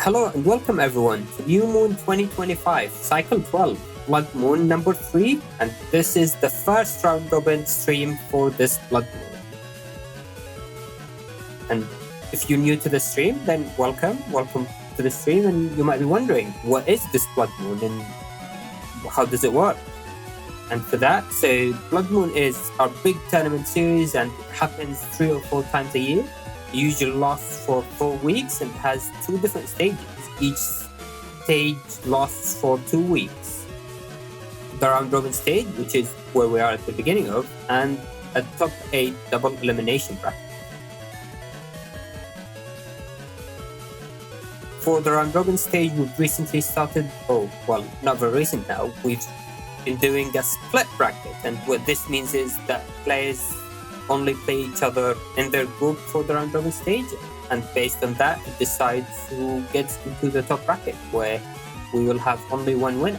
Hello and welcome everyone to New Moon 2025, Cycle 12, Blood Moon number 3, and this is the first round robin stream for this Blood Moon. And if you're new to the stream, then welcome to the stream, and you might be wondering, what is this Blood Moon and how does it work? And for that, so Blood Moon is our big tournament series and it happens 3 or 4 times a year. It usually lasts for 4 weeks and has 2 different stages. Each stage lasts for 2 weeks. The round robin stage, which is where we are at the beginning of, and a top 8 double elimination bracket. For the round robin stage, we've recently started, not very recent now, we've been doing a split bracket, and what this means is that players only play each other in their group for the round robin stage, and based on that it decides who gets into the top bracket, where we will have only one winner.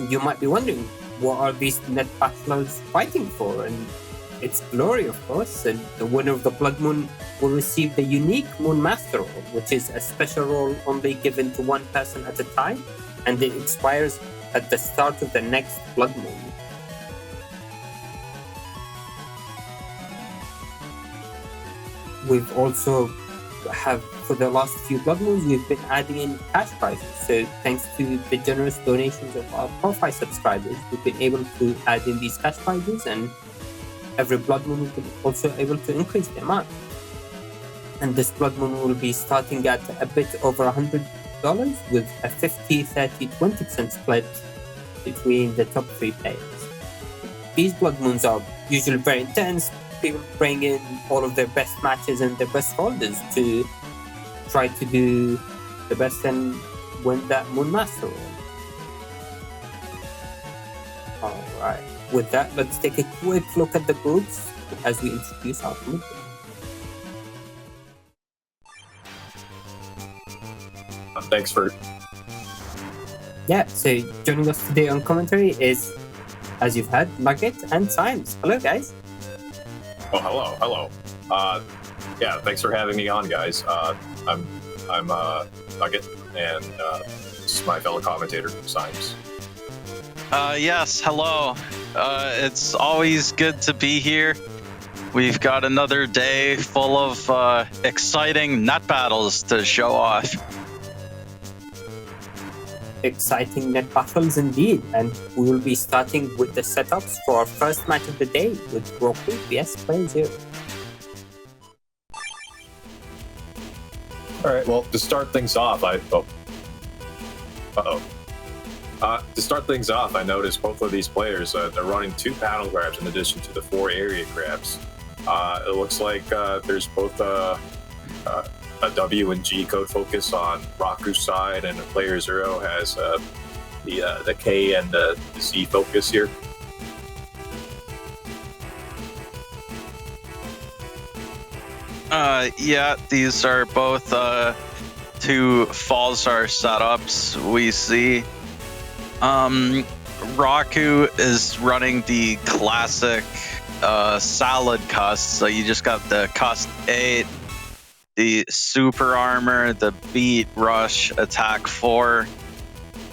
You might be wondering, what are these net battlers fighting for? And it's glory, of course, and the winner of the Blood Moon will receive the unique Moon Master role, which is a special role only given to one person at a time, and it expires at the start of the next Blood Moon. We've also for the last few Blood Moons, we've been adding in cash prizes. So thanks to the generous donations of our Profile subscribers, we've been able to add in these cash prizes, and every Blood Moon we've been also able to increase the amount. And this Blood Moon will be starting at a bit over $100 with a 50, 30, 20% split between the top 3 players. These Blood Moons are usually very intense. People bring in all of their best matches and their best holders to try to do the best and win that Moon Master role. Alright, with that, let's take a quick look at the groups as we introduce our group. Thanks for... Yeah, so joining us today on commentary is, as you've heard, Nugget and Symes. Hello, guys. Oh, hello. Yeah, thanks for having me on, guys. I'm Nugget, and this is my fellow commentator, Symes. Yes, hello. It's always good to be here. We've got another day full of exciting net battles to show off. Exciting net battles indeed, and we will be starting with the setups for our first match of the day with Rocku vs playerzero. Alright, well, to start things off, I noticed both of these players, they're running 2 battle grabs in addition to the 4 area grabs. It looks like there's both a W and G code focus on Rocku's side, and playerzero has the K and the Z focus here. Yeah, these are both 2 Falzar setups we see. Rocku is running the classic salad cust, so you just got the cust 8, the super armor, the beat, rush, attack 4,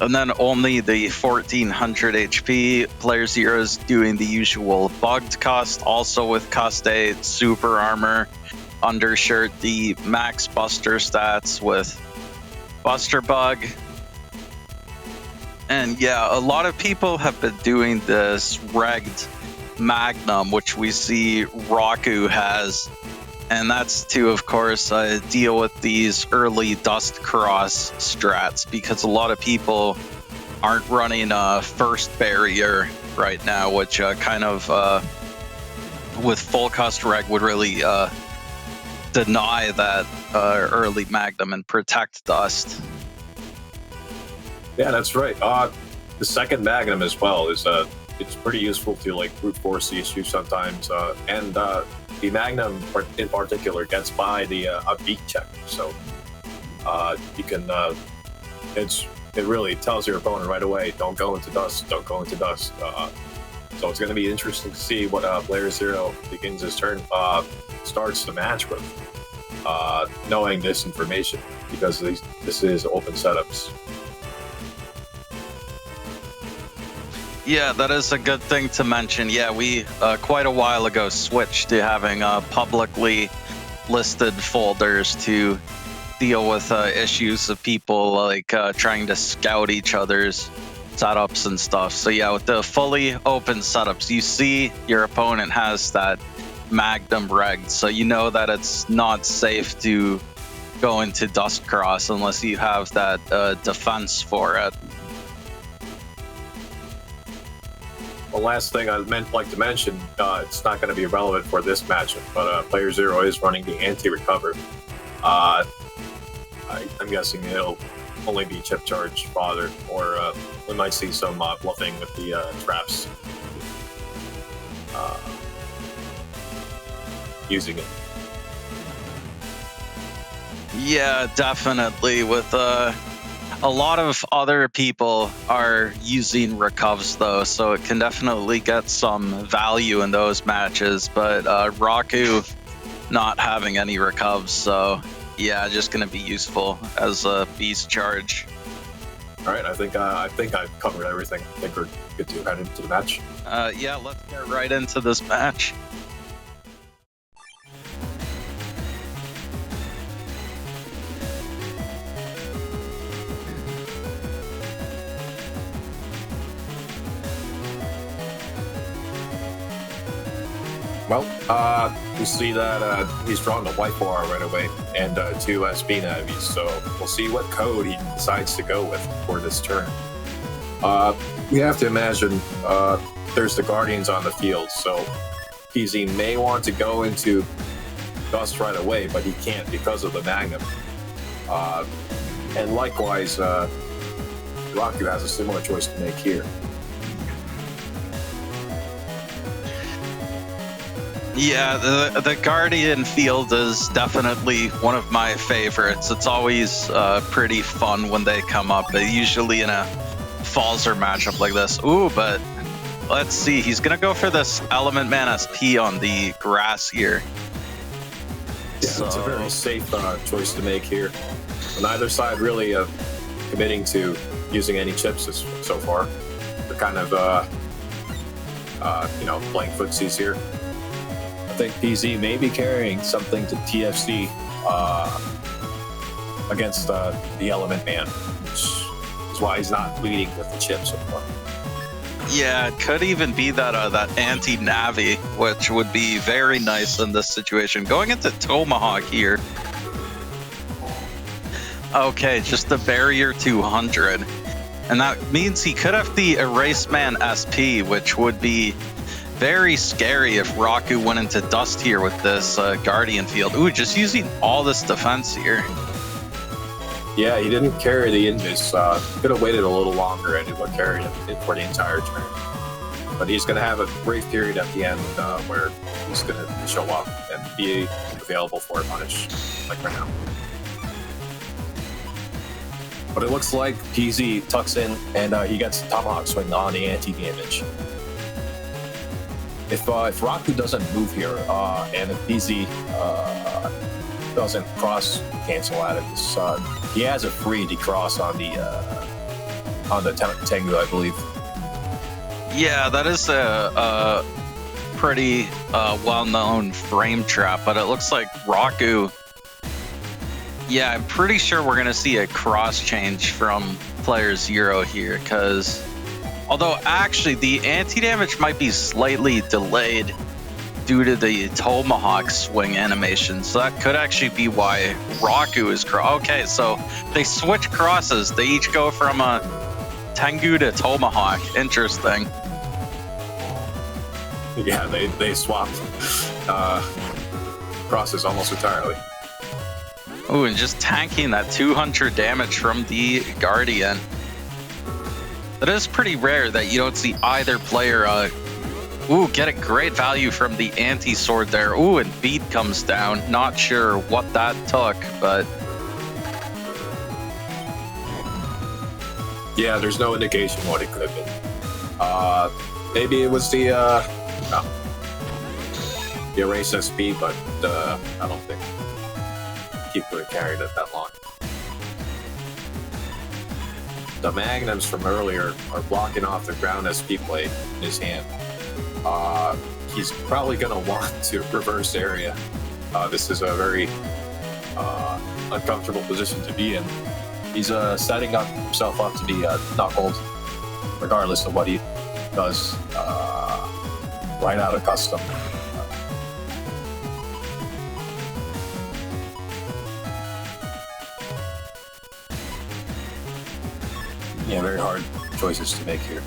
and then only the 1400 HP. playerzero is doing the usual bugged cust, also with cust 8, super armor, undershirt, the max buster stats with buster bug. And yeah, a lot of people have been doing this regged magnum, which we see Rocku has. And that's to, of course, deal with these early dust cross strats, because a lot of people aren't running a first barrier right now, which kind of, with full cust reg, would really deny that early magnum and protect dust. Yeah, that's right. The second magnum as well is it's pretty useful to like brute force the issue sometimes, and the magnum in particular gets by the a beat check, so you can it really tells your opponent right away, don't go into dust. So it's going to be interesting to see what playerzero begins his turn starts the match with, knowing this information. because this is open setups. Yeah, that is a good thing to mention. Yeah, we quite a while ago switched to having publicly listed folders to deal with issues of people like trying to scout each other's setups and stuff. So yeah, with the fully open setups, you see your opponent has that Magnum regged, so you know that it's not safe to go into Dust Cross unless you have that defense for it. The last thing I'd like to mention, it's not going to be relevant for this matchup, but Player Zero is running the anti-recover. I'm guessing it'll only be chip charge fodder, or we might see some bluffing with the traps using it. Yeah, definitely. With a lot of other people are using recovs though, so it can definitely get some value in those matches. But Rocku not having any recovs, so yeah, just gonna be useful as a beast charge. All right, I think I've covered everything. I think we're good to head into the match. Yeah, let's get right into this match. Well, we see that he's drawn the white bar right away and two SP navies, so we'll see what code he decides to go with for this turn. We have to imagine there's the Guardians on the field, so PZ may want to go into Dust right away, but he can't because of the Magnum. And likewise, Rocku has a similar choice to make here. Yeah, the Guardian field is definitely one of my favorites. It's always pretty fun when they come up, usually in a Falzer matchup like this. Ooh, but let's see. He's going to go for this Element Man SP on the grass here. Yeah, so it's a very safe choice to make here. Neither side really committing to using any chips so far. They're kind of, playing footsies here. I think PZ may be carrying something to TFC against the Element Man, which is why he's not leading with the chip so far. Yeah, it could even be that that anti-Navi, which would be very nice in this situation. Going into Tomahawk here. Okay, just the barrier 200. And that means he could have the Erase Man SP, which would be very scary if Rocku went into Dust here with this Guardian field. Ooh, just using all this defense here. Yeah, he didn't carry the Invis. Could have waited a little longer and it would carry it for the entire turn. But he's going to have a brief period at the end where he's going to show up and be available for a punish, like right now. But it looks like PZ tucks in and he gets Tomahawk swing on the anti-damage. If Rocku doesn't move here, and if PZ doesn't cross cancel out of this, he has a free decross on the Tengu, I believe. Yeah, that is a pretty well-known frame trap, but it looks like Rocku. Yeah, I'm pretty sure we're gonna see a cross change from player 0 here, because although actually the anti-damage might be slightly delayed due to the Tomahawk swing animation, so that could actually be why Rocku is okay, so they switch crosses. They each go from a Tengu to Tomahawk. Interesting. Yeah, they swapped crosses almost entirely. Ooh, and just tanking that 200 damage from the Guardian. It is pretty rare that you don't see either player get a great value from the anti-sword there. Ooh, and beat comes down. Not sure what that took, but yeah, there's no indication what it could have been. Maybe it was the erase SP, but I don't think he could have carried it that long. the magnums from earlier are blocking off the ground SP plate in his hand. He's probably going to want to reverse area. This is a very uncomfortable position to be in. He's setting himself up to be knuckled, regardless of what he does right out of custom. Yeah, very hard choices to make here.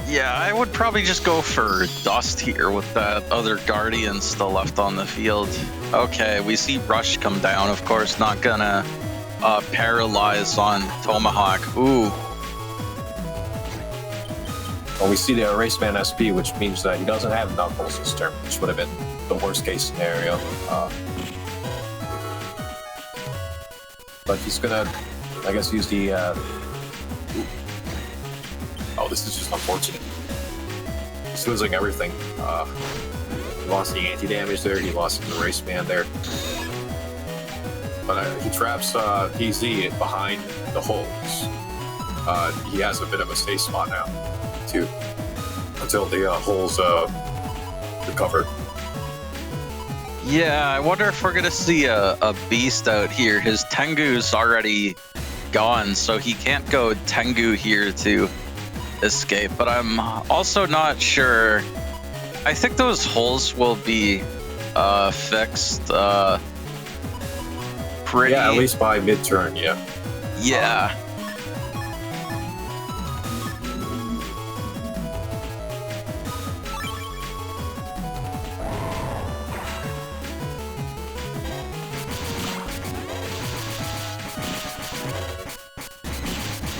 Yeah, I would probably just go for Dust here with that other Guardian still left on the field. Okay, we see Rush come down, of course, not gonna paralyze on Tomahawk. Ooh. Well, we see the Erase Man SP, which means that he doesn't have Knuckles this turn, which would have been the worst case scenario. But he's gonna, I guess, use the... Oh, this is just unfortunate. He's losing everything. He lost the anti-damage there, he lost the Erase Man there. But he traps PZ behind the holes. He has a bit of a safe spot now, too, until the holes recover. Yeah, I wonder if we're gonna see a beast out here. His Tengu's already gone, so he can't go Tengu here to escape. But I'm also not sure. I think those holes will be fixed pretty... Yeah, at least by mid-turn, yeah. Yeah.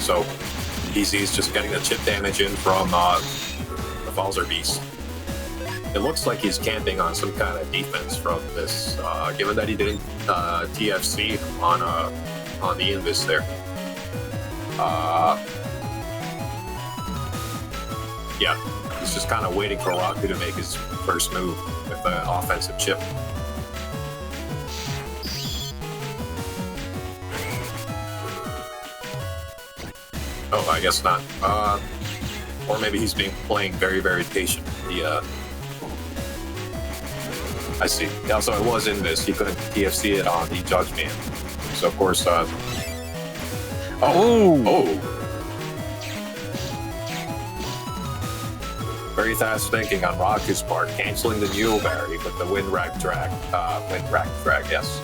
So, DC's just getting the chip damage in from the Falzer Beast. It looks like he's camping on some kind of defense from this, given that he didn't TFC on the Invis there. Yeah, he's just kind of waiting for Rocku to make his first move with the offensive chip. Oh, I guess not. Or maybe he's playing very, very patient. I see. Yeah, so it was in this. He couldn't TFC it on the Judge Man. So, of course... Oh! Very fast thinking on Rocku's part, canceling the Mule Berry with the Wind Rack drag, yes.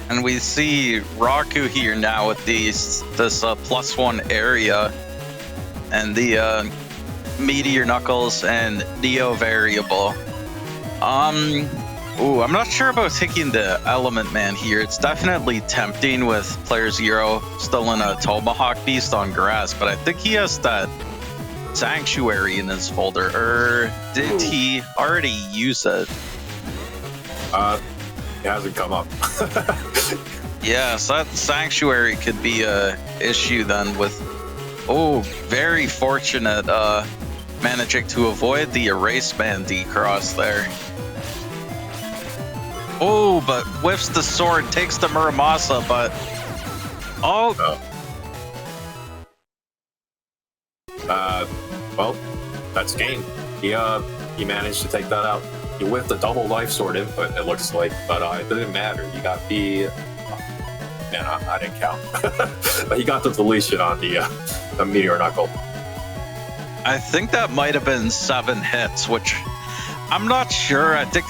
And we see Rocku here now with this +1 area and the Meteor Knuckles and Neo variable. Ooh, I'm not sure about taking the Element Man here. It's definitely tempting with playerzero still in a Tomahawk Beast on grass, but I think he has that Sanctuary in his folder. Or did he already use it? It hasn't come up. Yeah, so that Sanctuary could be a issue then with... Oh, very fortunate managing to avoid the Erase Man decross there. Oh, but whiffs the sword, takes the Muramasa, but... Oh! Well, that's game. He managed to take that out. He whiffed the double life sword input, it looks like, but it didn't matter. He got the... man, I didn't count. But he got the deletion on the Meteor Knuckle. I think that might have been 7 hits, which I'm not sure. I think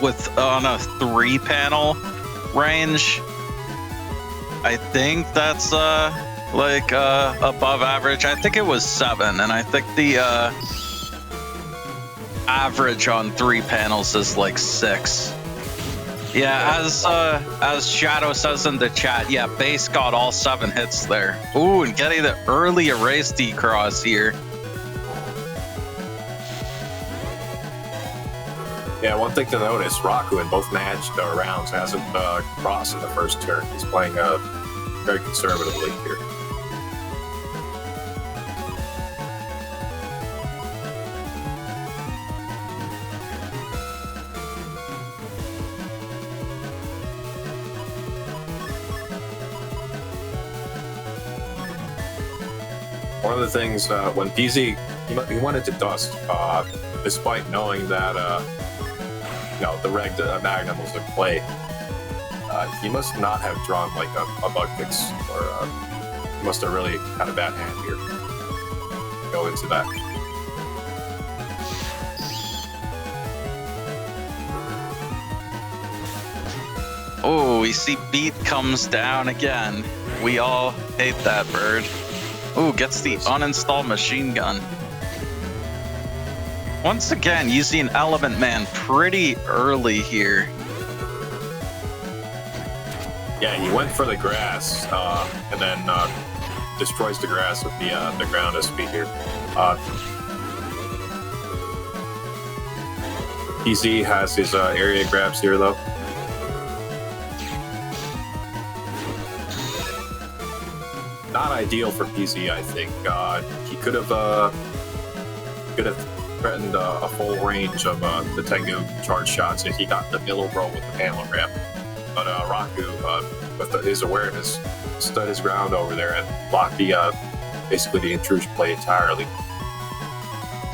with on a 3-panel range, I think that's above average. I think it was 7, and I think the average on 3 panels is like 6. Yeah, as Shadow says in the chat, yeah, Base got all 7 hits there. Ooh, and getting the early erase decross here. Yeah, one thing to notice, Rocku in both rounds hasn't crossed in the first turn. He's playing very conservatively here. one of the things when PZ he went into dust, despite knowing that the reg Magnum was in play. He must not have drawn like a bug fix, or he must have really had a bad hand here. Go into that. Oh, we see Beat comes down again. We all hate that bird. Oh, gets the uninstalled machine gun. Once again, using Element Man pretty early here. Yeah, he went for the grass, and then destroys the grass with the ground SP here. PZ has his area grabs here, though. Not ideal for PZ, I think. He could have threatened a full range of the Tengu charge shots if he got the middle row with the panel ramp. But Rocku, with his awareness, stood his ground over there and blocked basically the intrusion play entirely.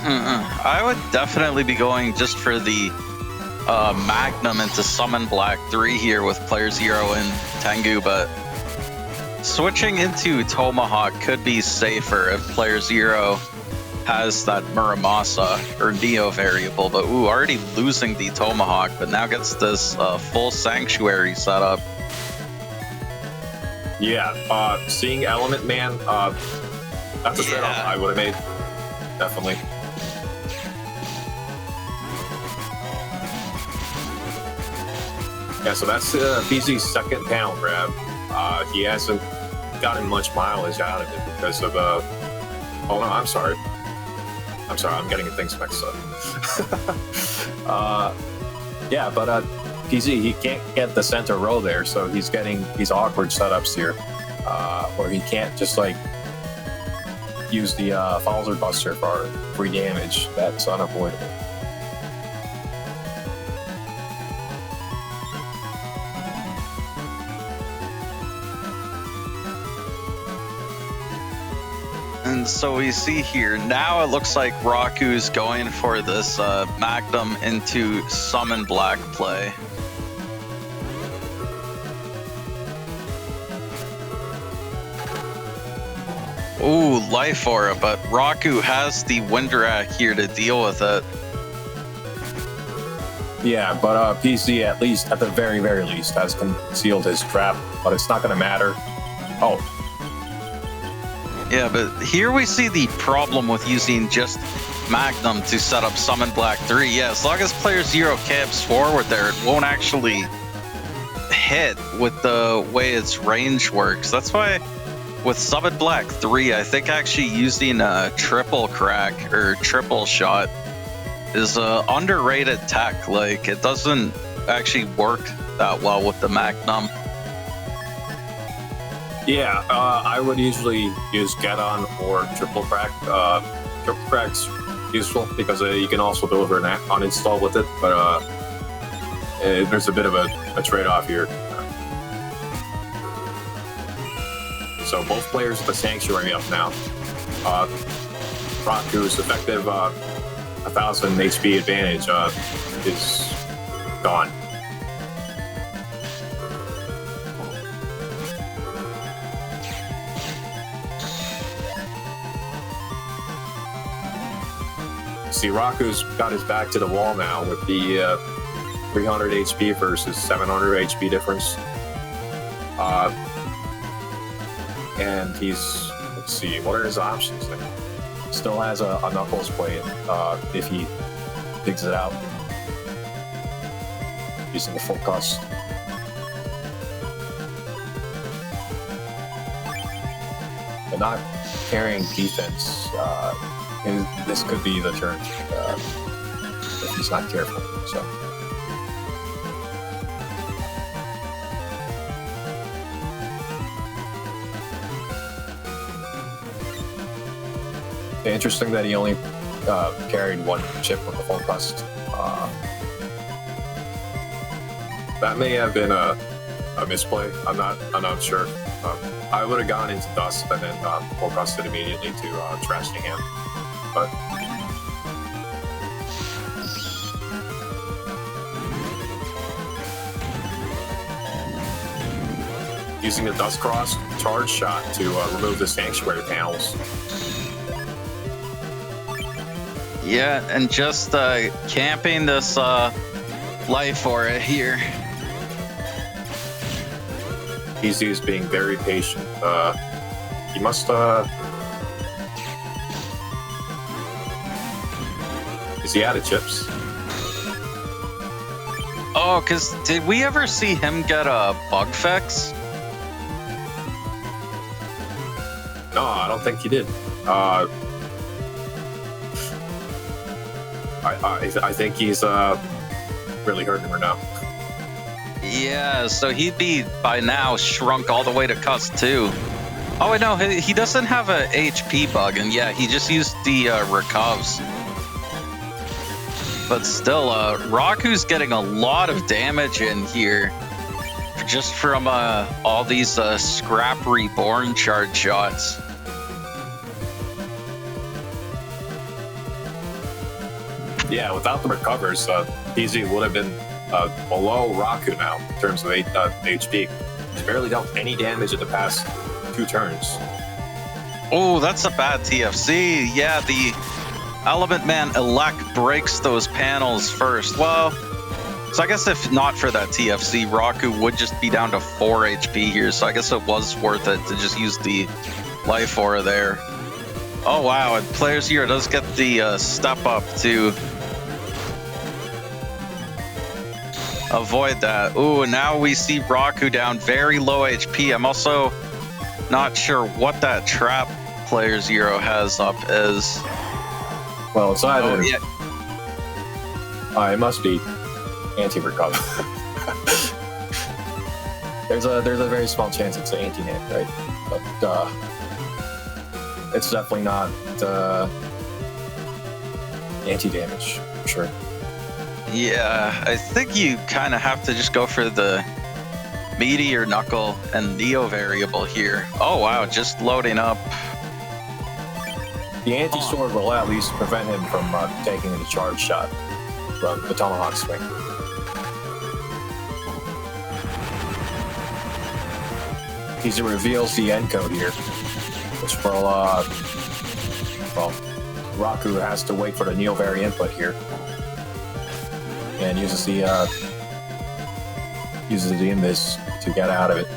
I would definitely be going just for the Magnum into Summon Black 3 here with playerzero and Tengu, but switching into Tomahawk could be safer if playerzero has that Muramasa or Neo variable, but already losing the Tomahawk, but now gets this full Sanctuary setup. Yeah, seeing Element Man, that's a trade-off I would have made, definitely. Yeah, so that's PZ's second panel grab. He hasn't gotten much mileage out of it because of oh no, I'm sorry, I'm getting things mixed up. Yeah, but PZ, he can't get the center row there, so he's getting these awkward setups here, where he can't just like use the Falzer Buster for free damage. That's unavoidable. And so we see here, now it looks like Rocku's going for this Magnum into Summon Black play. Ooh, Life Aura, but Rocku has the Windrak here to deal with it. Yeah, but PC at least, at the very, very least, has concealed his trap, but it's not going to matter. Oh. Yeah, but here we see the problem with using just Magnum to set up Summon Black 3. Yeah, as long as playerzero camps forward there, it won't actually hit with the way its range works. That's why with Summon Black 3, I think actually using a triple crack or triple shot is a underrated tech. Like, it doesn't actually work that well with the Magnum. Yeah, I would usually use Get On or Triple Crack. Triple Crack's useful because you can also deliver an uninstall with it, but there's a bit of a trade-off here. So both players with the Sanctuary up now. Rocku's effective 1,000 HP advantage is gone. See, Rocku's got his back to the wall now with the 300 HP versus 700 HP difference. And he's, let's see, what are his options there? Still has a Knuckles play if he digs it out. Using the full cost. But not carrying defense. This could be the turn if he's not careful. So. Interesting that he only carried one chip with the full cost. That may have been a a misplay. I'm not sure. I would have gone into Dust and then focused it immediately to Trash the Hand. But using the Dust Cross charge shot to remove the Sanctuary panels. Yeah, and just camping this life aura here. PZ is being very patient. He must. Is he out of chips? Oh, because did we ever see him get a bug fix? No, I don't think he did. I think he's really hurting her now. Yeah, so he'd be by now shrunk all the way to Cuss 2. Oh, wait, no, he doesn't have a HP bug, and yeah, he just used the recovs. But still, Rocku's getting a lot of damage in here just from all these Scrap Reborn charge shots. Yeah, without the recovers, PZ would have been below Rocku now in terms of HP. He's barely dealt any damage in the past 2 turns. Oh, that's a bad TFC. Yeah, the Element Man Elect breaks those panels first. Well, so I guess if not for that TFC, Rocku would just be down to 4 HP here. So I guess it was worth it to just use the Life Aura there. Oh, wow. And playerzero does get the step up to avoid that. Ooh, now we see Rocku down very low HP. I'm also not sure what that trap playerzero has up is. Well, it's either. Oh, yeah. It must be anti-recover. there's a very small chance it's an anti-name, right? But it's definitely not anti-damage, for sure. Yeah, I think you kind of have to just go for the Meteor Knuckle and Neo variable here. Oh, wow, just loading up. The anti-sword will at least prevent him from taking the charge shot from the Tomahawk swing. He reveals the end code here, which will, well, Rocku has to wait for the Neo Vari input here, and uses the invis to get out of it.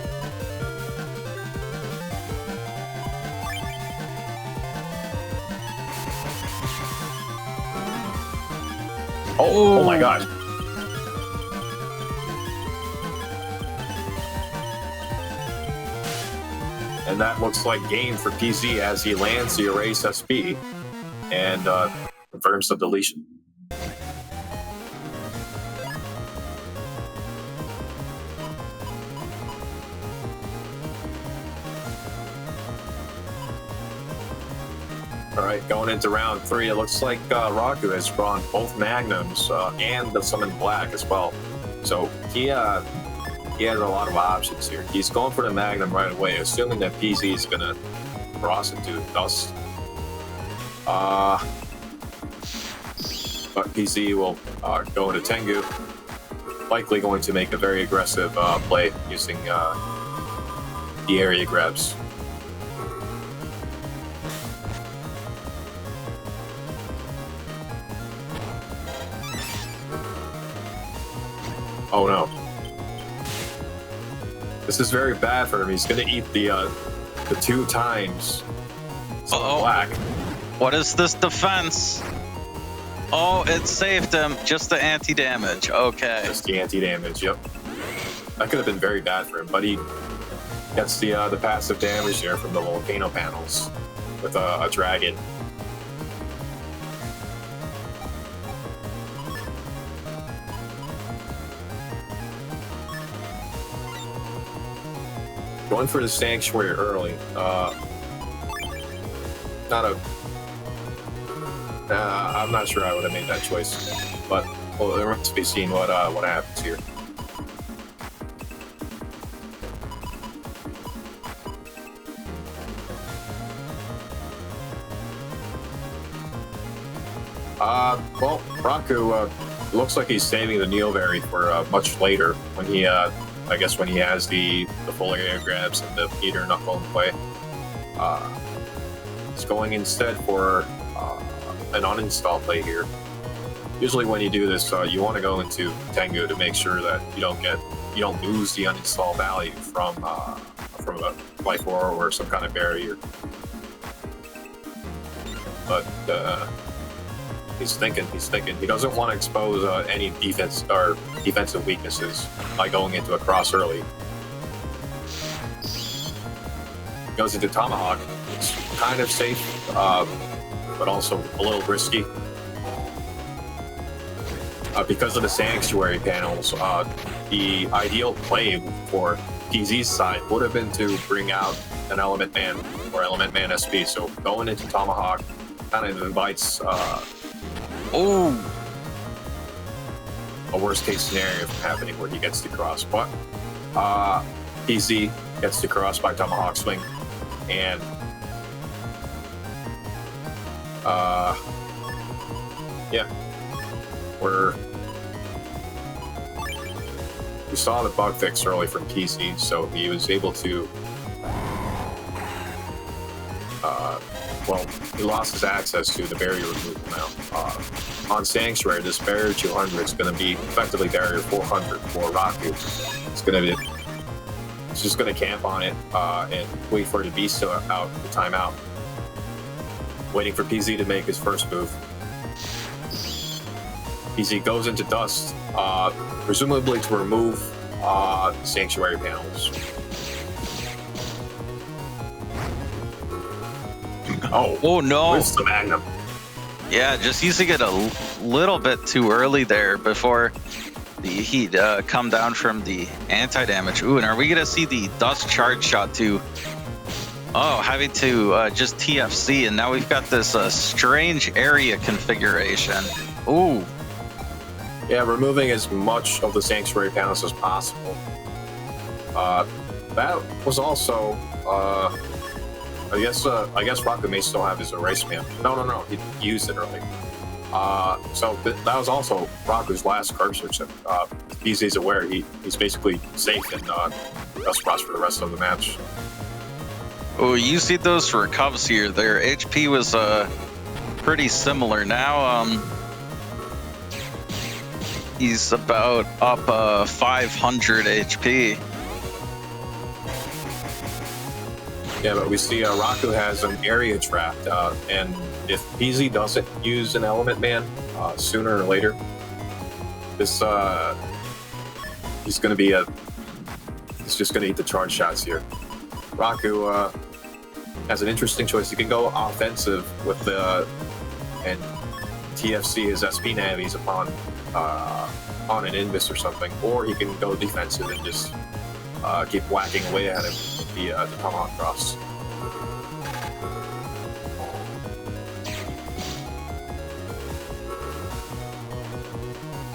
Oh my god. And that looks like game for PZ as he lands the Erase SP and confirms the deletion. All right, going into round 3, it looks like Rocku has drawn both Magnums and the Summon Black as well. So he has a lot of options here. He's going for the Magnum right away, assuming that PZ is going to cross into Dust. But PZ will go into Tengu, likely going to make a very aggressive play using the area grabs. Oh no. This is very bad for him. He's gonna eat the 2 times black. What is this defense? Oh, it saved him. Just the anti-damage. Okay. Just the anti-damage, yep. That could have been very bad for him, but he gets the passive damage there from the volcano panels with a dragon. Going for the Sanctuary early. I'm not sure I would have made that choice, but well, there must be seen what happens here. Well, Rocku looks like he's saving the Neo Berry for much later when he, I guess, when he has the full area grabs and the Peter Knuckle in play. He's going instead for an uninstall play here. Usually, when you do this, you want to go into Tengu to make sure that you don't lose the uninstall value from a life or some kind of barrier. But he's thinking. He doesn't want to expose any defensive weaknesses by going into a cross early. Goes into Tomahawk. It's kind of safe, but also a little risky. Because of the sanctuary panels, the ideal play for PZ's side would have been to bring out an Element Man or Element Man SP. So going into Tomahawk kind of invites a worst case scenario from happening where he gets to cross. But PZ gets to cross by Tomahawk swing, and yeah, we saw the bug fix early from PZ, so he was able to well, he lost his access to the barrier removal now. On Sanctuary, this barrier 200 is going to be effectively barrier 400 for Rocku. It's just going to camp on it and wait for the beast to out the timeout. Waiting for PZ to make his first move. PZ goes into Dust, presumably to remove Sanctuary panels. Oh no! It's the Magnum. Yeah, just using it a little bit too early there before the heat come down from the anti-damage. Ooh, and are we gonna see the Dust charge shot too? Oh, having to just TFC, and now we've got this strange area configuration. Ooh. Yeah, removing as much of the Sanctuary panels as possible. That was also, I guess Rocku may still have his erase man. No, he used it early. So that was also Rocku's last cursor. So PZ's aware he's basically safe in Dust Cross for the rest of the match. Oh, you see those recovs here. Their HP was pretty similar. Now he's about up 500 HP. Yeah, but we see Rocku has an area trapped, and if PZ doesn't use an Element Man sooner or later, this he's just going to eat the charge shots here. Rocku has an interesting choice. He can go offensive with and TFC his SP navies upon on an Invis or something, or he can go defensive and just keep whacking away at him with the Tomahawk Cross.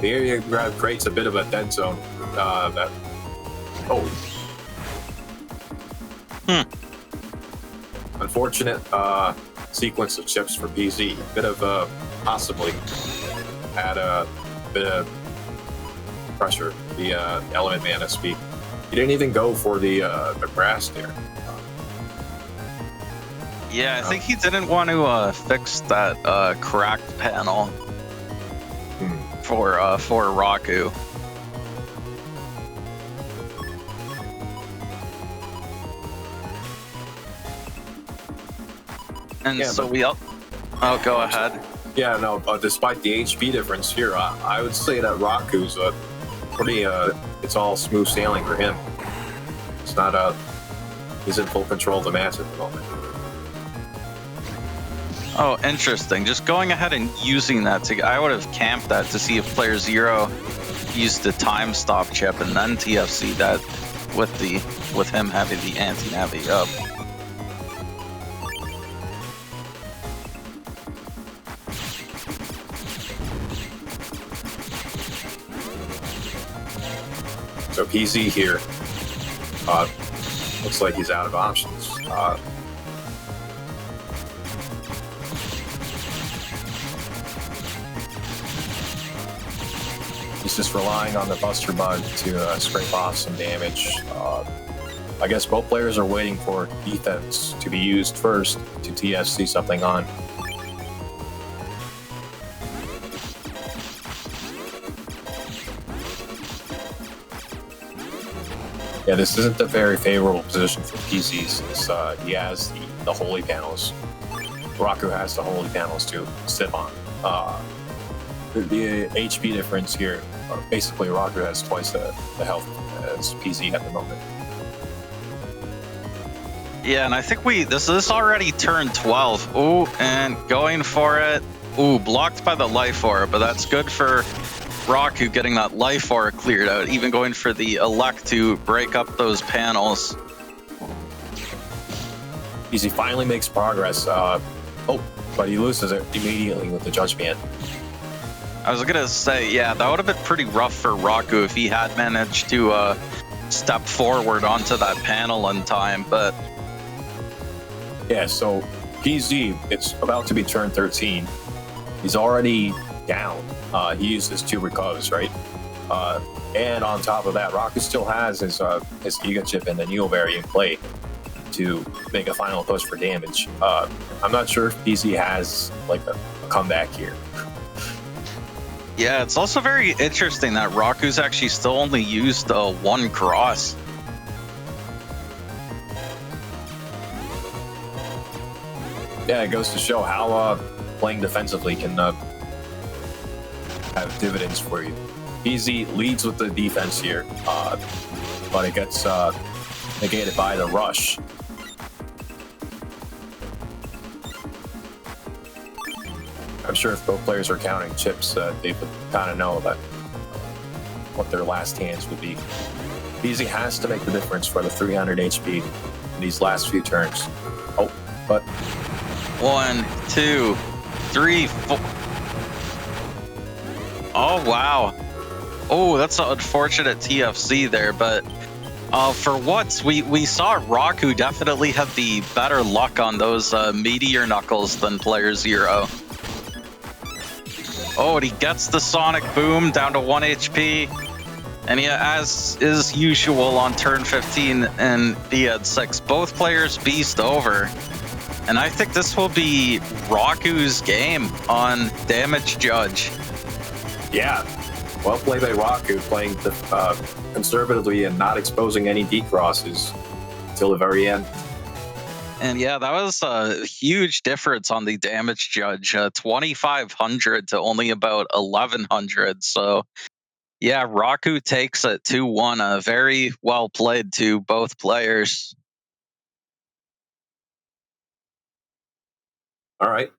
The area grab creates a bit of a dead zone. Unfortunate sequence of chips for PZ. Bit of possibly had a bit of pressure. The Element Man SP. He didn't even go for the grass there. Yeah, I think he didn't want to fix that cracked panel for Rocku. And yeah, so oh, go ahead. Yeah, no, despite the HP difference here, I would say that Rocku's pretty, it's all smooth sailing for him. It's not, he's in full control of the match at the moment. Oh, interesting. Just going ahead and using that I would have camped that to see if player 0 used the time stop chip and then TFC that with him having the anti-navi up. So PZ here looks like he's out of options. He's just relying on the Buster Bug to scrape off some damage. I guess both players are waiting for defense to be used first to TFC something on. Yeah, this isn't a very favorable position for PC since he has the holy panels. Rocku has the holy panels to sit on. The HP difference here, basically Rocku has twice the health as PC at the moment. Yeah, and I think this already turned 12. Ooh, and going for it. Ooh, blocked by the life aura, but that's good for Rocku getting that life aura cleared out, even going for the elect to break up those panels. Easy finally makes progress. Oh, but he loses it immediately with the Judgment. I was gonna say, yeah, that would have been pretty rough for Rocku if he had managed to step forward onto that panel in time, but... Yeah, so PZ, it's about to be turn 13. He's already down. He used his 2 recovers, right? And on top of that, Rocku still has his Giga Chip and the Neoberry in play to make a final push for damage. I'm not sure if PZ has like a comeback here. Yeah, it's also very interesting that Rocku's actually still only used 1 cross. Yeah, it goes to show how playing defensively can have dividends for you. PZ leads with the defense here, but it gets negated by the rush. I'm sure if both players are counting chips, they would kind of know that what their last hands would be. PZ has to make the difference for the 300 HP in these last few turns. Oh, but 1, 2, 3, 4. Oh, wow. Oh, that's an unfortunate TFC there, but for once, we saw Rocku definitely have the better luck on those Meteor Knuckles than playerzero. Oh, and he gets the Sonic Boom down to 1 HP. And yeah, as is usual on turn 15 and BN6, both players beast over. And I think this will be Rocku's game on Damage Judge. Yeah, well played by Rocku, playing conservatively and not exposing any decrosses till the very end. And yeah, that was a huge difference on the Damage Judge, 2,500 to only about 1,100. So yeah, Rocku takes it 2-1. Very well played to both players. All right.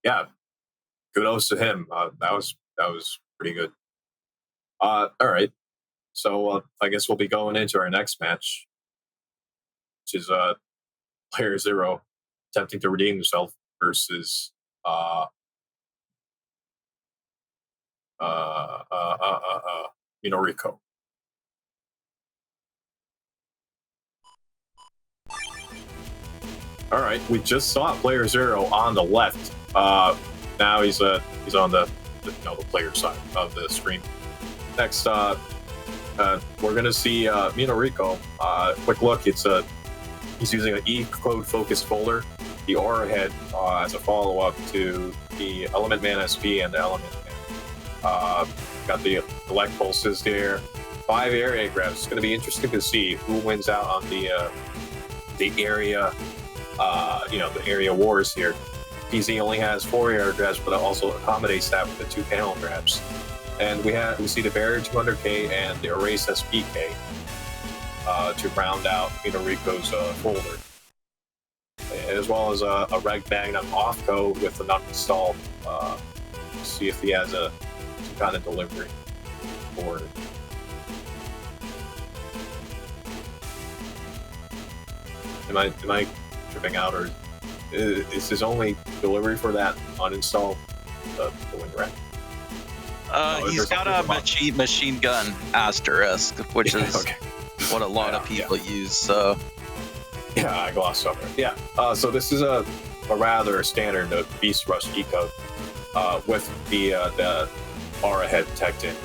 Yeah. Kudos to him. That was pretty good. All right. So I guess we'll be going into our next match, which is playerzero attempting to redeem himself versus Minoriko. All right, we just saw playerzero on the left. Now he's on the player side of the screen. Next, we're gonna see Minoriko. Quick look, he's using an E-code focused folder. The Aura Head as a follow-up to the Element Man SP and the Element Man. Got the Elect Pulses there. 5 area grabs. It's gonna be interesting to see who wins out on the area. The area wars here. PZ only has 4 air grabs, but also accommodates that with the 2 panel grabs. And we see the Barrier 200K and the Erase SPK to round out Minoriko's folder, as well as a Reg Magnum off code with the not installed. See if he has some kind of delivery for it. Am I tripping out, or is his only delivery for that uninstall the wing rack? He's got a machine gun asterisk, which is okay. What a lot of people use. So yeah, I glossed over it. Yeah. So this is a rather standard Beast Rush E-code with the Aura Head teched in.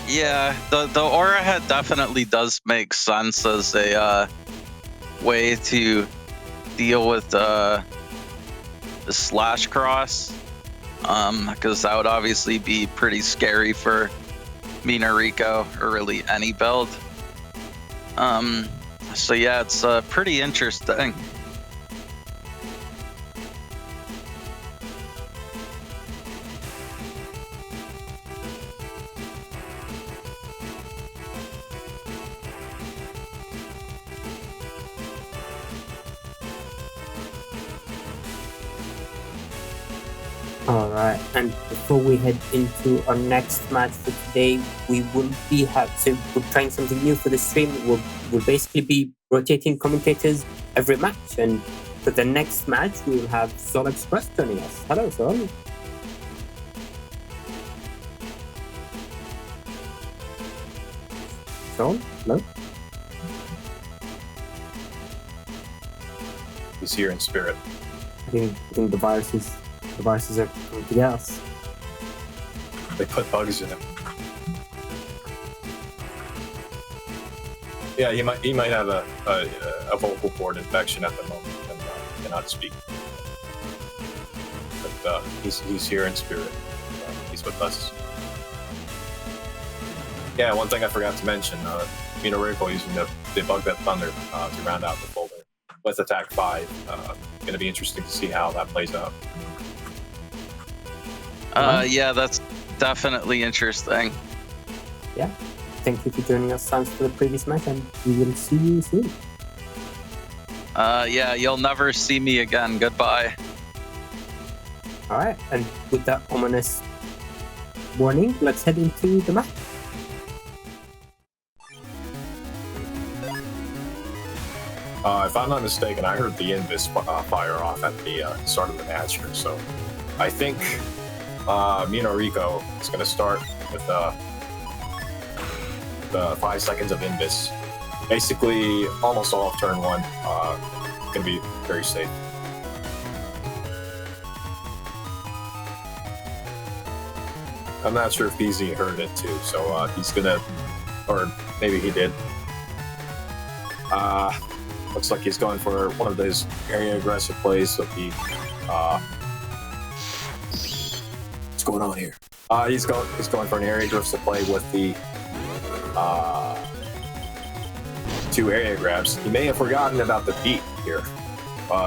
Yeah, the Aura Head definitely does make sense as a way to deal with the slash cross, because that would obviously be pretty scary for Minoriko or really any build. So yeah, it's pretty interesting. Alright, and before we head into our next match for today, we will be so we're trying something new for the stream. We'll basically be rotating commentators every match, and for the next match we will have Sol Express joining us. Hello, Sol. Sol, hello. He's here in spirit. I think the viruses are coming to get us. They put bugs in him. Yeah, he might have a vocal cord infection at the moment and cannot speak. But he's here in spirit. He's with us. Yeah, one thing I forgot to mention: Minoriko using the Bug Bet Thunder to round out the folder with attack 5. Going to be interesting to see how that plays out. Yeah, that's definitely interesting. Yeah. Thank you for joining us, Symes, for the previous match, and we will see you soon. Yeah, you'll never see me again. Goodbye. Alright, and with that ominous warning, let's head into the match. If I'm not mistaken, I heard the Invis fire off at the start of the match here, so I think Minoriko is going to start with the 5 seconds of Invis. Basically, almost all of turn 1. Going to be very safe. I'm not sure if BZ heard it too, so he's going to, or maybe he did. Looks like he's going for one of those area aggressive plays of the what's going on here? He's going for an area aggressive play with the 2 area grabs. He may have forgotten about the beat here.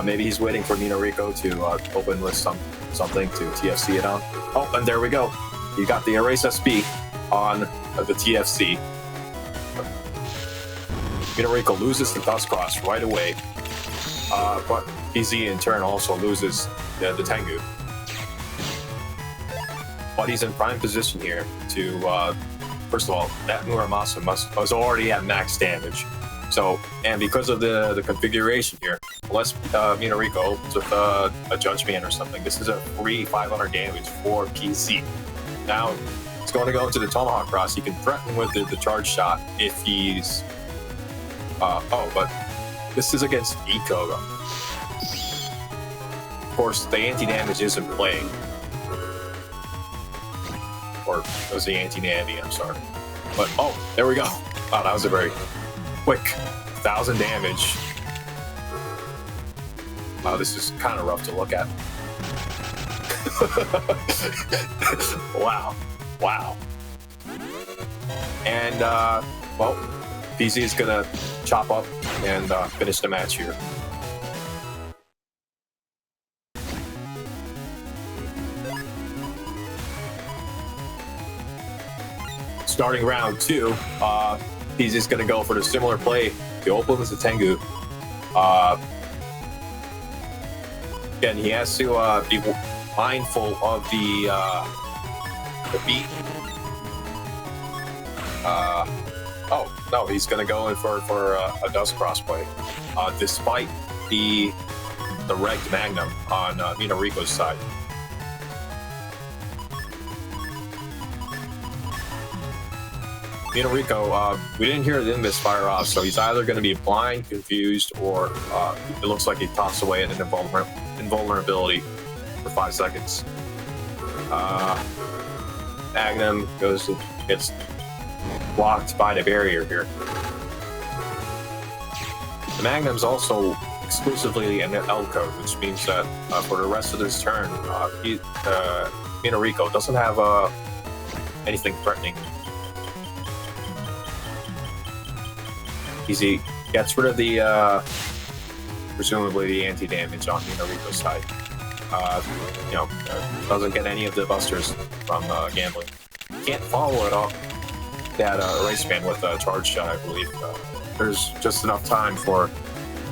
Maybe he's waiting for Minoriko to open with something to TFC it on. Oh, and there we go. You got the Erase SB on the TFC. Minoriko loses the Dust Cross right away, but PZ in turn also loses the Tengu. But he's in prime position here to, first of all, that Muramasa was already at max damage. So, and because of the configuration here, unless Minoriko opens with a Judgment or something, this is a free 500 damage for PZ. Now, he's going to go into the Tomahawk Cross. He can threaten with the charge shot if he's... but this is against Eco. Of course, the anti-damage isn't playing. Or it was the anti-nandy, I'm sorry. But, oh, there we go. Wow, that was a very quick 1,000 damage. Wow, this is kind of rough to look at. Wow. And, well, PZ is going to chop up and finish the match here. Starting round 2, PZ is going to go for the similar play to open with the Tengu. Again, he has to be mindful of the beat. Oh, no, he's going to go in for a Dust Cross play. Despite the Rect Magnum on Minoriko's side. Minoriko, we didn't hear the invis fire off, so he's either going to be blind, confused, or it looks like he tossed away an invulnerability for 5 seconds. Magnum gets blocked by the barrier here. The Magnum's also exclusively an L code, which means that for the rest of this turn, Minoriko doesn't have anything threatening. Easy gets rid of the presumably the anti-damage on Minoriko's side. Doesn't get any of the busters from gambling. Can't follow it up that race man with a charge shot, I believe. There's just enough time for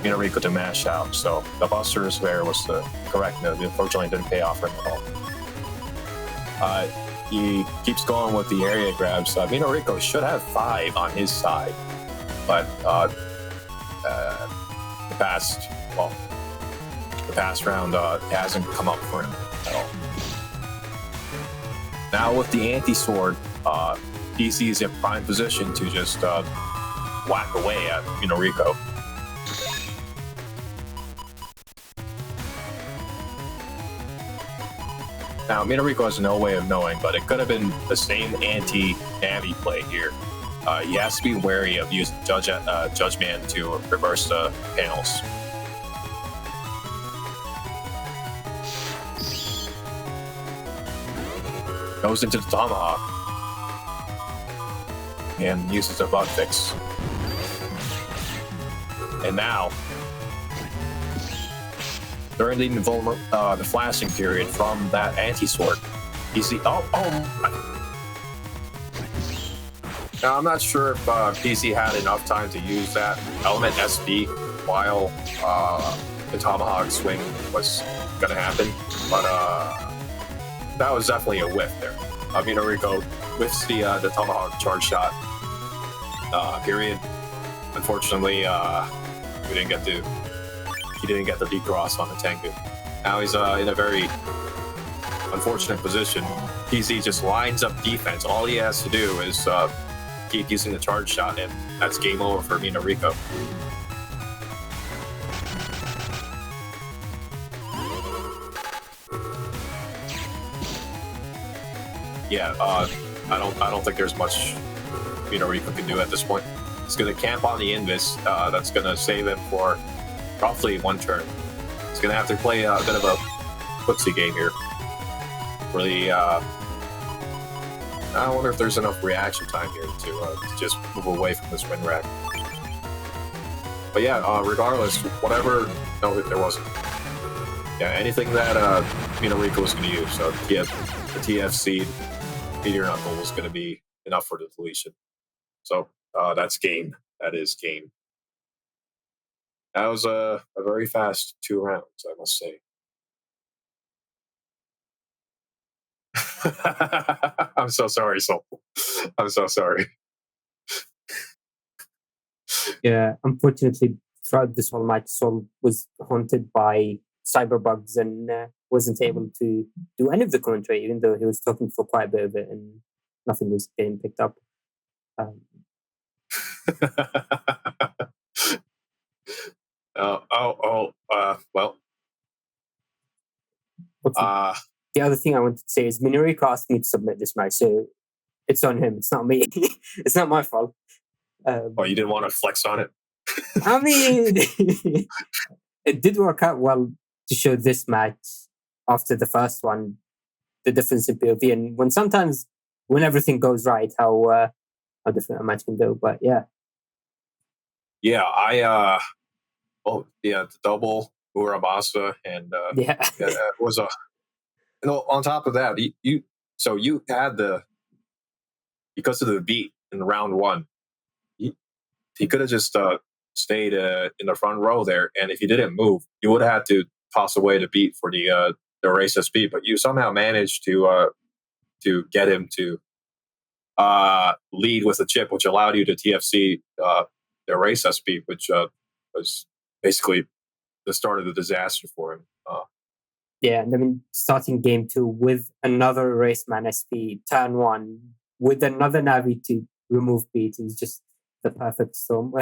Minoriko to mash out, so the busters there was the correct move. Unfortunately, it didn't pay off for him at all. He keeps going with the area grabs. Minoriko should have 5 on his side, but the past round hasn't come up for him at all. Now with the anti-sword, PC is in prime position to just whack away at Minoriko. Now, Minoriko has no way of knowing, but it could have been the same anti-Navi play here. He has to be wary of using Judgman to reverse the panels. Goes into the Tomahawk and uses a bug fix. And now, during the flashing period from that anti-sword, you see, now I'm not sure if PC had enough time to use that element SB while the Tomahawk swing was going to happen, but that was definitely a whiff there. Minoriko whiffs the Tomahawk charge shot period. Unfortunately, he didn't get the decross on the Tengu. Now he's in a very unfortunate position. PC just lines up defense. All he has to do is keep using the charge shot, and that's game over for Minoriko. Yeah, I don't think there's much Minoriko can do at this point. He's going to camp on the invis. That's going to save him for roughly 1 turn. He's going to have to play a bit of a footsie game here. Really, I wonder if there's enough reaction time here to just move away from this win rack. But yeah, regardless, whatever. No, there wasn't. Yeah, anything that Minoriko was going to use. So yeah, the TFC Meteor Knuckle was going to be enough for the deletion. So that's game. That is game. That was a very fast 2 rounds, I must say. I'm so sorry, Soul. I'm so sorry. Yeah, unfortunately, throughout this whole match, Sol was haunted by cyberbugs and wasn't able to do any of the commentary, even though he was talking for quite a bit of it and nothing was getting picked up. Well. The other thing I wanted to say is Minoriko asked me to submit this match, so it's on him. It's not me. It's not my fault. You didn't want to flex on it? I mean, it did work out well to show this match after the first one, the difference in POV, and when everything goes right, how different a match can go. But yeah. Yeah, the double Uramasa and was a. On top of that, you had because of the beat in round 1, he could have just stayed in the front row there, and if he didn't move, you would have had to toss away the beat for the race SP. But you somehow managed to get him to lead with a chip, which allowed you to TFC the race SP, which was basically the start of the disaster for him. Yeah, and I mean, starting game 2 with another Raceman SP, turn 1, with another Navi to remove beat is just the perfect storm.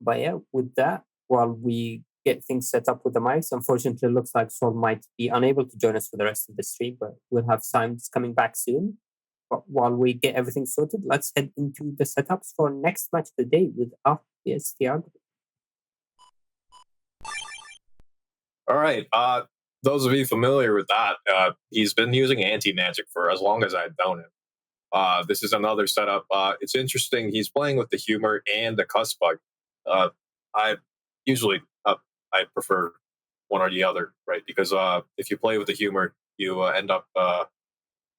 But yeah, with that, while we get things set up with the mics, unfortunately, it looks like Sol might be unable to join us for the rest of the stream, but we'll have Symes coming back soon. But while we get everything sorted, let's head into the setups for next match of the day with yes, Thiago. All right. Those of you familiar with that, he's been using anti-magic for as long as I've known him. This is another setup. It's interesting. He's playing with the humor and the cuss bug. I usually I prefer one or the other, right? Because if you play with the humor, you end up what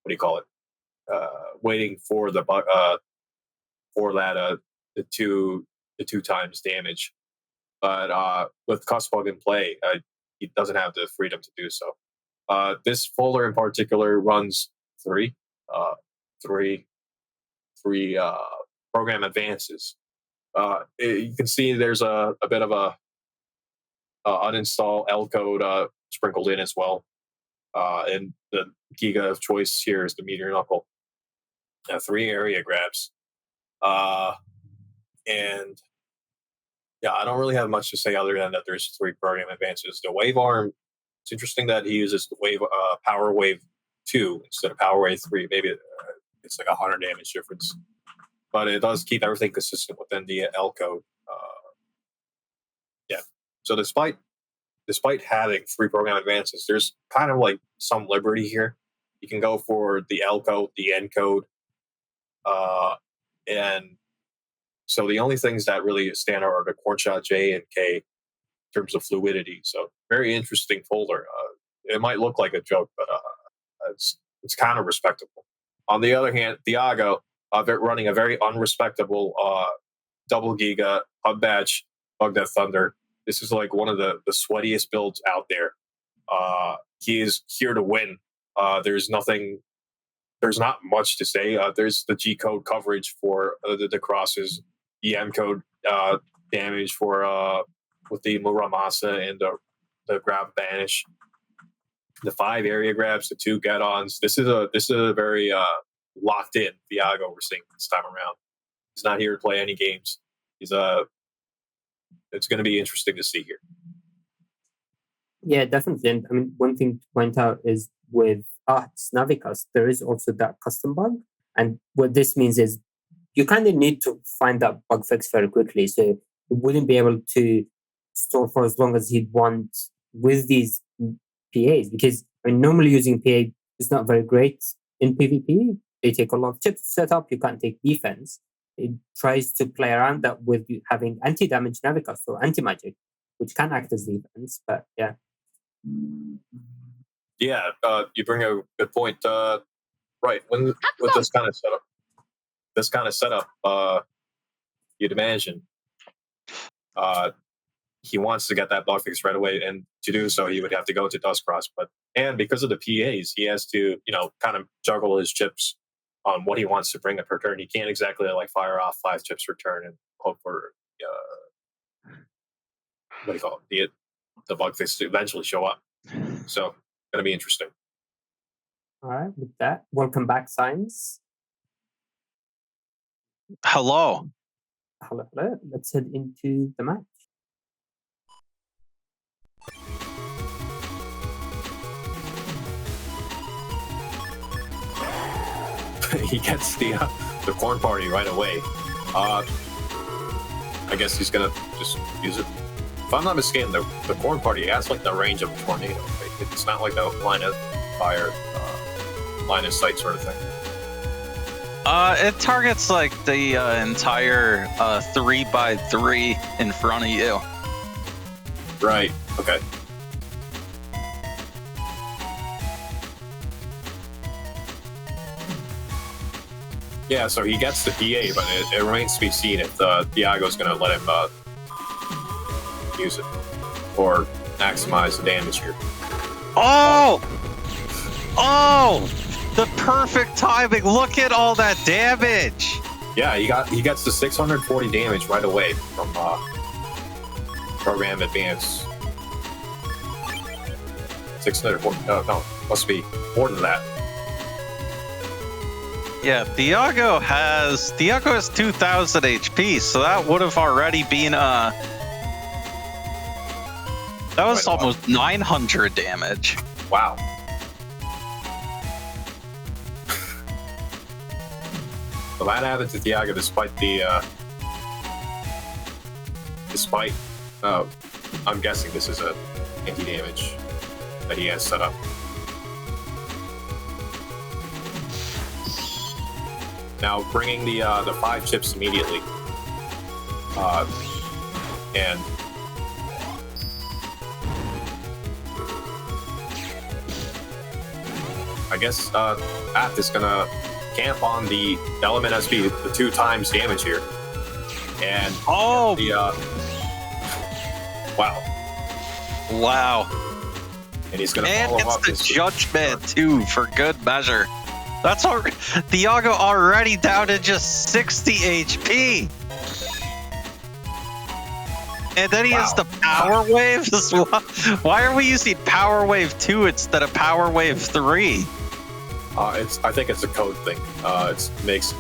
do you call it? Waiting for the two times damage. But with cuss bug in play, he doesn't have the freedom to do so. This folder in particular runs three program advances. You can see there's a bit of a uninstall L code sprinkled in as well. And the Giga of choice here is the Meteor Knuckle. 3 area grabs. And yeah, I don't really have much to say other than that there's 3 program advances. The Wave Arm, it's interesting that he uses the Power Wave 2 instead of Power Wave 3. Maybe it's like 100 damage difference. But it does keep everything consistent within the L code. Yeah. So despite having 3 program advances, there's kind of like some liberty here. You can go for the L code, the N code, and so the only things that really stand out are the corn shot J and K in terms of fluidity. So very interesting folder. It might look like a joke, but it's kind of respectable. On the other hand, Thiago running a very unrespectable double Giga hub batch Bug Death Thunder. This is like one of the sweatiest builds out there. He is here to win. There's not much to say. There's the G code coverage for the crosses, the M code damage for with the Muramasa and the grab banish, the 5 area grabs, the 2 get-ons. This is a very locked in Thiago we're seeing this time around. He's not here to play any games. It's going to be interesting to see here. Yeah, definitely. And I mean, one thing to point out is with Navicus, there is also that custom bug. And what this means is you kind of need to find that bug fix very quickly. So you wouldn't be able to store for as long as you'd want with these PAs, because I mean, normally using PA is not very great in PvP. They take a lot of chips to set up. You can't take defense. It tries to play around that with you having anti-damage Navicus or anti-magic, which can act as defense. But yeah. Yeah, you bring a good point. Right, with this kind of setup, you'd imagine he wants to get that bug fix right away, and to do so, he would have to go to Dustcross. And because of the PAs, he has to kind of juggle his chips on what he wants to bring up per turn. He can't exactly like fire off 5 chips per turn and hope for what do you call it? The bug fix to eventually show up. So gonna be interesting. All right, with that, welcome back, Symes. Hello. Hello. Let's head into the match. He gets the corn party right away. I guess he's gonna just use it. If I'm not mistaken, the corn party has like the range of a tornado. Right? It's not like a line of fire, line of sight sort of thing. It targets like the entire 3x3 in front of you. Right. Okay. Yeah, so he gets the PA, but it remains to be seen if Thiago's going to let him use it or maximize the damage here. Oh! The perfect timing. Look at all that damage. Yeah, he gets the 640 damage right away from program advance. 640. No, must be more than that. Yeah, Thiago has 2,000 HP, so that would have already been that was Quite a lot. almost 900 damage. Wow. So that happened to Thiago despite I'm guessing this is a anti-damage that he has set up. Now bringing the 5 chips immediately, and I guess Ath is gonna camp on the element SP, the 2 times damage here, and Oh, wow. and he's gonna And follow it's up the his judgment too, for good measure. That's already Thiago already down to just 60 HP. And then he has the power wave as well. Why are we using power wave 2 instead of power wave 3? I think it's a code thing. It makes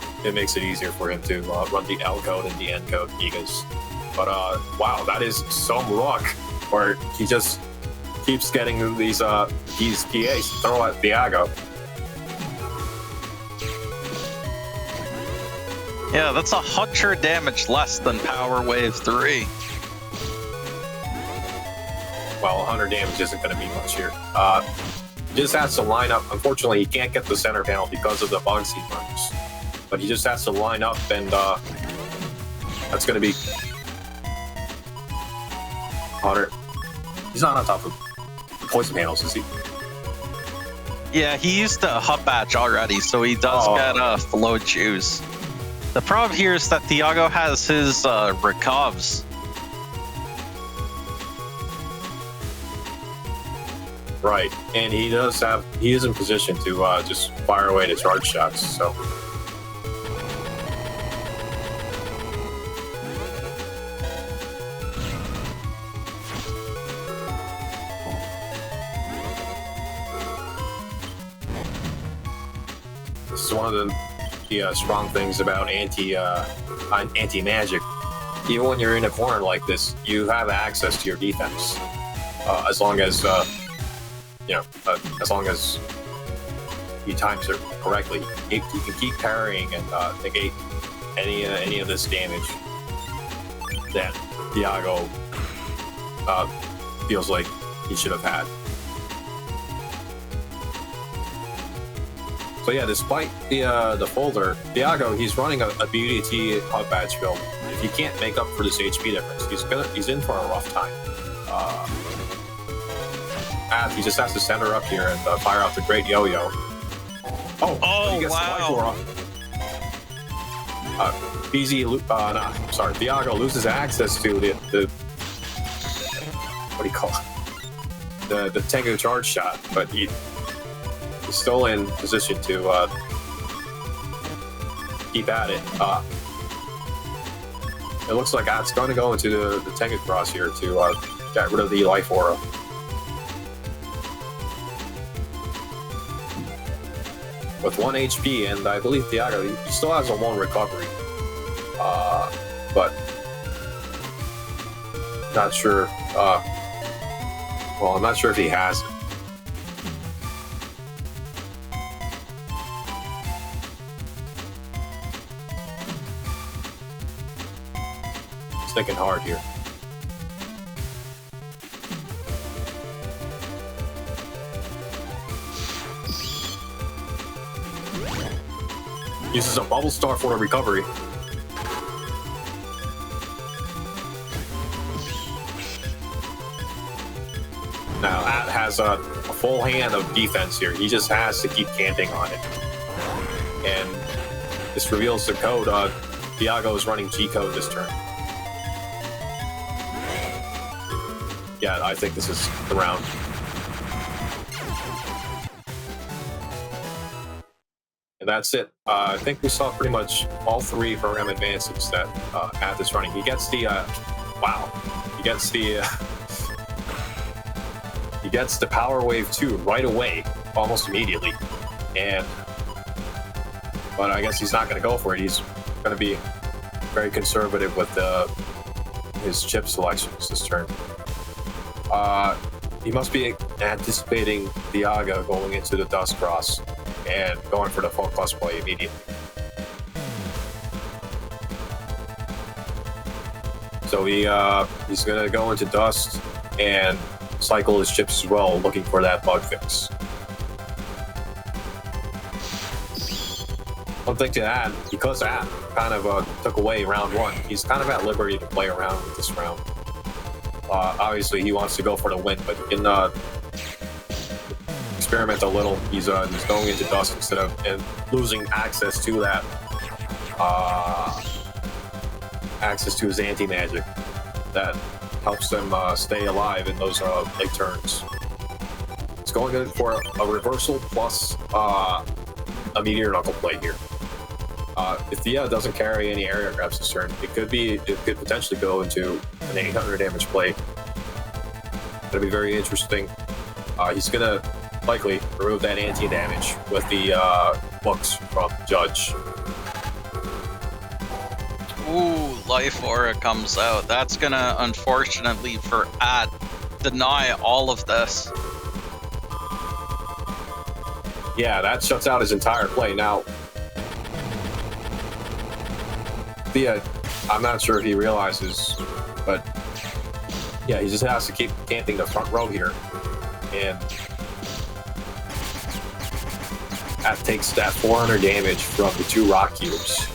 it easier for him to run the L code and the N code gigas. But wow, that is some luck, where he just keeps getting these PAs to throw at Thiago. Yeah, that's 100 damage less than power wave 3. Well, 100 damage isn't going to be much here. He just has to line up. Unfortunately, he can't get the center panel because of the bugs he runs. But he just has to line up, and that's going to be 100. He's not on top of the poison panels, is he? Yeah, he used the hub badge already, so he does get flow juice. The problem here is that Thiago has his recovs. Right, and he is in position to just fire away the charge shots, so. This is one of the strong things about anti-magic. Even when you're in a corner like this, you have access to your defense, as long as as long as you times it correctly. You can keep parrying and negate any of this damage that Thiago feels like he should have had. So yeah, despite the folder, Thiago, he's running a BDT hub badge build. If he can't make up for this HP difference, he's in for a rough time. He just has to center up here and fire out the great yo-yo. Oh wow! Thiago loses access to the what do you call it? The Tengu charge shot, but he's still in position to keep at it. It looks like At's going to go into the Tengu cross here to get rid of the life aura. With 1 HP, and I believe Thiago, he still has a 1 recovery. But not sure. Well, I'm not sure if he has it. He's thinking hard here. Uses a bubble star for a recovery. Now, At has a full hand of defense here. He just has to keep camping on it. And this reveals the code. Thiago is running G-code this turn. Yeah, I think this is the round. And that's it. I think we saw pretty much all 3 program advances that Ath is running. He gets the he gets the Power Wave 2 right away, almost immediately. And but I guess he's not going to go for it. He's going to be very conservative with his chip selections this turn. He must be anticipating Thiago going into the Dust Cross and going for the full plus play immediately. So he's going to go into Dust and cycle his chips as well, looking for that bug fix. One thing to add, because that kind of took away round one, he's kind of at liberty to play around with this round. Obviously, he wants to go for the win, but he can experiment a little. He's going into Dust instead of and losing access to that access to his anti-magic that helps him stay alive in those late turns. It's going in for a reversal plus a meteor knuckle play here. If Thea doesn't carry any area grabs this turn, it could potentially go into an 800 damage play. That'll be very interesting. He's gonna likely remove that anti-damage with the books from Judge. Ooh, Life Aura comes out. That's gonna, unfortunately for At, deny all of this. Yeah, that shuts out his entire play. Now, Thea, I'm not sure if he realizes, but yeah, he just has to keep camping the front row here. And that takes that 400 damage from the 2 rock cubes.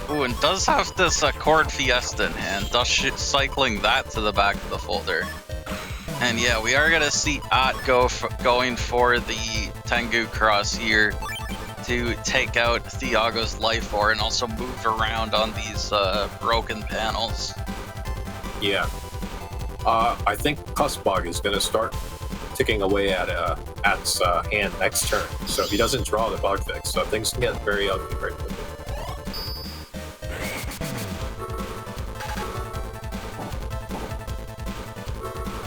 Ooh, and does have this Chord Fiesta in hand, thus cycling that to the back of the folder. And yeah, we are going to see At going for the Tengu Cross here to take out Thiago's Life Orb and also move around on these broken panels. Yeah. I think Cussbug is going to start ticking away at At's hand next turn. So if he doesn't draw the bug fix, so things can get very ugly very quickly.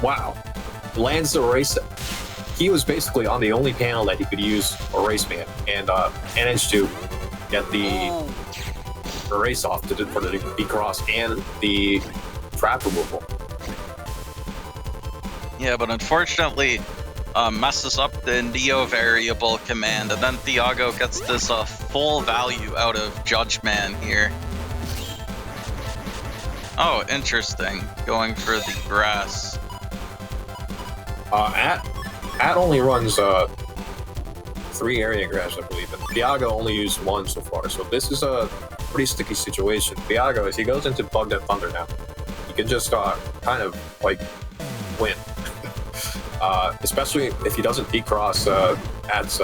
Wow. Lands Erase. He was basically on the only panel that he could use Erase Man and managed to get the Erase off for the B-Cross and the Trap removal. Yeah, but unfortunately messes up the Neo variable command, and then Thiago gets this full value out of Judge Man here. Oh, interesting. Going for the grass. At only runs 3 area grabs, I believe, and Thiago only used 1 so far. So this is a pretty sticky situation. Thiago, as he goes into Bug That Thunder now, he can just kind of like win. Especially if he doesn't decross At's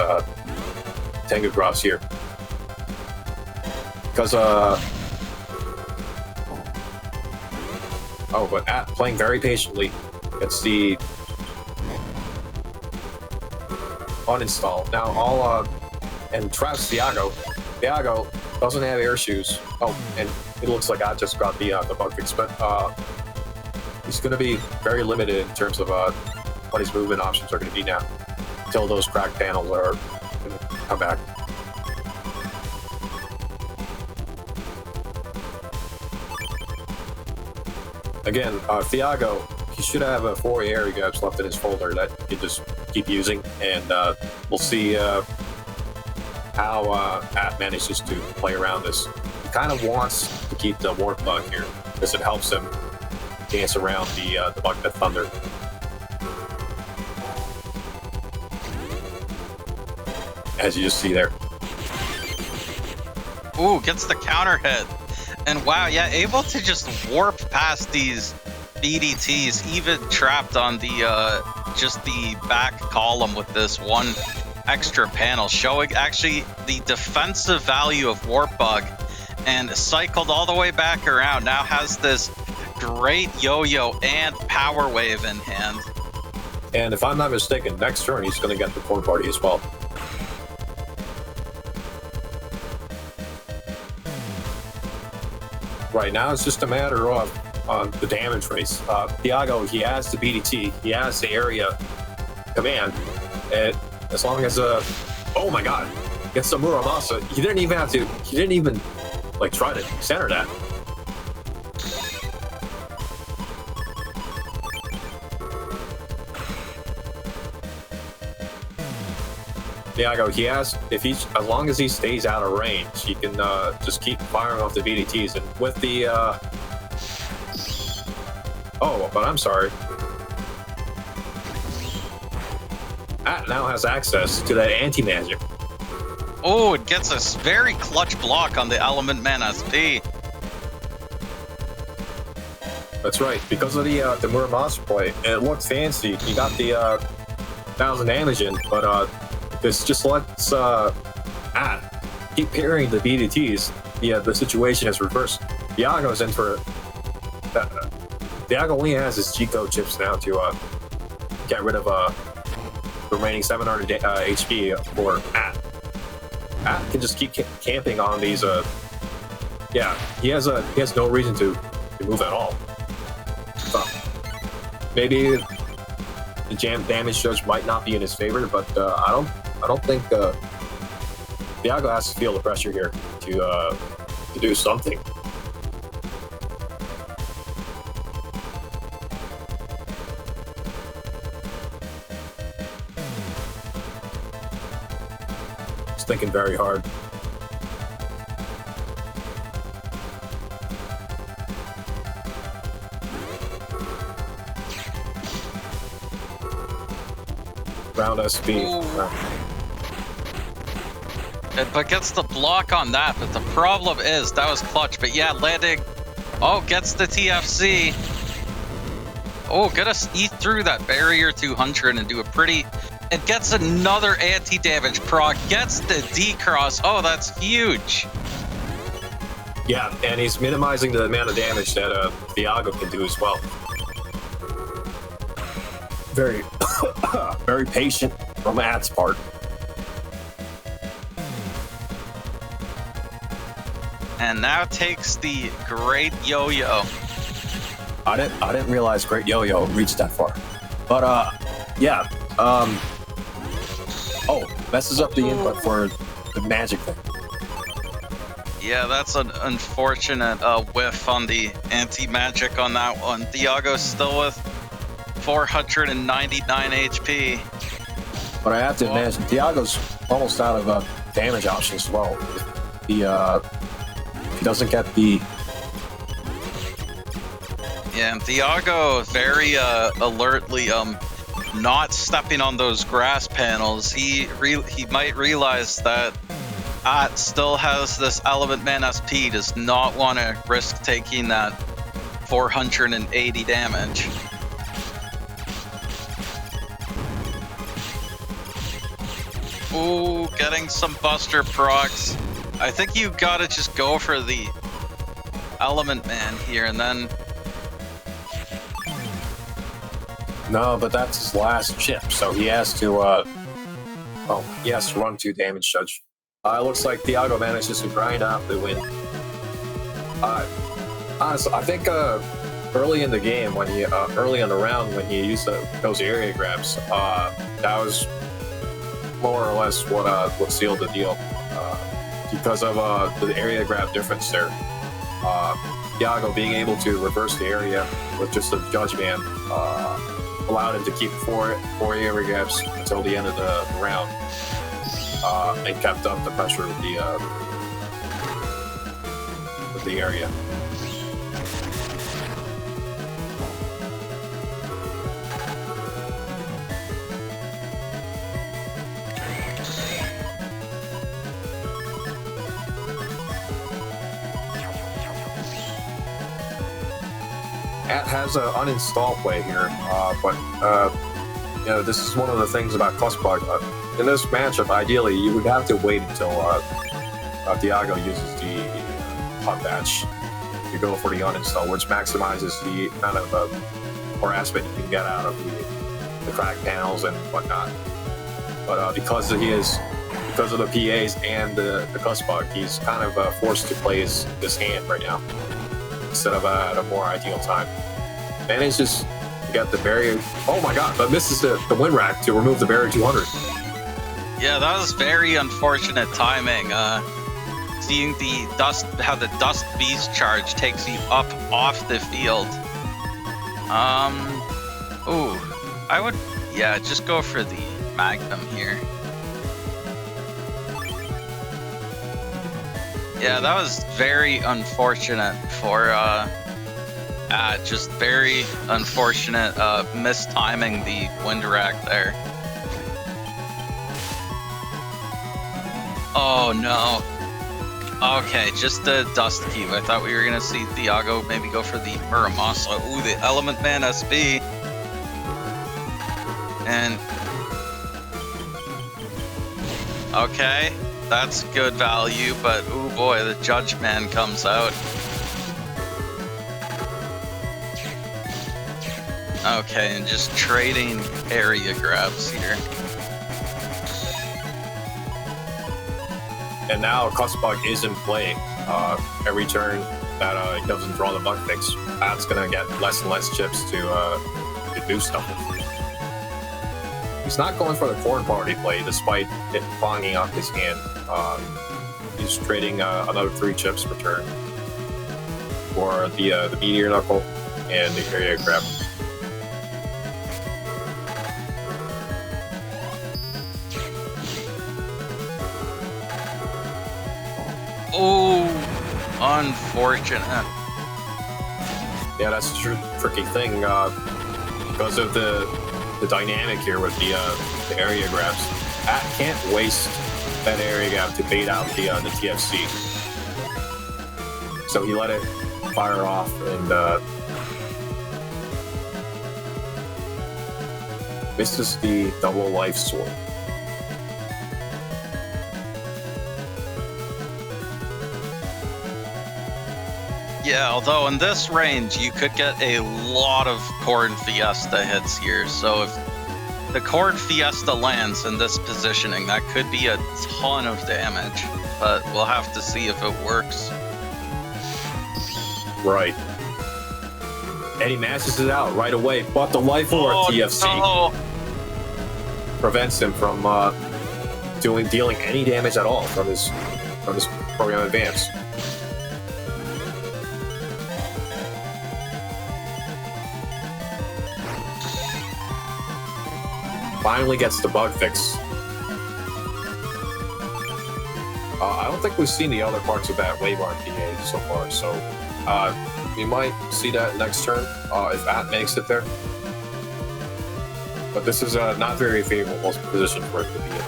Tengu Cross here. Because but At playing very patiently gets the uninstall. Now and traps Thiago. Thiago doesn't have air shoes. Oh, and it looks like I just got the bug fix, but he's going to be very limited in terms of what his movement options are going to be now until those cracked panels are going to come back. Again, Thiago, he should have 4 area grabs left in his folder that he can just keep using, and we'll see how At manages to play around this. He kind of wants to keep the Warp Bug here because it helps him dance around the Bug That Thunder. As you just see there. Ooh, gets the counter hit. And wow, yeah, able to just warp past these BDTs, even trapped on the just the back column with this 1 extra panel, showing actually the defensive value of Warp Bug, and cycled all the way back around. Now has this great yo-yo and power wave in hand. And if I'm not mistaken, next turn he's going to get the Corn Party as well. Right now, it's just a matter of the damage race. Thiago, he has the BDT, he has the area command, and as long as oh my god, Against the Muramasa, he didn't even have to. He didn't even like try to center that. Thiago, he has, if he's, as long as he stays out of range, he can just keep firing off the VDTs. And with the, oh, but I'm sorry. At now has access to that anti-magic. Oh, it gets a very clutch block on the Element Man SP. That's right, because of the Muramasa play, it looked fancy. He got the 1,000 damage in, but this just lets keep parrying the BDTs. The situation is reversed. Thiago's in for Thiago only has his Chico chips now to get rid of the remaining 700 HP for At. At can just keep camping on these. Yeah, he has no reason to move at all. Maybe the jam damage judge might not be in his favor, but I don't think Thiago has to feel the pressure here to do something. He's thinking very hard. Round SP. But gets the block on that, but the problem is that was clutch. But yeah, landing. Oh, gets the TFC. Oh, gonna eat through that barrier 200 and do a pretty. It gets another anti-damage proc. Gets the D-cross. Oh, that's huge. Yeah, and he's minimizing the amount of damage that Thiago can do as well. Very, very patient from Ad's part. And now takes the Great Yo-Yo. I didn't realize Great Yo-Yo reached that far. But yeah. Oh, messes up the input for the magic thing. Yeah, that's an unfortunate whiff on the anti-magic on that one. Thiago's still with 499 HP. But I have to imagine Thiago's almost out of damage options as well. If he doesn't get the... Yeah, and Thiago very alertly not stepping on those grass panels. He might realize that At still has this Element Man SP, does not want to risk taking that 480 damage. Ooh, getting some Buster procs. I think you gotta just go for the Element Man here and then... No, but that's his last chip, so he has to, he has to run 2 damage judge. It looks like Thiago manages to grind out the win. Honestly, I think early in the game, when he early in the round when he used those area grabs, that was more or less what sealed the deal. Because of the area grab difference there, Thiago being able to reverse the area with just a judge man allowed him to keep four area grabs until the end of the round. And kept up the pressure with the area. At has an uninstall play here, but this is one of the things about Clutchbug. In this matchup, ideally, you would have to wait until Thiago uses the hot batch to go for the uninstall, which maximizes the amount of harassment you can get out of the crack panels and whatnot. But because of the PAs and the Clutchbug, he's kind of forced to play this hand right now instead of at a more ideal time. Manages to get the barrier. Oh my god, but misses the win rack to remove the barrier 200. Yeah, that was very unfortunate timing. Seeing the dust, how the dust beast charge takes you up off the field. Ooh, I would, yeah, just go for the Magnum here. Yeah, that was very unfortunate for, just very unfortunate, mistiming the wind rack there. Oh no. Okay, just the Dust Cube. I thought we were gonna see Thiago maybe go for the Muramasa. Ooh, the Element Man SB. And... okay, that's good value, but ooh boy, the Judge Man comes out. Okay, and just trading area grabs here. And now Cussbug is in play. Every turn that he doesn't draw the bug fix, that's gonna get less and less chips to do stuff with. He's not going for the corn party play despite it fogging up his hand. He's trading another 3 chips per turn for the Meteor Knuckle and the area grab. Oh, unfortunate. Yeah, that's a tricky thing because of the dynamic here with the area grabs. At can't waste that area grab to bait out the TFC. So he let it fire off and misses the double life sword. Yeah, although in this range, you could get a lot of Corn Fiesta hits here. So if the Corn Fiesta lands in this positioning, that could be a ton of damage. But we'll have to see if it works. Right. And he mashes it out right away. But the Life Orb TFC prevents him from dealing any damage at all from his program advance. Finally gets the bug fix. I don't think we've seen the other parts of that wave arm PA so far, so we might see that next turn if At makes it there. But this is not very favorable position for it to be in.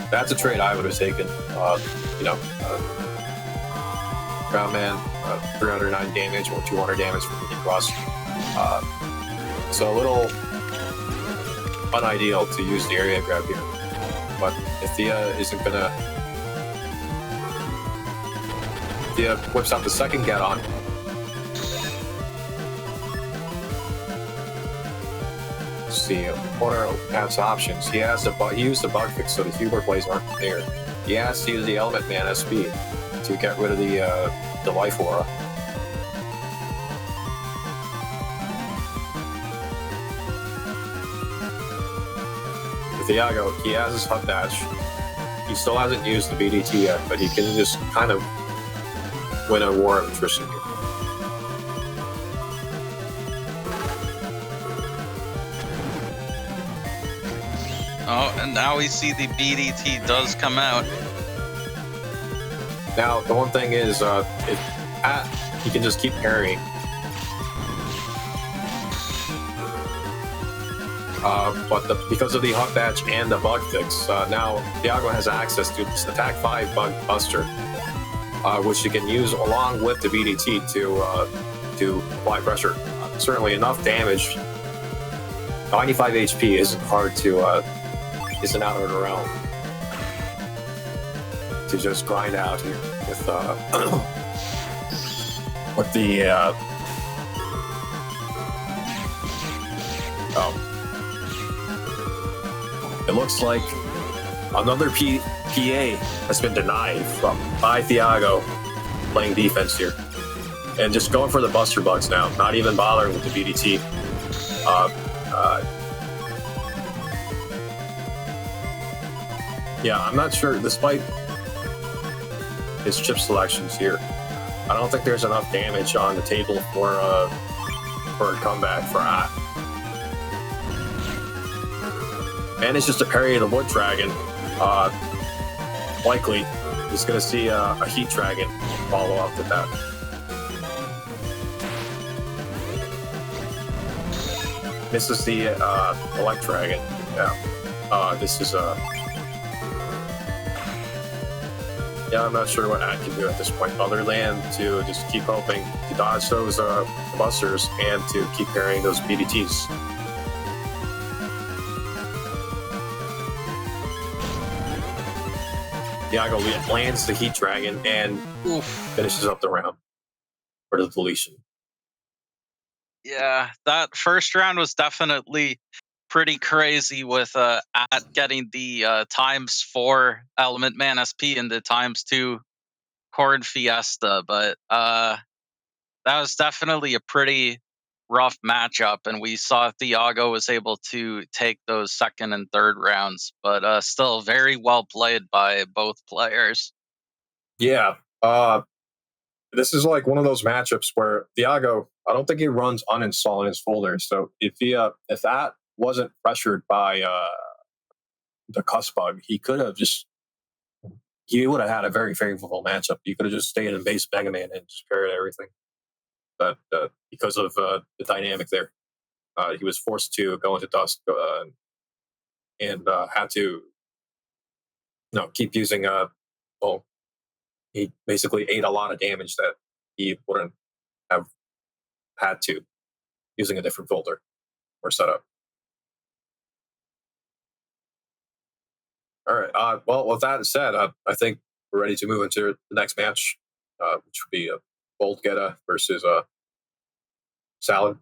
That's a trade I would have taken. Ground Man, 309 damage or 200 damage from the cross. So a little unideal to use the area grab here. But if Thea isn't gonna... Thea whips out the second get on. Let's see, what are Pat's options? He used the bug fix so the Huber plays aren't there. He has to use the Element Man SB to get rid of the Life Aura. Thiago, he has his Hut Dash. He still hasn't used the BDT yet, but he can just kind of win a war of attrition here. Oh, and now we see the BDT does come out. Now, the one thing is, he can just keep parrying. But because of the Hot Batch and the bug fix, now Thiago has access to this Attack 5 Bug Buster, which you can use along with the BDT to apply pressure. Certainly enough damage. 95 HP isn't hard to, isn't out of the realm to just grind out here with the it looks like another PA has been denied by Thiago playing defense here. And just going for the Buster Bugs now, not even bothering with the BDT. Yeah, I'm not sure. Despite his chip selections here, I don't think there's enough damage on the table for a comeback for At. Manages to parry the Wood Dragon. Likely, he's going to see a Heat Dragon follow up with that. Misses the Elect Dragon. Yeah. This is yeah, I'm not sure what Ad can do at this point, other than to just keep hoping to dodge those busters and to keep parrying those BDTs. Thiago lands the Heat Dragon and finishes up the round for the deletion. Yeah, that first round was definitely pretty crazy with At getting the ×4 Element Man SP and the ×2 Chord Fiesta, but that was definitely a pretty rough matchup, and we saw Thiago was able to take those second and third rounds, but still very well played by both players. Yeah, this is like one of those matchups where Thiago, I don't think he runs uninstall in his folder. So if that wasn't pressured by the cuss bug, he would have had a very favorable matchup. He could have just stayed in base Mega Man and just parried everything. But because of the dynamic there, he was forced to go into Dusk and had to keep using he basically ate a lot of damage that he wouldn't have had to using a different folder or setup. All right. Well, with that said, I think we're ready to move into the next match, which would be Foldgeta versus Salad.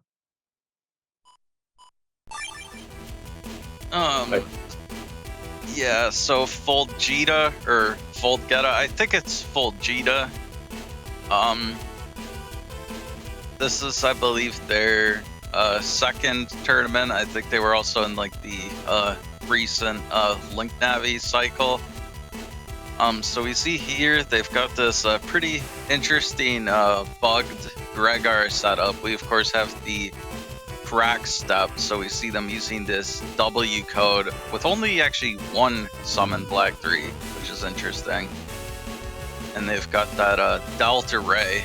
Yeah, so Foldgeta or Foldgeta, I think it's Foldgeta. This is, I believe, their second tournament. I think they were also in like the recent Link Navi cycle. So we see here they've got this pretty interesting bugged Gregar setup. We of course have the crack step, so we see them using this W code with only actually one summon Black 3, which is interesting. And they've got that Delta Ray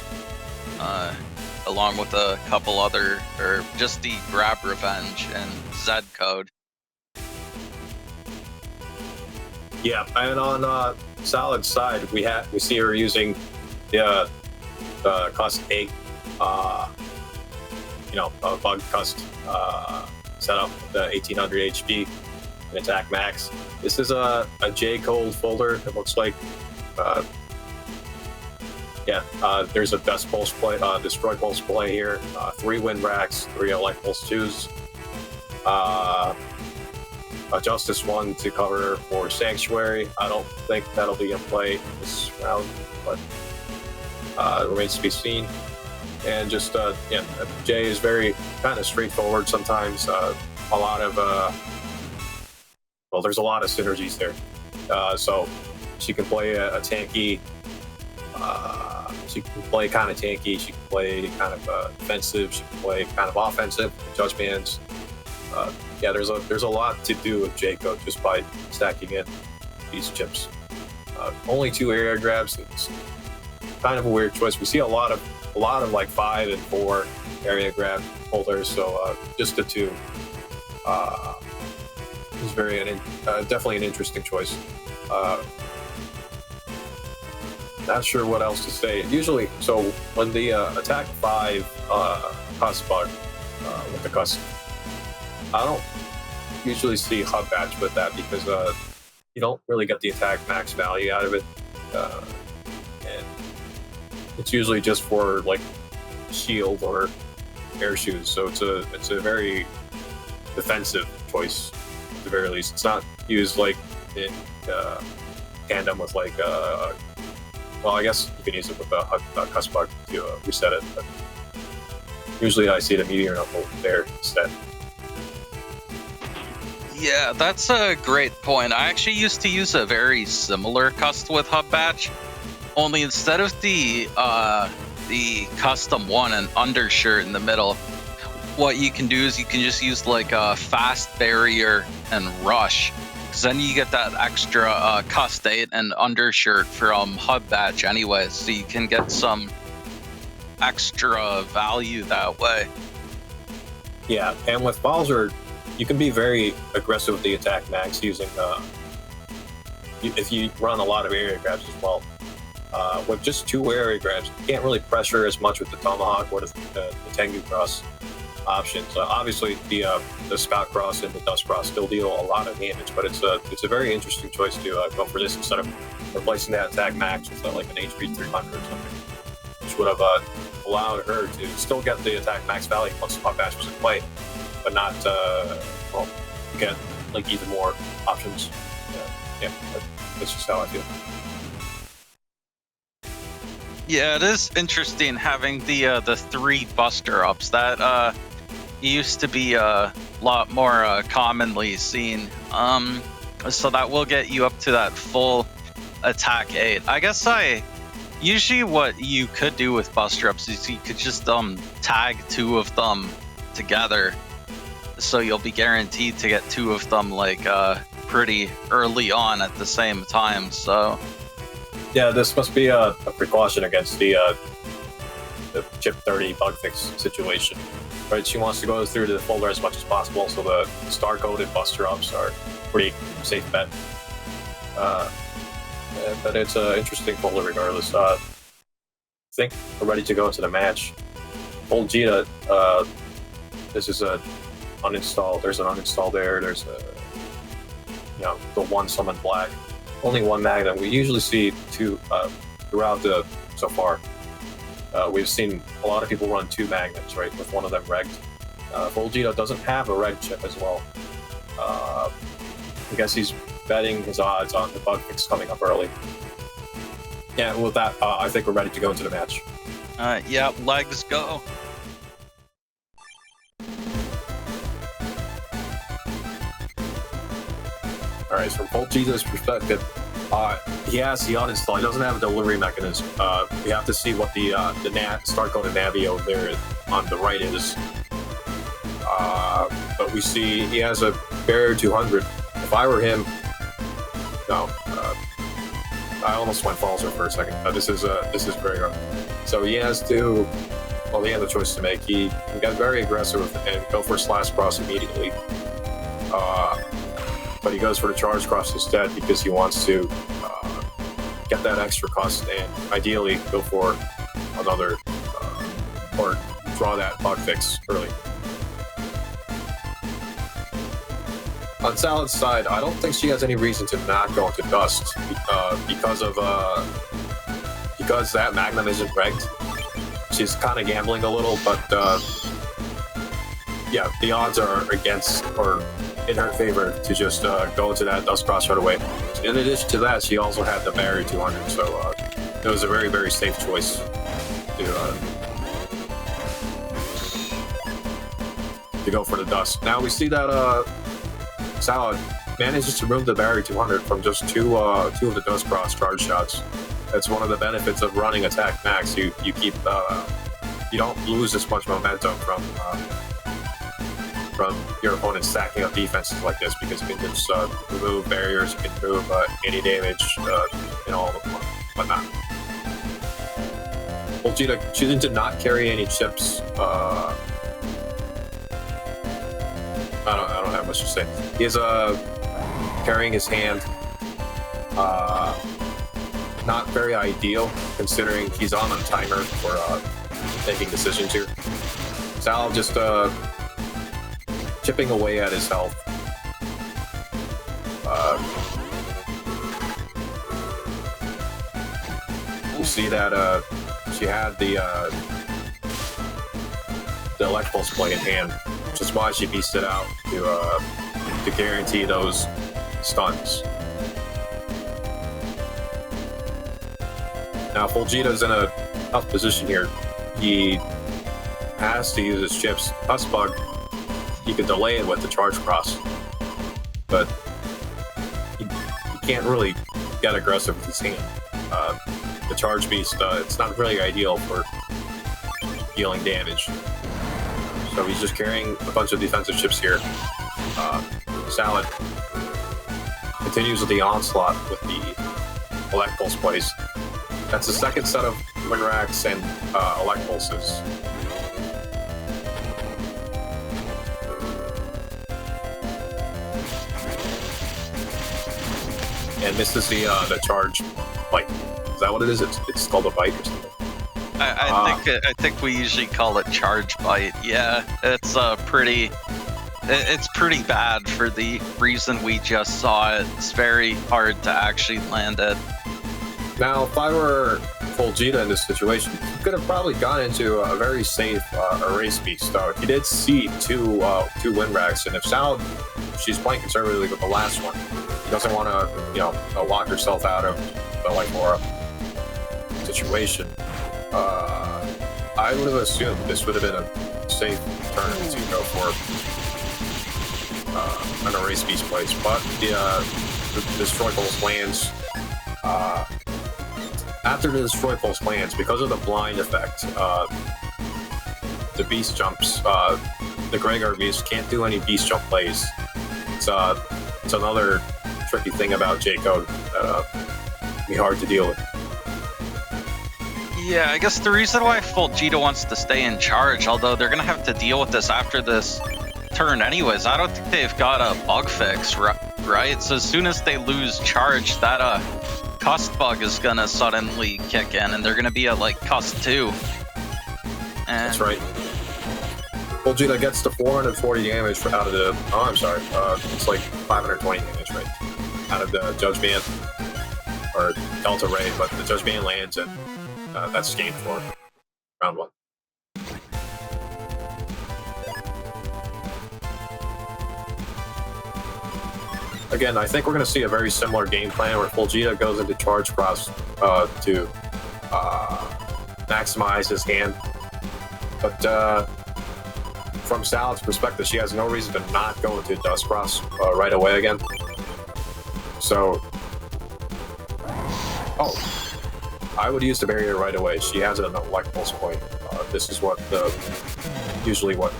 along with a couple other, or just the Grab Revenge and Z code. Yeah, and on Salad's side, we see her using the cost 8 a bug cust setup, the 1800 HP and attack max. This is a J Cold folder. It looks like, there's a best pulse play, destroy pulse play here, 3 wind racks, 3 elect pulse 2s, a Justice 1 to cover for Sanctuary. I don't think that'll be in play this round, but it remains to be seen. And just Jay is very kind of straightforward sometimes. A lot of there's a lot of synergies there. So she can play a tanky. She can play kind of tanky. She can play kind of defensive. She can play kind of offensive. Judge bands. There's a lot to do with J code just by stacking in these chips. Only 2 area grabs. It's kind of a weird choice. We see a lot of like 5 and 4 area grab holders, so just the 2 is definitely an interesting choice. Not sure what else to say. Usually, so when the attack 5 cuss bug with the cuss, I don't usually see hub batch with that because you don't really get the attack max value out of it. And it's usually just for like shield or air shoes, so it's a very defensive choice at the very least. It's not used like in tandem with like well, I guess you can use it with a cuss bug to reset it, but usually I see the meteor knuckle there instead. Yeah, that's a great point. I actually used to use a very similar cust with Hub Batch, only instead of the custom one and undershirt in the middle, what you can do is you can just use like a fast barrier and rush, because then you get that extra cust 8 and undershirt from Hub Batch anyway, so you can get some extra value that way. Yeah, and with Bowser, you can be very aggressive with the attack max using if you run a lot of area grabs as well. With just 2 area grabs, you can't really pressure as much with the Tomahawk or the Tengu Cross options. Obviously, the Spout Cross and the Dust Cross still deal a lot of damage, but it's a very interesting choice to go for this instead of replacing that attack max with like an HP 300 or something, which would have allowed her to still get the attack max value once the Hub Batch was in play, but not get like even more options. Yeah, that's just how I feel. Yeah, it is interesting having the 3 buster ups. That used to be a lot more commonly seen. So that will get you up to that full attack 8. I guess usually what you could do with buster ups is you could just tag 2 of them together, so you'll be guaranteed to get 2 of them like pretty early on at the same time. So yeah, this must be a precaution against the chip 30 bug fix situation. Right, she wants to go through the folder as much as possible, so the star-coded buster ups are pretty safe bet. But it's an interesting folder regardless. I think we're ready to go into the match. Foldgeta, this is a uninstall. There's an uninstall there. There's the 1 summon black. Only 1 Magnum. We usually see 2 throughout so far. We've seen a lot of people run 2 Magnums, right, with 1 of them regged. Foldgeta doesn't have a reg chip as well. I guess he's betting his odds on the bug fix coming up early. Yeah, with that, I think we're ready to go into the match. Yeah, legs go. Alright, so from Foldgeta's perspective, he has the uninstall. He doesn't have a delivery mechanism. We have to see what the start-coded Navi over there on the right is. But we see he has a barrier 200. If I were him, no, I almost went Falzer for a second. This is very hard. So he has to. Well, he has a choice to make. He got very aggressive and go for slash cross immediately. But he goes for the charge cross instead because he wants to get that extra cost and ideally go for another or draw that bug fix early. On Salad's side, I don't think she has any reason to not go into Dust because that Magnum isn't regged. She's kind of gambling a little, but yeah, the odds are against or in her favor to just go into that Dust Cross right away. In addition to that, she also had the barrier 200, so it was a very, very safe choice to go for the Dust. Now we see that Salad manages to remove the barrier 200 from just two of the Dust Cross charge shots. That's one of the benefits of running attack max. You keep you don't lose as much momentum from your opponent stacking up defenses like this because you can just remove barriers, you can remove any damage, and all whatnot. Foldgeta, she did not carry any chips. I don't have much to say. He's carrying his hand. Not very ideal considering he's on a timer for making decisions here. Sal just chipping away at his health. You see that she had the electrical play in hand, which is why she beats it out to guarantee those stuns. Now Foldgeta's in a tough position here. He has to use his chips. Bug, he could delay it with the charge cross. but he can't really get aggressive with his hand. The Charge Beast, it's not really ideal for dealing damage. So he's just carrying a bunch of defensive chips here. Salad continues with the onslaught with the Elect Pulse plays. That's the second set of Win Racks and Elect Pulses. And misses the charge bite. Is that what it is? It's called a bite or something. I think we usually call it charge bite. Yeah, it's it's pretty bad for the reason we just saw it. It's very hard to actually land it. Now, if I were Foldgeta in this situation, he could have probably gone into a very safe erase beast. He did see two Win Racks, and if Salad, she's playing conservatively with the last one, he doesn't want to, lock herself out of the Aura situation. I would have assumed this would have been a safe turn to go for an erase beast place, but the Destroy Pulse lands. After the Destroy Pulse lands, because of the blind effect, the beast jumps. The Gregor beast can't do any beast jump plays. It's another tricky thing about J-Code that be hard to deal with. Yeah, I guess the reason why Foldgeta wants to stay in charge, although they're gonna have to deal with this after this turn anyways, I don't think they've got a bug fix, right? So as soon as they lose charge, that Cust bug is gonna suddenly kick in, and they're gonna be at like Cust 2. And that's right. Foldgeta gets to 440 damage out of the. Oh, I'm sorry. It's like 520 damage, right? Out of the Judge Band or Delta Ray, but the Judge Band lands, and that's game 4, round 1. Again, I think we're going to see a very similar game plan where Foldgeta goes into Charge Cross to maximize his hand. But from Salad's perspective, she has no reason to not go into Dust Cross right away again. So, I would use the barrier right away. She has an Elect Pulse point. This is what usually what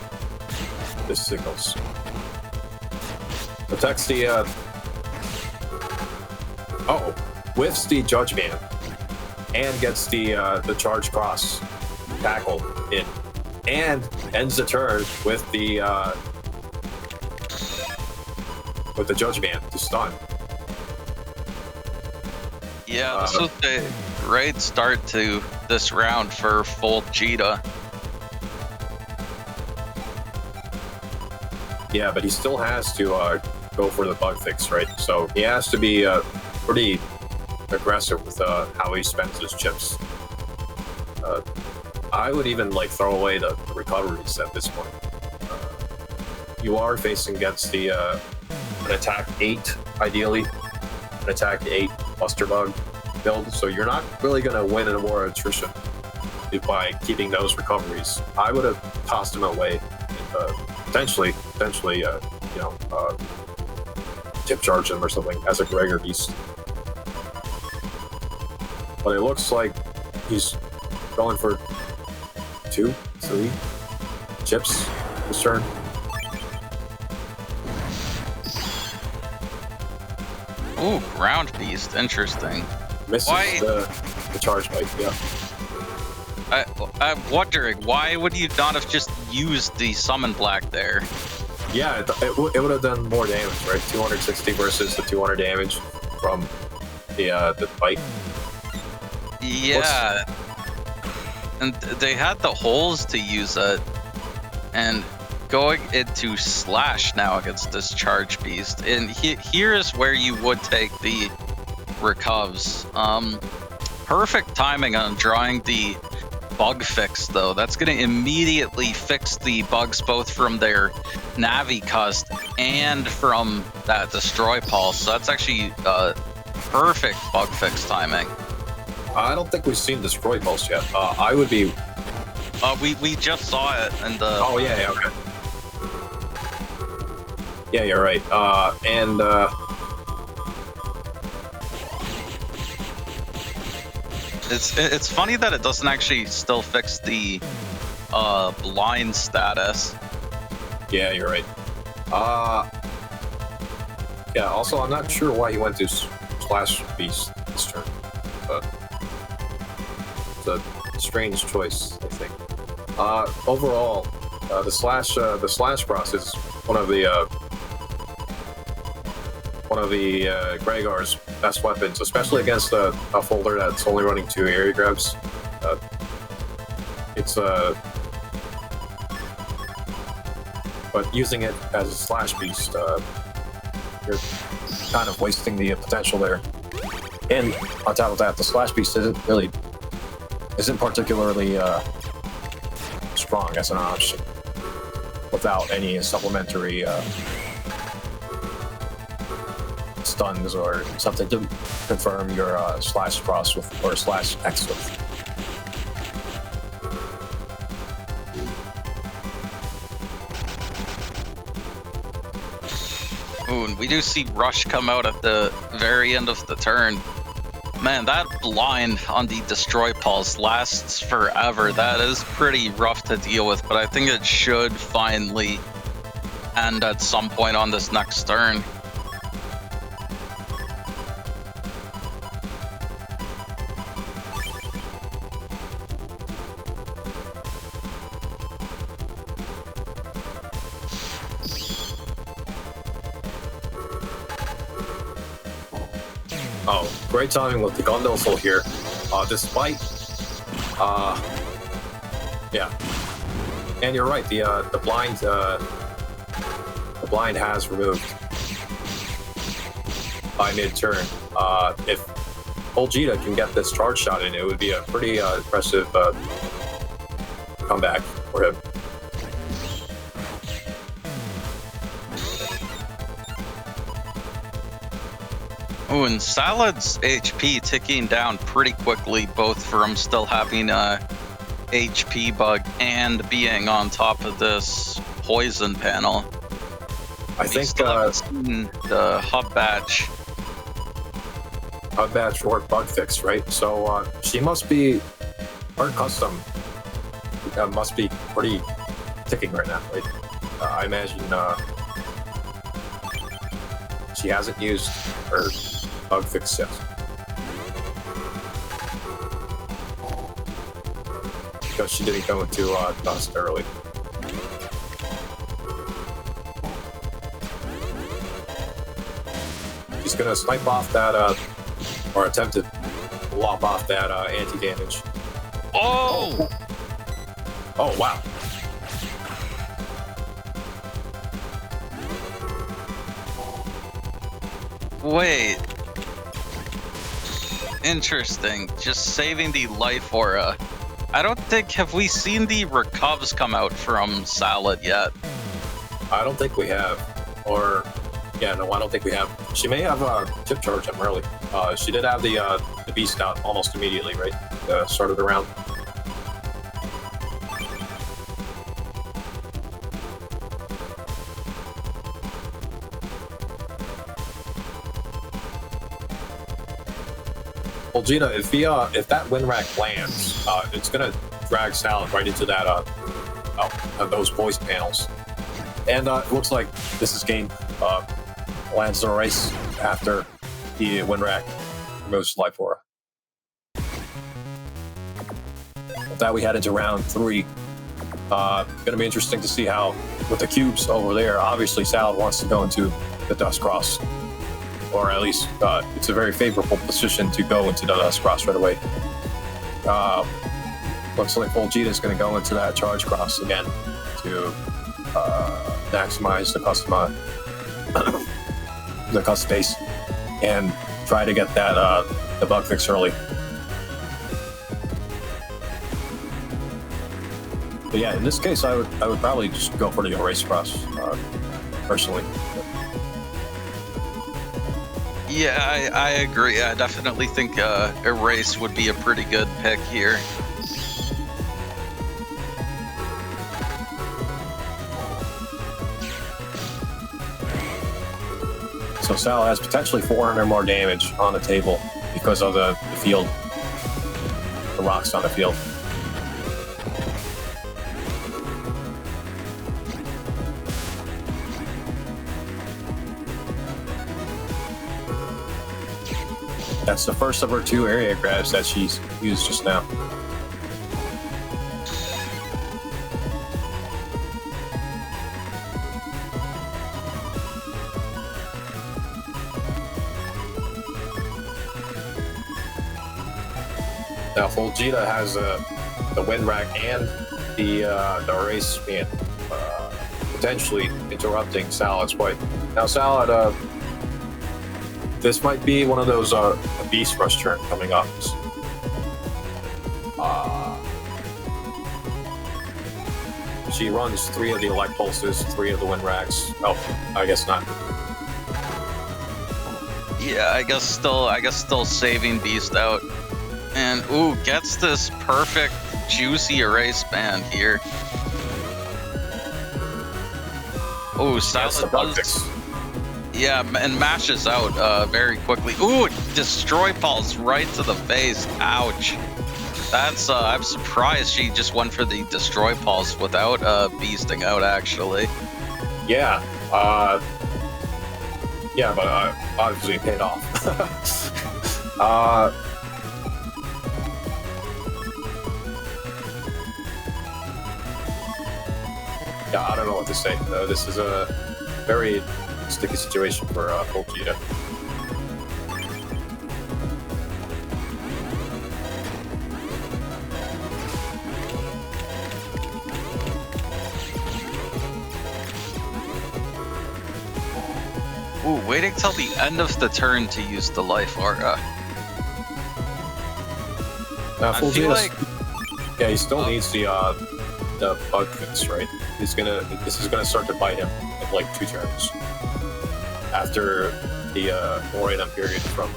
this signals. Protects the whiffs the Judge Band and gets the Charge Cross tackle in, and ends the turn with the Judge Band to stun. Yeah, this was a great start to this round for Foldgeta. Yeah, but he still has to go for the bug fix, right? So he has to be pretty aggressive with how he spends his chips. I would even throw away the recoveries at this point. You are facing against an attack 8, ideally, an attack 8 Buster Bug build, so you're not really going to win in a more attrition by keeping those recoveries. I would have tossed him away and potentially, tip charge him or something as a Gregor Beast. But it looks like he's going for 2, 3 chips this turn. Ooh, Ground Beast, interesting. Misses the charge bite, yeah. I'm wondering, why would you not have just used the Summon Black there? Yeah, it would have done more damage, right? 260 versus the 200 damage from the bite. Yeah. And they had the holes to use it. And going into Slash now against this Charge Beast. And here is where you would take the recovs. Perfect timing on drawing the bug fix, though. That's going to immediately fix the bugs both from their Navi Cust and from that Destroy Pulse. So that's actually perfect bug fix timing. I don't think we've seen Destroy Pulse yet. I would be... we just saw it, and oh, yeah, okay. Yeah, you're right. It's funny that it doesn't actually still fix the blind status. Yeah, you're right. Yeah, also, I'm not sure why he went to Slash Beast this turn, but it's a strange choice, I think. Overall, the slash cross is one of the Gregar's best weapons, especially against a folder that's only running 2 area grabs. But using it as a slash beast, you're kind of wasting the potential there. And on top of that, the slash beast isn't particularly strong as an option without any supplementary stuns or something to confirm your slash cross with or slash X with. Ooh, and we do see Rush come out at the very end of the turn. Man, that blind on the Destroy Pulse lasts forever. That is pretty rough to deal with, but I think it should finally end at some point on this next turn. Oh, great timing with the Gundelsel here. Despite, yeah, and you're right. The blind has removed by mid-turn. If Foldgeta can get this charge shot in, it would be a pretty impressive comeback for him. Ooh, and Salad's HP ticking down pretty quickly, both from still having a HP bug and being on top of this poison panel. I think seen the hub batch or bug fix, right? So she must be her custom must be pretty ticking right now, right? I imagine she hasn't used her bug fix yet because she didn't go into dust early. She's gonna snipe off that or attempt to lop off that anti-damage. Oh! Oh, wow. Wait. Interesting. Just saving the life aura. I don't think, have we seen the recovs come out from Salad yet? I don't think we have. Or, yeah, no, I don't think we have. She may have chip charge him early. She did have the beast out almost immediately, right? Started the round. Foldgeta, if that wind rack lands, it's gonna drag Salad right into that those voice panels, and it looks like this is game lands the race after the wind rack removes life aura. With that, we head into round 3. Gonna be interesting to see how with the cubes over there. Obviously, Salad wants to go into the Dust Cross. Or at least it's a very favorable position to go into the Dust Cross right away. Looks like Foldgeta is going to go into that Charge Cross again to maximize the custom base and try to get that the bug fix early. But yeah, in this case, I would probably just go for the Erase Cross personally. Yeah, I agree. I definitely think Erase would be a pretty good pick here. So Sal has potentially 400 more damage on the table because of the field, the rocks on the field. That's the first of her 2 area grabs that she's used just now. Now Foldgeta has the wind rack and the race man potentially interrupting Salad's play. Now Salad, this might be one of those beast rush turn coming up. She runs 3 of the elect pulses, 3 of the wind racks. Oh, I guess not. Yeah, I guess still saving Beast out. And ooh, gets this perfect juicy erase band here. Ooh, Salad does. Yeah, and mashes out very quickly. Ooh, destroy pulse right to the face. Ouch. That's I'm surprised she just went for the destroy pulse without beasting out actually. Yeah. Yeah, but obviously it paid off. Yeah, I don't know what to say. This is a very sticky situation for Foldgeta. Ooh, waiting till the end of the turn to use the life aura. Now, yeah, he still needs the bug fix, right? This is gonna start to bite him in like 2 turns after the Moradon period from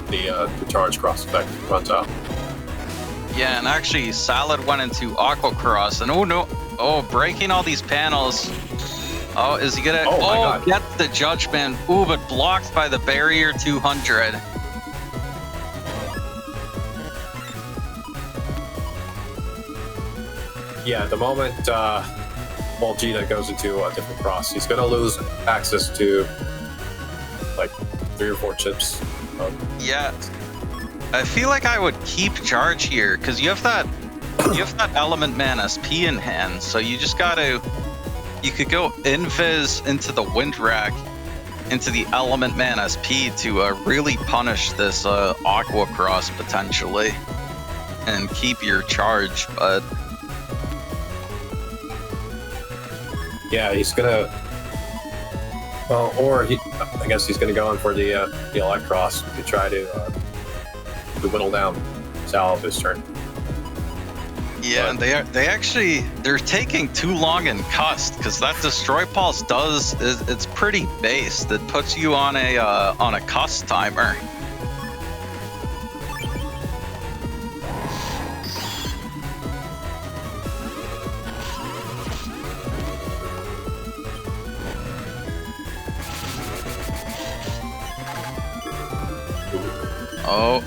the charge cross effect runs out. Yeah, and actually Salad went into Aqua Cross, and oh no, breaking all these panels. Oh, is he gonna? Oh my God. Get the judgment. Ooh, but blocked by the barrier 200. Yeah, the moment Foldgeta goes into a different cross, he's going to lose access to like 3 or 4 chips. Yeah, I feel like I would keep charge here because you have that element man SP in hand, so you just gotta. You could go invis into the wind rack, into the element man SP to really punish this aqua cross potentially, and keep your charge, but. Yeah, he's gonna. Well, I guess he's gonna go in for the elect cross to try to whittle down Sal this turn. Yeah, and they're taking too long in cust because that destroy pulse it's pretty based. It puts you on a cust timer. Oh.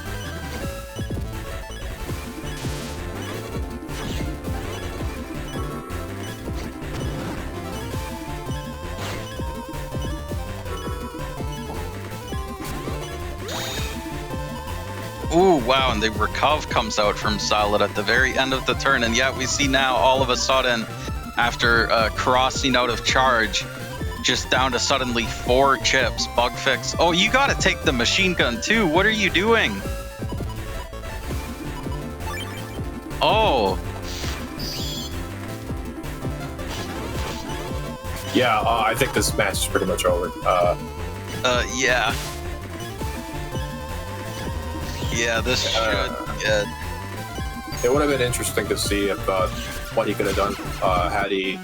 Ooh, wow, and the Recov comes out from Salad at the very end of the turn, and yet we see now all of a sudden, after crossing out of charge, just down to suddenly 4 chips, bug fix. Oh, you gotta take the machine gun too, what are you doing? Oh. Yeah, I think this match is pretty much over. Yeah. Yeah, this should. Yeah. It would have been interesting to see if what he could have done had he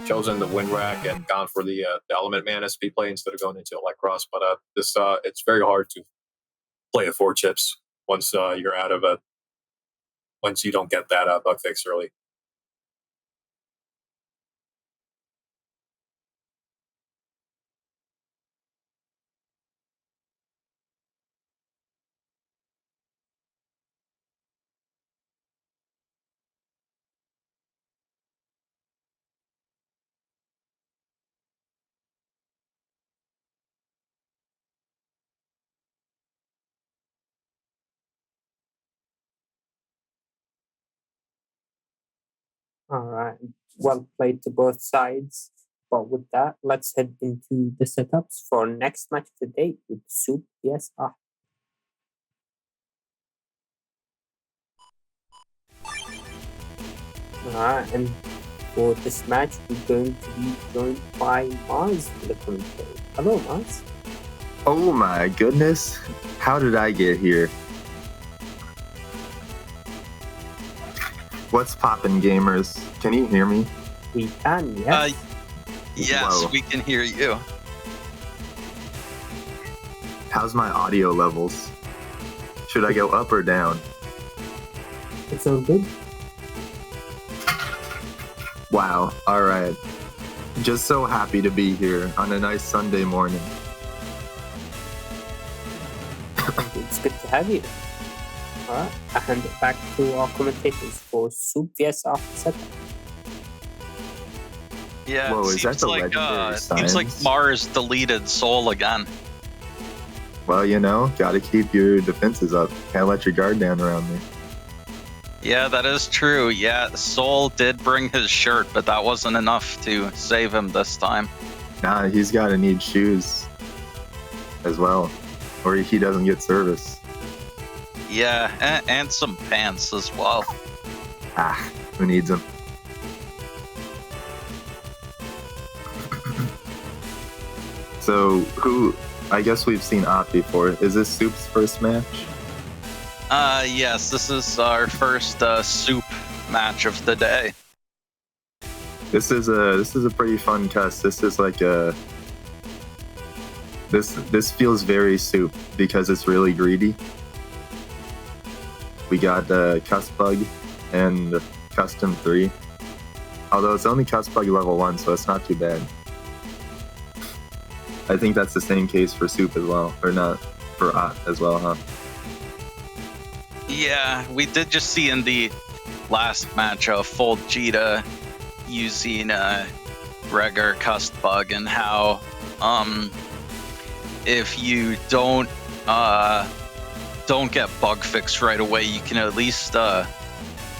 chosen the wind rack and gone for the element man SP play instead of going into elect cross. But it's very hard to play at 4 chips once you're out of once you don't get that bug fix early. All right. Well played to both sides. But with that, let's head into the setups for next match of the day with Soup vs. Ah. Alright, and for this match, we're going to be joined by Mars for the commentary. Hello, Mars. Oh my goodness. How did I get here? What's poppin', gamers? Can you hear me? We can, yes. Yes, Whoa. we can hear you. How's my audio levels? Should I go up or down? It's all good. Wow, alright. Just so happy to be here on a nice Sunday morning. It's good to have you. Alright, I hand it back to our commentators for Soup vs. Ah setup. Yeah, Whoa, is that seems the like legendary seems like Symes? Mars deleted Soul again. Well, you know, gotta keep your defenses up. Can't let your guard down around me. Yeah, that is true. Yeah, Soul did bring his shirt, but that wasn't enough to save him this time. Nah, he's gotta need shoes as well, or he doesn't get service. Yeah, and some pants as well. Ah, who needs them? So, I guess we've seen Ott before. Is this Soup's first match? Yes, this is our first Soup match of the day. This is a pretty fun cuss. This is like a this feels very Soup because it's really greedy. We got Cuss Bug and Custom 3. Although it's only Cuss Bug level 1, so it's not too bad. I think that's the same case for Soup as well, or not for Ott as well, huh? Yeah, we did just see in the last match of Foldgeta using Gregor Cust Bug and how if you don't get bug fixed right away, you can at least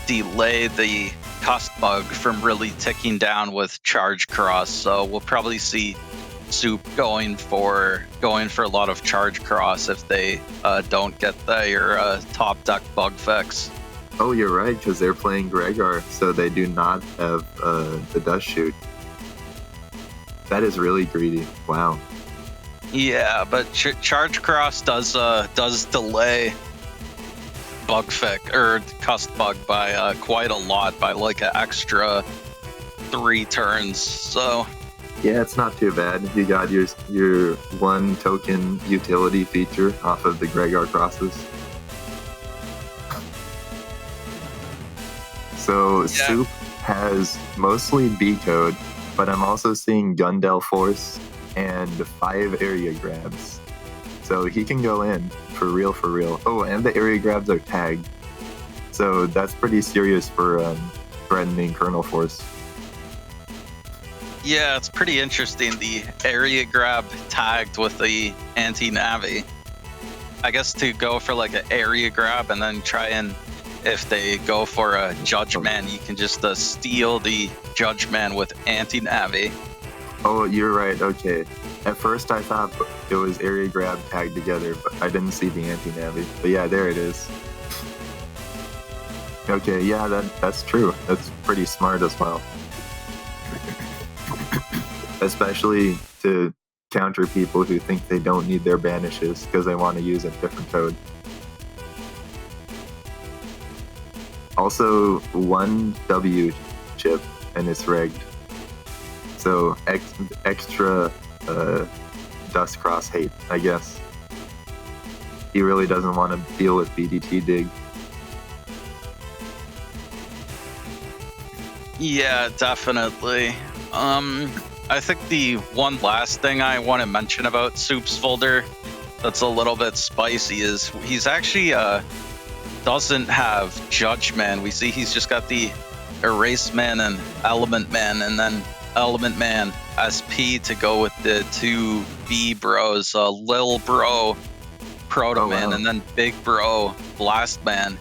delay the Cust Bug from really ticking down with Charge Cross. So we'll probably see Soup going for a lot of Charge Cross if they don't get their top deck bug fix. Oh, you're right, because they're playing Gregor, so they do not have the Dust Shoot. That is really greedy. Wow. Yeah, but Charge Cross does delay bug fix or Cust Bug by quite a lot, by like an extra 3 turns. So Yeah, it's not too bad. You got your 1 token utility feature off of the Gregor crosses. So Yeah. Soup has mostly B code, but I'm also seeing Gundel Force and 5 area grabs. So he can go in for real. Oh, and the area grabs are tagged. So that's pretty serious for threatening Kernel Force. yeah, it's pretty interesting. The area grab tagged with the anti-navi. I guess to go for like an area grab and then try and, if they go for a Judge Man, you can just steal the Judge Man with anti-navi. Oh, you're right. Okay. At first, I thought it was area grab tagged together, but I didn't see the anti-navi. But yeah, there it is. Okay, yeah, that's true. That's pretty smart as well. Especially to counter people who think they don't need their banishes because they want to use a different code. Also, 1 W chip and it's rigged. So extra Dust Cross hate, I guess. He really doesn't want to deal with BDT dig. Yeah, definitely. I think the one last thing I want to mention about Soup's folder that's a little bit spicy is he's actually doesn't have Judge Man. We see he's just got the Erase Man and Element Man, and then Element Man SP to go with the 2 B bros, Lil Bro Proto Man, wow. and then Big Bro Blast Man.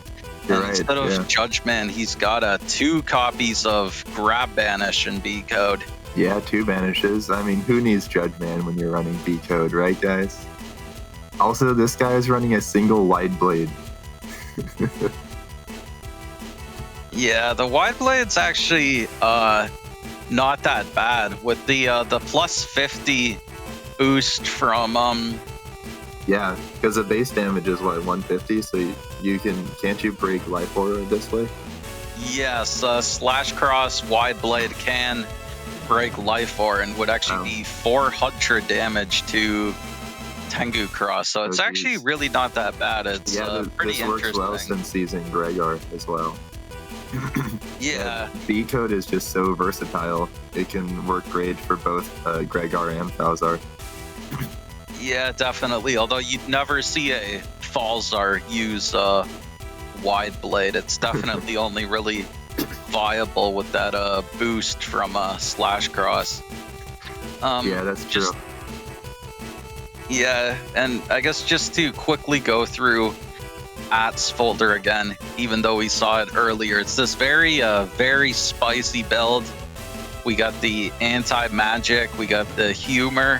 You're And right. instead of Yeah. Judge Man, he's got 2 copies of Grab Banish in B code. Yeah, 2 banishes. I mean, who needs Judge Man when you're running B code, right, guys? Also, this guy is running a single wide blade. Yeah, the wide blade's actually not that bad with the plus 50 boost from Yeah, because the base damage is what, 150, so you can't you break life aura this way? yes, slash cross wide blade can break life aura and would actually be 400 damage to Tengu cross. So it's actually geez. really not that bad. It's pretty this works well interesting. since using Gregar as well. Yeah. B code is just so versatile. It can work great for both Gregar and Falzar. Yeah, definitely. Although you'd never see a Falzar use wide blade. It's definitely only really viable with that boost from slash cross. Yeah, that's true. Yeah, and I guess just to quickly go through At's folder again, even though we saw it earlier, it's this very spicy build. We got the anti-magic, we got the humor,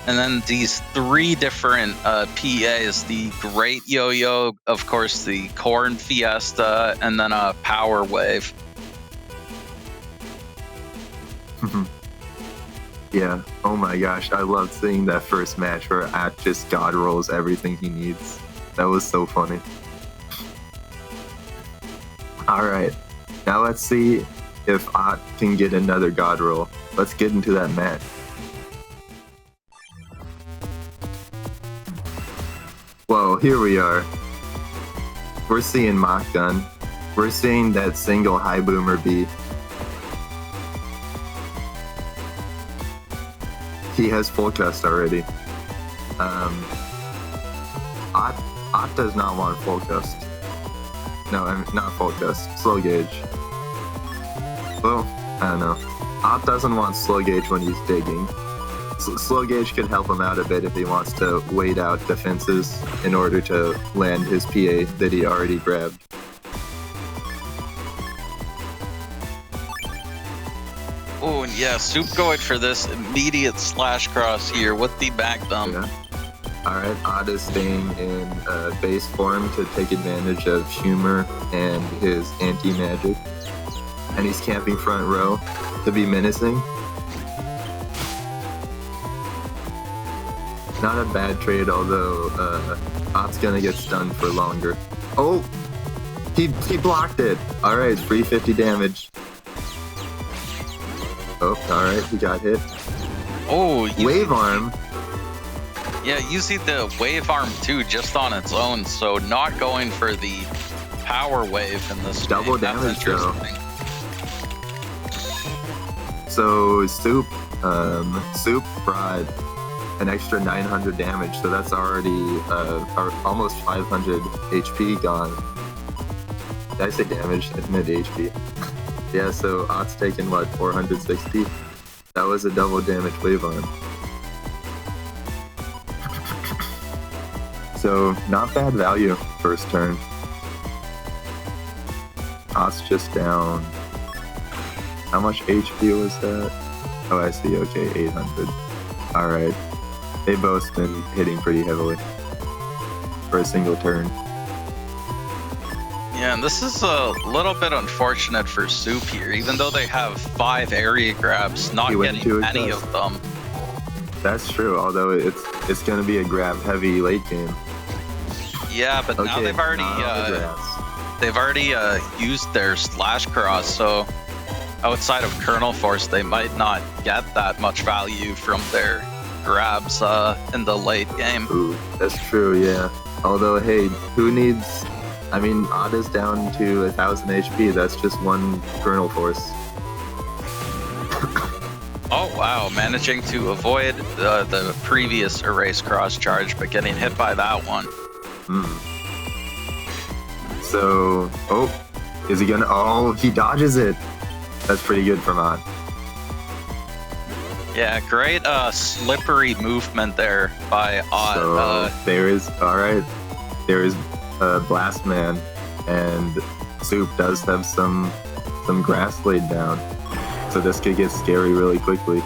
and then these 3 different PAs, the Great Yo-Yo, of course the Corn Fiesta, and then a Power Wave. Yeah, oh my gosh, I loved seeing that first match where At just god rolls everything he needs. That was so funny. Alright, now let's see if At can get another god roll. Let's get into that match. Whoa, here we are. We're seeing Mach Gun. We're seeing that single high boomer B. He has full cast already. Ott does not want full cast. No, I mean, not full cast. Slow gauge. Well, I don't know. Ott doesn't want slow gauge when he's digging. Slow gauge can help him out a bit if he wants to wait out defenses in order to land his PA that he already grabbed. Oh, and yeah, Soup going for this immediate slash cross here with the Magnum. Yeah. Alright, Odd is staying in base form to take advantage of humor and his anti-magic. And he's camping front row to be menacing. Not a bad trade, although Odd's gonna get stunned for longer. Oh! He blocked it! Alright, free 50 damage. Oh, alright, he got hit. Oh, Wave arm. Yeah, you see the wave arm too, just on its own. So not going for the power wave in this Double game. That's damage, though. interesting. So Soup brought an extra 900 damage, so that's already almost 500 HP gone. Did I say damage? I meant HP. Yeah, so Ott's taken what, 460? That was a double damage wave arm. So not bad value first turn. Ott's just down. How much HP was that? Oh, I see. Okay, 800. All right. They've both been hitting pretty heavily for a single turn. Yeah, and this is a little bit unfortunate for Soup here, even though they have 5 area grabs, not He went getting to any adjust. of them. That's true, although it's going to be a grab heavy late game. Yeah, but now Okay, they've already not on the grass. they've already used their slash cross, so outside of Kernel Force, they might not get that much value from their grabs in the late game. Ooh, that's true, yeah. Although, hey, who needs... I mean, Odd is down to 1000 HP. That's just one Kernel Force. Oh wow, managing to avoid the previous erase cross charge, but getting hit by that one. So, oh, is he gonna... Oh, he dodges it. That's pretty good from Odd. Yeah, great slippery movement there by Odd. So, there is... Alright. There is Blast Man. and Soup does have some grass laid down, so this could get scary really quickly.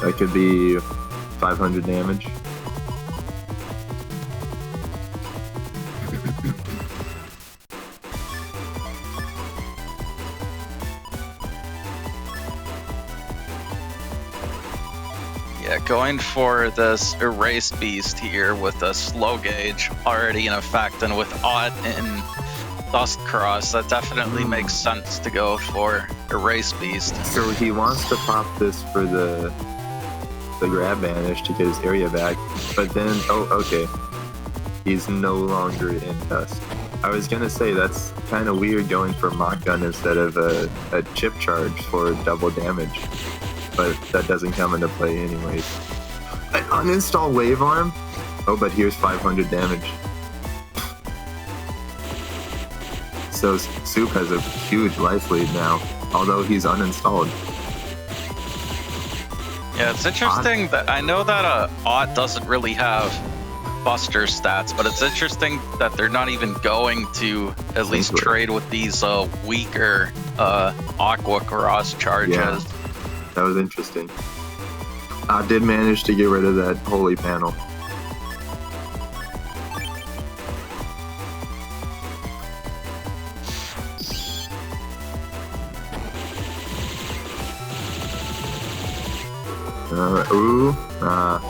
That could be 500 damage. Yeah, going for this Erase Beast here with a slow gauge already in effect, and with Odd in Dust Cross, that definitely makes sense to go for Erase Beast. So he wants to pop this for the grab banish to get his area back, but then, oh, okay. He's no longer in Dust. I was gonna say, that's kind of weird going for Mach Gun instead of a chip charge for double damage. But that doesn't come into play anyways. An uninstall Wave Arm? Oh, but here's 500 damage. So Soup has a huge life lead now, although he's uninstalled. Yeah, it's interesting that I know that Ott doesn't really have Buster stats, but it's interesting that they're not even going to at least trade with these weaker Aqua Cross charges. Yeah. That was interesting. I did manage to get rid of that holy panel.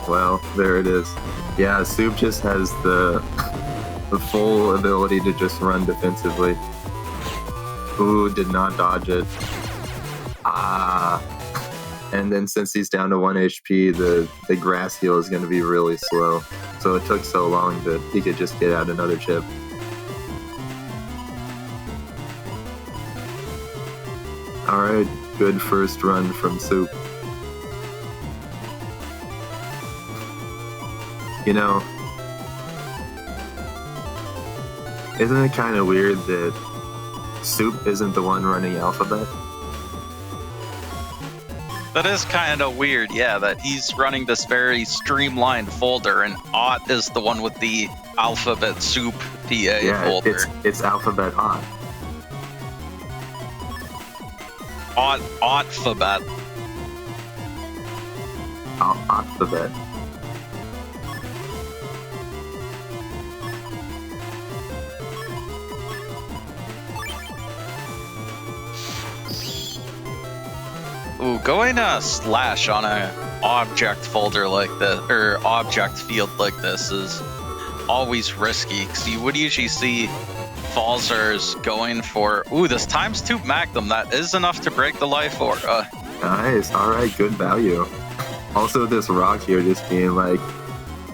Well, there it is. Yeah, Soup just has the full ability to just run defensively. Ooh, did not dodge it. And then since he's down to 1 HP, the grass heal is going to be really slow. So it took so long that he could just get out another chip. Alright, good first run from Soup. You know, isn't it kind of weird that Soup isn't the one running Alphabet? That is kind of weird, yeah, that he's running this very streamlined folder, and Ott is the one with the Alphabet Soup PA folder. It's Alphabet Ott. Ottfabet. Alphabet. Ooh, going slash on a object folder like this, or object field like this, is always risky, because you would usually see Falzers going for, ooh, this ×2 Magnum, that is enough to break the life aura. Nice, alright, good value. Also this rock here just being like,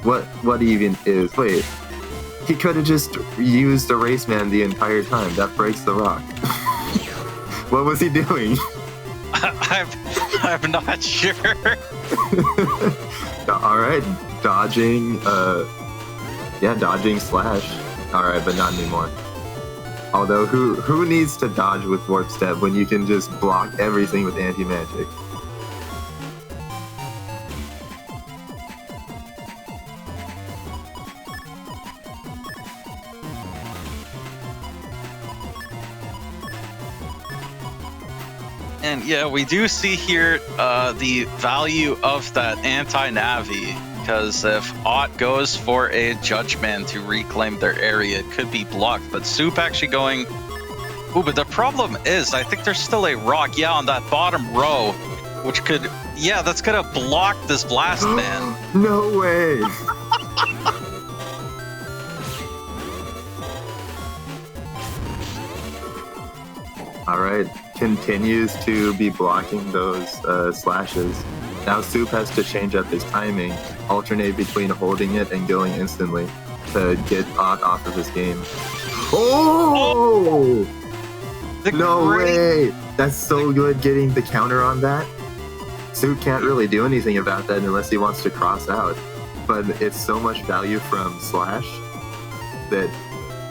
what even is, wait, he could have just used Erase Man the entire time, that breaks the rock. What was he doing? I'm not sure. Alright, dodging, dodging slash. Alright, but not anymore. Although, who needs to dodge with Warp Step when you can just block everything with Anti-Magic? And yeah, we do see here the value of that anti-Navi, because if Ott goes for a Judgment to reclaim their area, it could be blocked, but Soup actually going... Ooh, but the problem is, I think there's still a rock, on that bottom row, which could... Yeah, that's gonna block this Blast Man. No way! Alright, continues to be blocking those slashes. Now Soup has to change up his timing, alternate between holding it and going instantly to get Ott off of his game. Oh! No way! That's so good getting the counter on that. Soup can't really do anything about that unless he wants to cross out. But it's so much value from Slash that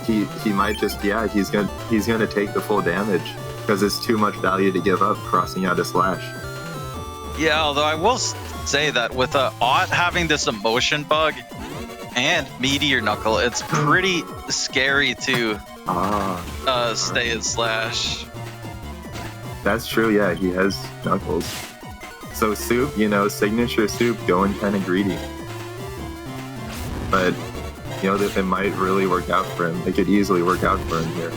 he might just, he's gonna take the full damage because it's too much value to give up crossing out a Slash. Yeah, although I will say that with Ott having this emotion bug and Meteor Knuckle, it's pretty scary to Stay and slash. That's true. Yeah, he has knuckles. So Soup, signature Soup going kind of greedy. But, it might really work out for him. It could easily work out for him here.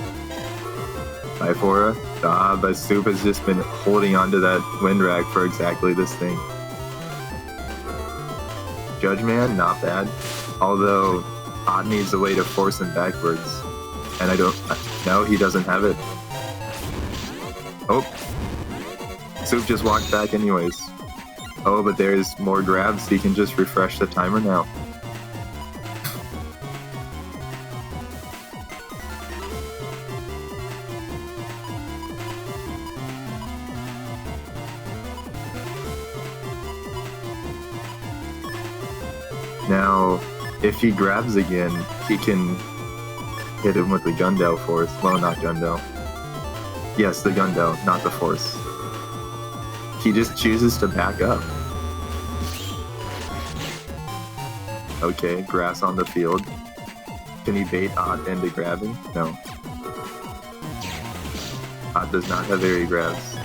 Typhora. But Soup has just been holding onto that wind rag for exactly this thing. Judge Man, not bad. Although, Odd needs a way to force him backwards. And no, he doesn't have it. Oh. Soup just walked back anyways. Oh, but there's more grabs. He can just refresh the timer now. Now, if he grabs again, he can hit him with the Gundel Force. Well, not Gundel. Yes, the Gundel, not the Force. He just chooses to back up. Okay, grass on the field. Can he bait Odd into grabbing? No. Odd does not have area grabs.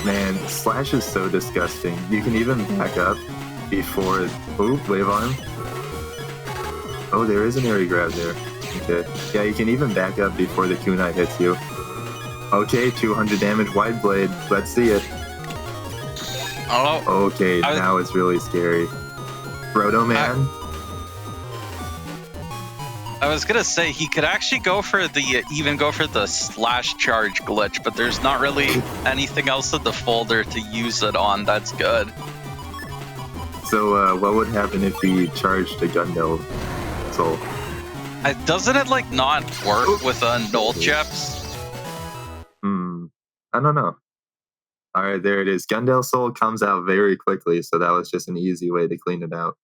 Man, Slash is so disgusting. You can even back up before... Ooh, wave on him. Oh, there is an area grab there. Okay. Yeah, you can even back up before the kunai hits you. Okay, 200 damage Wide Blade. Let's see it. Oh. Okay, now it's really scary. Roto Man? I was gonna say he could actually go for the slash charge glitch, but there's not really anything else in the folder to use it on. That's good. So what would happen if he charged a Gundel Soul? Doesn't it not work with null chips? I don't know. All right, there it is. Gundel Soul comes out very quickly, so that was just an easy way to clean it out.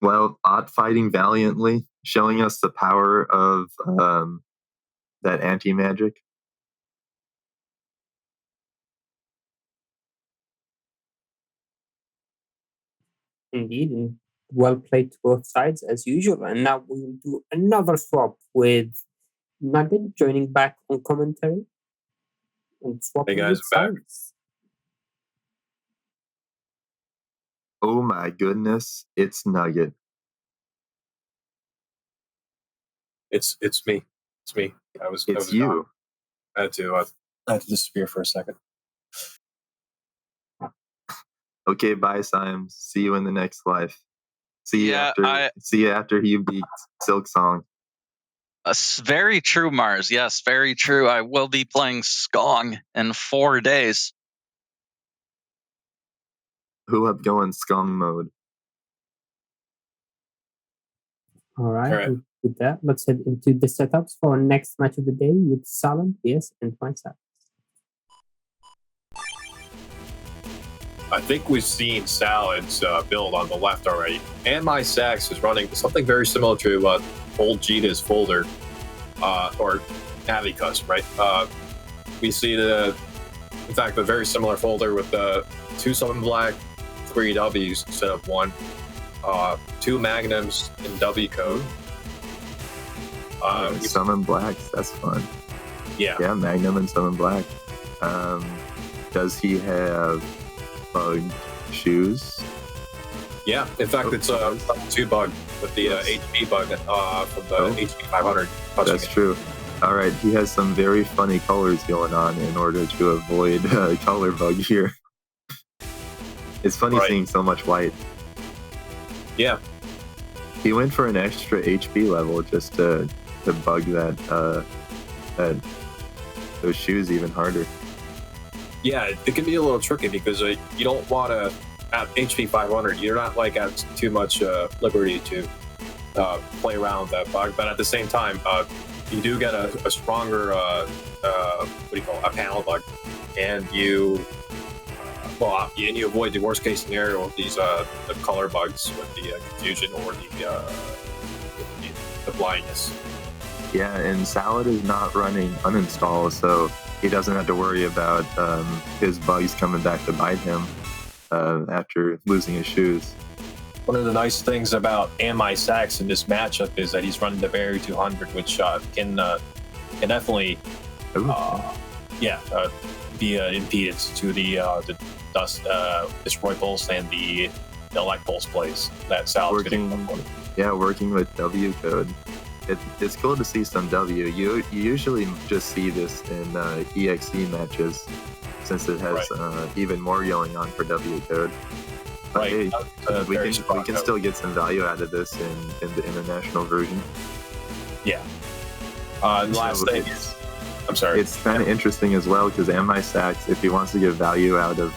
Well, Odd fighting valiantly, showing us the power of that anti-magic. Indeed, and well played to both sides as usual. And now we will do another swap with Nugget joining back on commentary and swapping with Symes. Oh my goodness, it's Nugget. It's me. It's me. It's you. I had to disappear for a second. Okay, bye, Symes. See you in the next life. See you after you beat Silk Song. Very true, Mars. Yes, very true. I will be playing Skong in 4 days. Who up going Skong mode? All right. With that, let's head into the setups for our next match of the day with Salad vs AndMySax. I think we've seen Salad's build on the left already. AndMySax is running something very similar to Foldgeta's folder, or Navi Custom, right? We see in fact, a very similar folder with 2 Summon Black, 3 Ws instead of 1, 2 Magnums in W code. Summon Blacks, that's fun. Yeah, Magnum and Summon Black. Does he have bugged shoes? Yeah, in fact, it's a 2 bug with the HP bug from the HP 500. That's true. All right, he has some very funny colors going on in order to avoid color bug here. It's funny seeing so much white. Yeah. He went for an extra HP level just to bug those shoes even harder. Yeah, it can be a little tricky because you don't want to, at HP 500, you're not at too much liberty to play around with that bug, but at the same time, you do get a stronger, a panel bug, and you avoid the worst case scenario of these the color bugs with the confusion or the blindness. Yeah, and Salad is not running uninstall, so he doesn't have to worry about his bugs coming back to bite him after losing his shoes. One of the nice things about AndMySax in this matchup is that he's running the Barrier 200, which can definitely, be an impedance to the dust destroy pulse and the elect pulse plays that Sal's getting. Working with W code. It's cool to see some W. You usually just see this in EXE matches, since it has even more going on for W code. But hey, we can still get some value out of this in the international version. Yeah. Last thing is, I'm sorry. It's kind of interesting as well because AndMySax, if he wants to get value out of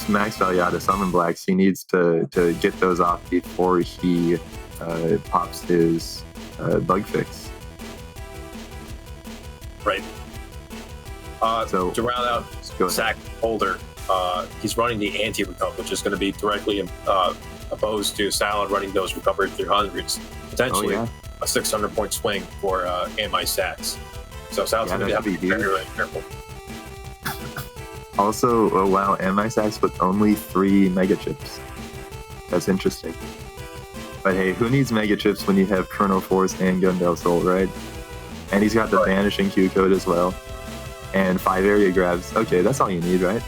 max value out of Summon Blacks, he needs to get those off before he pops his bug fix. Right. So to round out Sack Holder, he's running the anti-recover, which is going to be directly opposed to Salad running those recovered 300s, potentially a 600 point swing for AndMySax. So Salad's going to have to be very, very careful. Also, AndMySax with only 3 mega chips. That's interesting. But hey, who needs mega chips when you have Chrono Force and Gundel Soul, right? And he's got the Vanishing Q code as well. And 5 area grabs. Okay, that's all you need, right?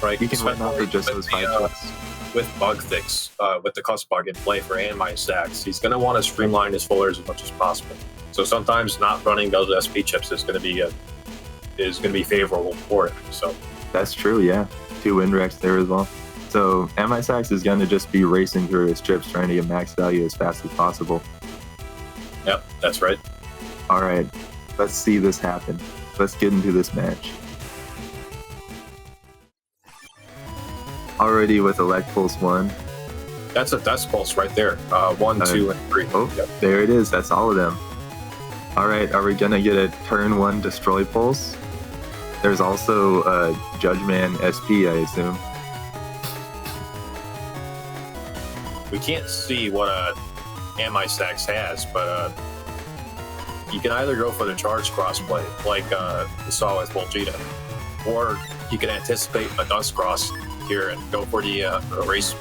Right. You can run out for just those 5 chips. With bug fix, with the cost bug in play for AndMySax, he's going to want to streamline his folders as much as possible. So sometimes not running those SP chips is going to be favorable for him. So that's true. Yeah, 2 win wrecks there as well. So AndMySax is going to just be racing through his chips, trying to get max value as fast as possible. Yep, that's right. All right, let's see this happen. Let's get into this match. Already with Elect Pulse 1. That's Pulse right there. 1, 2, and 3. Oh, there it is. That's all of them. All right, are we going to get a turn 1 Destroy Pulse? There's also a Judgeman SP, I assume. We can't see what AndMySax has, but you can either go for the charge crossplay, like we saw with Foldgeta, or you can anticipate a dust cross here and go for the race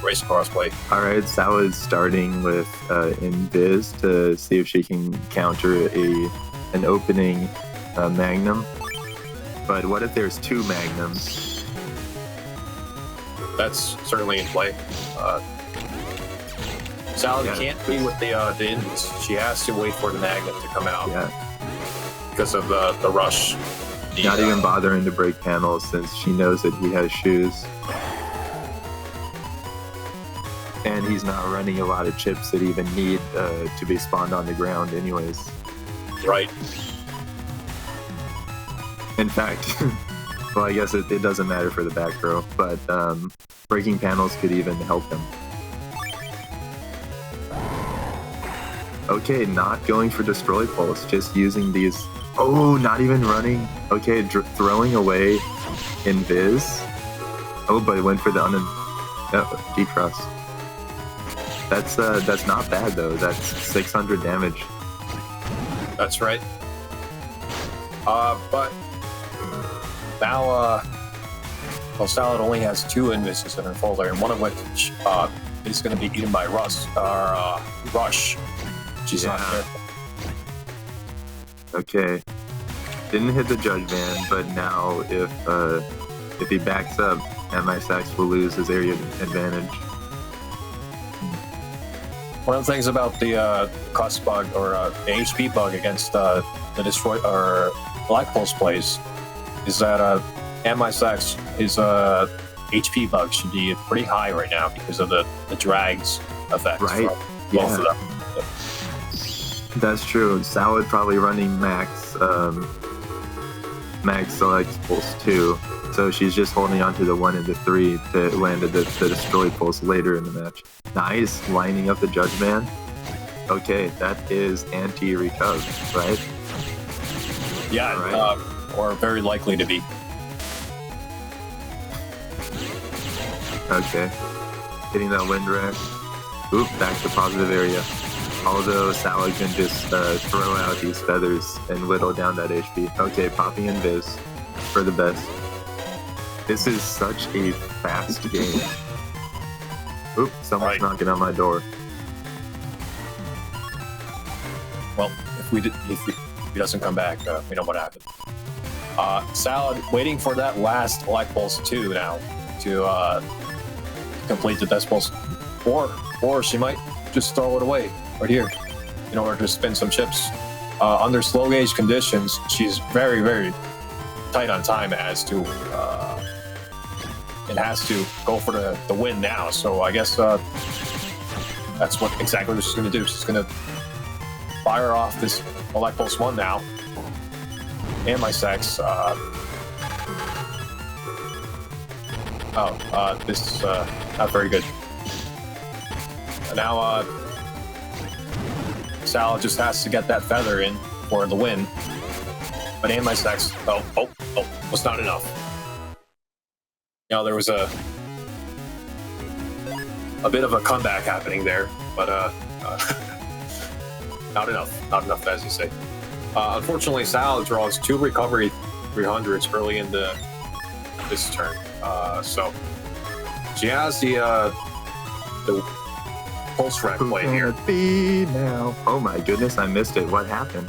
crossplay. All right, Sawa's starting with Invis to see if she can counter an opening Magnum. But what if there's 2 Magnums? That's certainly in play. Salad can't be with the Invis. She has to wait for the Magnum to come out. Yeah. Because of the rush. Not even bothering to break panels since she knows that he has shoes. And he's not running a lot of chips that even need to be spawned on the ground anyways. Right. In fact, well, I guess it doesn't matter for the back row, but breaking panels could even help him. Okay, not going for Destroy Pulse, just using these. Oh, not even running. Okay, throwing away Invis. Oh, but it went for the D-Cross. That's not bad though. That's 600 damage. That's right. But now, Salad only has 2 Invises in her folder, and one of which is going to be eaten by Rush. She's not careful. Okay. Didn't hit the Judgeman, but now if he backs up, AndMySax will lose his area advantage. One of the things about the cost bug or the HP bug against the Destroy or Black Pulse plays is that AndMySax his HP bug should be pretty high right now because of the drags effect. Right. Both of them. That's true. Salad probably running max select pulse 2, so she's just holding on to the 1 and the 3 to land the destroy pulse later in the match. Nice, lining up the Judgeman. Okay, that is anti-recov, right? Yeah, right. Or very likely to be. Okay, hitting that wind rack. Oop, back to positive area. Although Salad can just throw out these feathers and whittle down that HP. Okay, popping Invis for the best. This is such a fast game. Oop, someone's Right. knocking on my door. Well, if he doesn't come back, we know what happened. Salad waiting for that last Light Pulse 2 now to complete the Death Pulse. Or she might just throw it away right here in order to spin some chips. Under slow gauge conditions, she's very, very tight on time as to it has to go for the win now. So I guess that's exactly what she's going to do. She's going to fire off this Elect Pulse 1 now. AndMySax. This is not very good. And now Salad just has to get that feather in for the win. But AndMySax, was not enough. There was a bit of a comeback happening there, but not enough, as you say. Unfortunately, Salad draws 2 recovery 300s early in this turn, so she has the pulse rack play here. Be now. Oh my goodness, I missed it. What happened?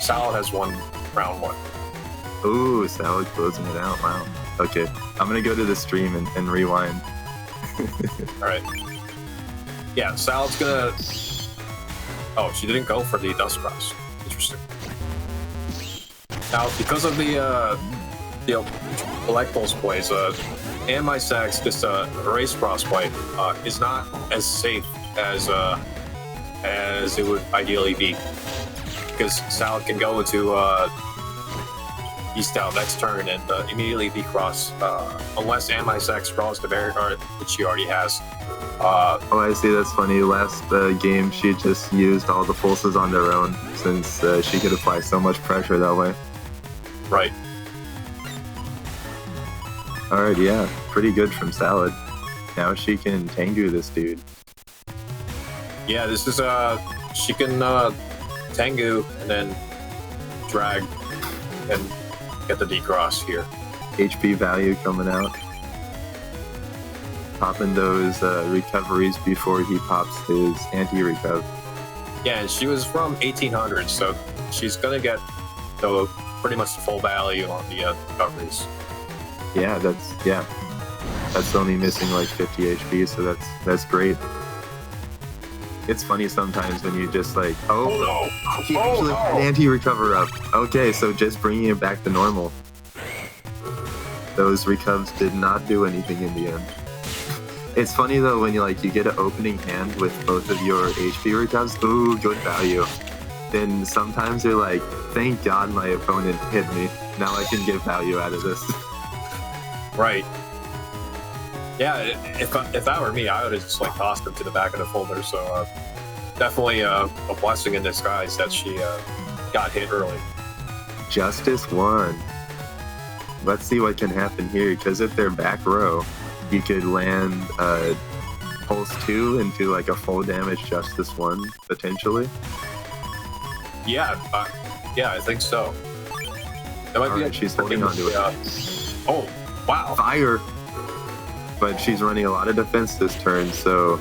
Salad has won round 1. Ooh, Salad closing it out. Wow. Okay, I'm gonna go to the stream and rewind. All right. Yeah, Salad's gonna. Oh, she didn't go for the Dust Cross. Interesting. Now, because of the Elect Pulse plays, AndMySax, this Race Cross play, is not as safe as it would ideally be, because Salad can go into East out next turn and immediately decross, unless AndMySax draws the barrier card, which she already has. Oh, I see. That's funny. Last game, she just used all the pulses on their own, since she could apply so much pressure that way. Right. Alright, yeah. Pretty good from Salad. Now she can Tengu this dude. Yeah, this is she can Tengu and then drag and get the decross here. HP value coming out. Popping those recoveries before he pops his anti-recover. Yeah, and she was from 1800, so she's gonna get pretty much the full value on the recoveries. Yeah, that's only missing like 50 HP, so that's great. It's funny sometimes when you just like, he actually had anti-recover up. Okay, so just bringing it back to normal. Those recovs did not do anything in the end. It's funny though when you get an opening hand with both of your HP recovs. Ooh, good value. Then sometimes you're like, thank God my opponent hit me. Now I can get value out of this. Right. Yeah, if that were me, I would have just tossed him to the back of the folder. So definitely a blessing in disguise that she got hit early. Justice 1. Let's see what can happen here, because if they're back row, you could land Pulse 2 into a full damage Justice 1 potentially. Yeah, I think so. That might be. She's holding onto it. Oh, wow! Fire. But she's running a lot of defense this turn, so.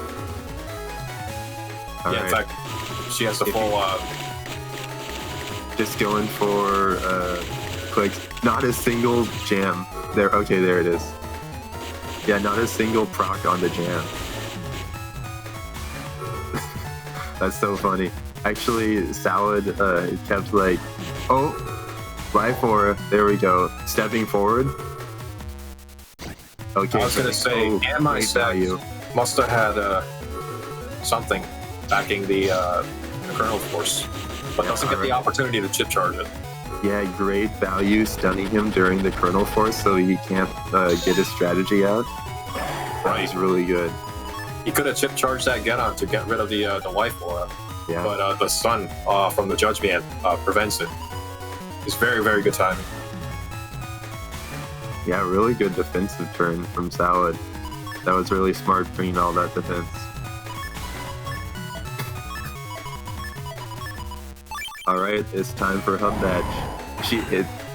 In fact, she has the full. Just going for clicks. Not a single jam. There. Okay, there it is. Yeah, not a single proc on the jam. That's so funny. Actually, Salad kept life aura. There we go. Stepping forward. Okay. I was gonna say, AndMySax must have had something backing the Kernel Force, but doesn't get the opportunity to chip charge it. Yeah, great value stunning him during the Kernel Force, so he can't get his strategy out. That was really good. He could have chip charged that Genon to get rid of the life aura, but the Sun from the Judgment prevents it. It's very, very good timing. Yeah, really good defensive turn from Salad. That was really smart, bringing all that defense. Alright, it's time for Hub Badge.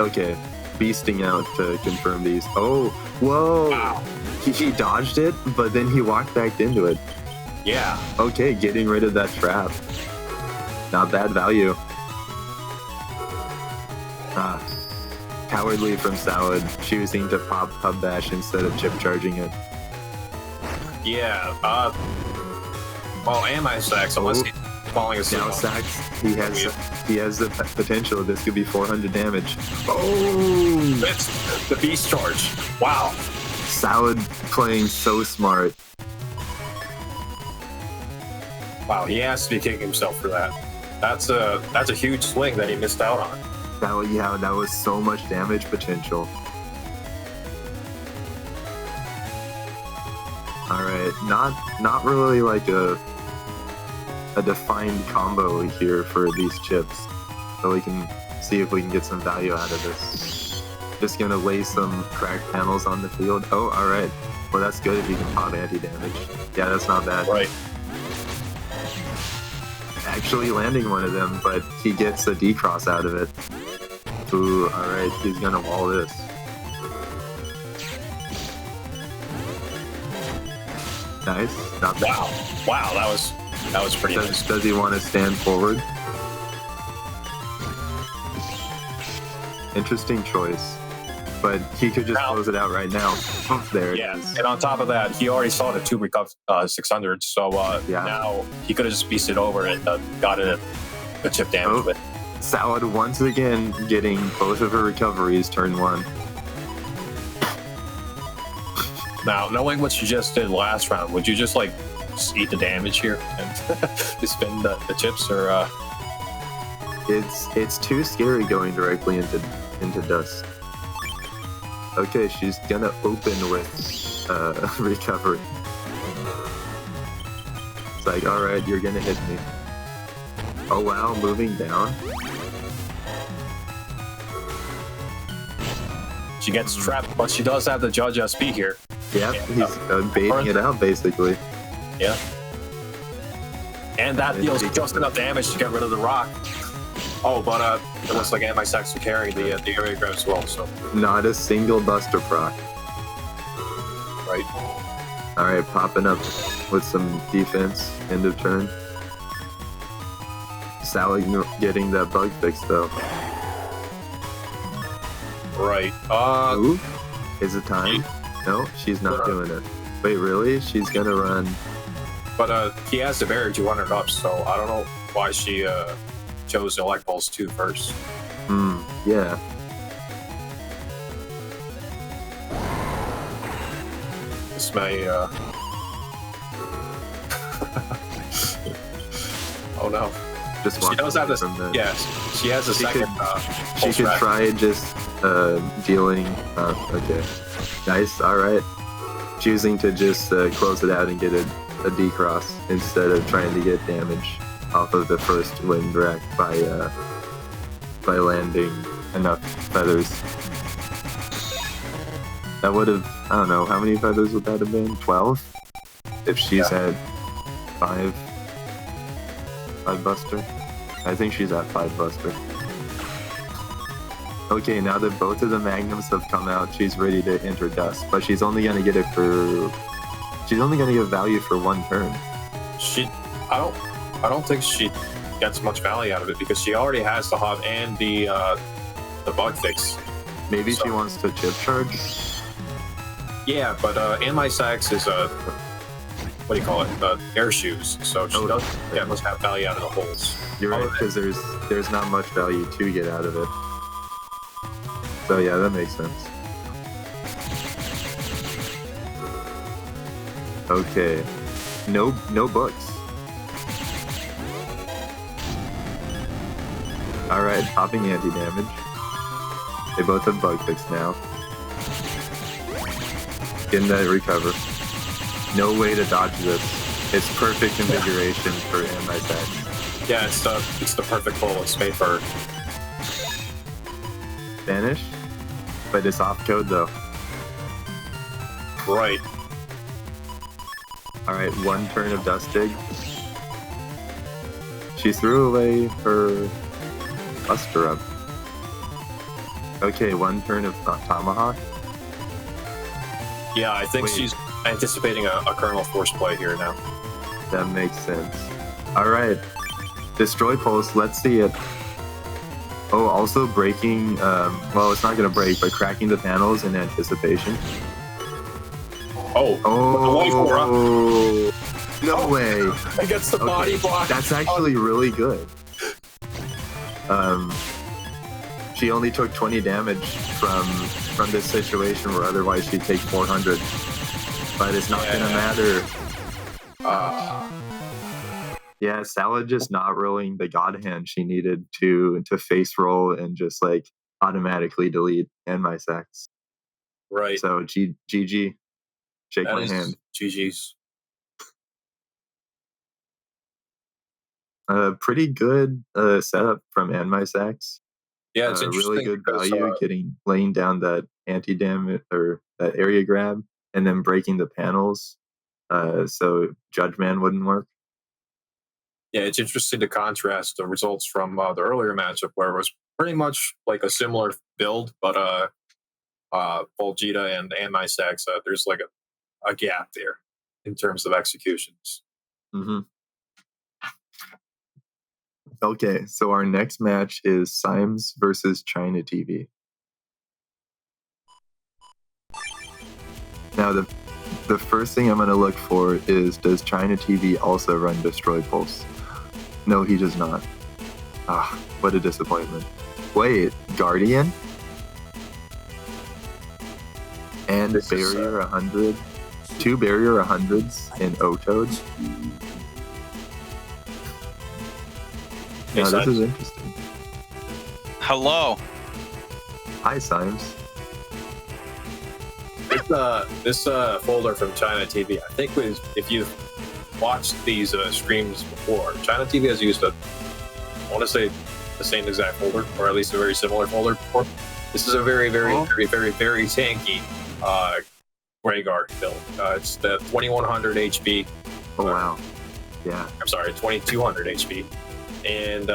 Okay, beasting out to confirm these. Oh, whoa! Wow. He dodged it, but then he walked back into it. Yeah. Okay, getting rid of that trap. Not bad value. Cowardly from Salad, choosing to pop Hub Bash instead of chip charging it. Yeah. Well, AndMySax, unless he's falling asleep. Now Sax, he has the potential. This could be 400 damage. Oh! It's the Beast Charge. Wow. Salad playing so smart. Wow, he has to be kicking himself for that. That's a huge swing that he missed out on. That was so much damage potential. All right, not really like a defined combo here for these chips, so we can see if we can get some value out of this. Just gonna lay some cracked panels on the field. Oh, all right. Well, that's good if you can pop anti-damage. Yeah, that's not bad. Right. Actually landing one of them, but he gets a D-cross out of it. Ooh, all right. He's gonna wall this. Nice. Not bad. Wow. Wow, that was pretty nice. Does he want to stand forward? Interesting choice. But he could just close it out right now. There it is. And on top of that, he already saw the 2 recover 600, so now he could have just beasted over and got a chip damage with. Salad once again getting both of her recoveries turn 1. Now, knowing what you just did last round, would you just eat the damage here and spin the chips, or? It's too scary going directly into dust. Okay, she's gonna open with recovery. It's like, all right, you're gonna hit me. Oh wow, moving down. She gets trapped, but she does have the Judge SP here. Yeah, he's baiting it out basically. Yeah. And that deals just enough damage to get rid of the rock. Oh, but it looks like AndMySax will carry the area grab as well, so. Not a single buster proc. Right. Alright, popping up with some defense, end of turn. Sally getting that bug fix though. Right. Ooh, is it time? No, she's not doing it. Wait, really? She's gonna run. But he has the barrier 200 up, so I don't know why she chose the Elect Balls 2 first. Yeah. This may, oh no. Just she does have this, yes, she has a second, she could try just, dealing, okay. Nice, alright. Choosing to just, close it out and get a D-cross instead of trying to get damage off of the first wind rack by landing enough feathers. That would have, I don't know, how many feathers would that have been? 12? If she's at 5 buster? I think she's at 5 buster. Okay, now that both of the magnums have come out, she's ready to enter dust, but she's only gonna get value for 1 turn. I don't think she gets much value out of it because she already has the hub and the bug fix. Maybe she wants to chip charge? Yeah, but AndMySax is what do you call it? Air shoes. So she must have value out of the holes. You're right, because there's not much value to get out of it. So yeah, that makes sense. Okay. No books. Alright, popping anti-damage. They both have bug fix now. Getting that recover. No way to dodge this. It's perfect configuration for AndMySax. Yeah, it's the perfect pull. It's made for Vanish, but it's off code though. Right. Alright, 1 turn of Dust Dig. She threw away her Buster Up. Okay, 1 turn of Tomahawk. Yeah, I think Wait. she's anticipating a Colonel Force play here now. That makes sense. All right. Destroy Pulse. Let's see it. Oh, also breaking. Well, it's not going to break, but cracking the panels in anticipation. Oh, Oh, no way. against the body Okay, block. that's actually really good. She only took 20 damage from this situation where otherwise she'd take 400. But it's not going to matter. Yeah, Salah just not rolling the God Hand she needed to face roll and just like automatically delete AndMySax. Right. So GG. Shake That my is hand. GG's. Pretty good setup from AndMySax. Yeah, it's interesting. Really good because, value laying down that anti-damage or that area grab and then breaking the panels. So Judge Man wouldn't work. yeah, it's interesting to contrast the results from the earlier matchup where it was pretty much like a similar build, but Foldgeta and AndMySax, there's like a gap there in terms of executions. Mm-hmm. Okay, so our next match is Symes versus ChinaTV. Now, the first thing I'm going to look for is, does ChinaTV also run Destroy Pulse? No, he does not. Ah, what a disappointment. Wait, Guardian? And This is, Barrier 100? 2 Barrier 100s in O-Toad? Hey, Now, this Symes. is interesting. Hello. Hi, Symes. This folder from ChinaTV, I think if you've watched these streams before, ChinaTV has used I want to say the same exact folder, or at least a very similar folder before. This is a very, very, very, very, very tanky Greyguard build. It's the 2100 HP. Oh, wow. Yeah. I'm sorry, 2200 HP. And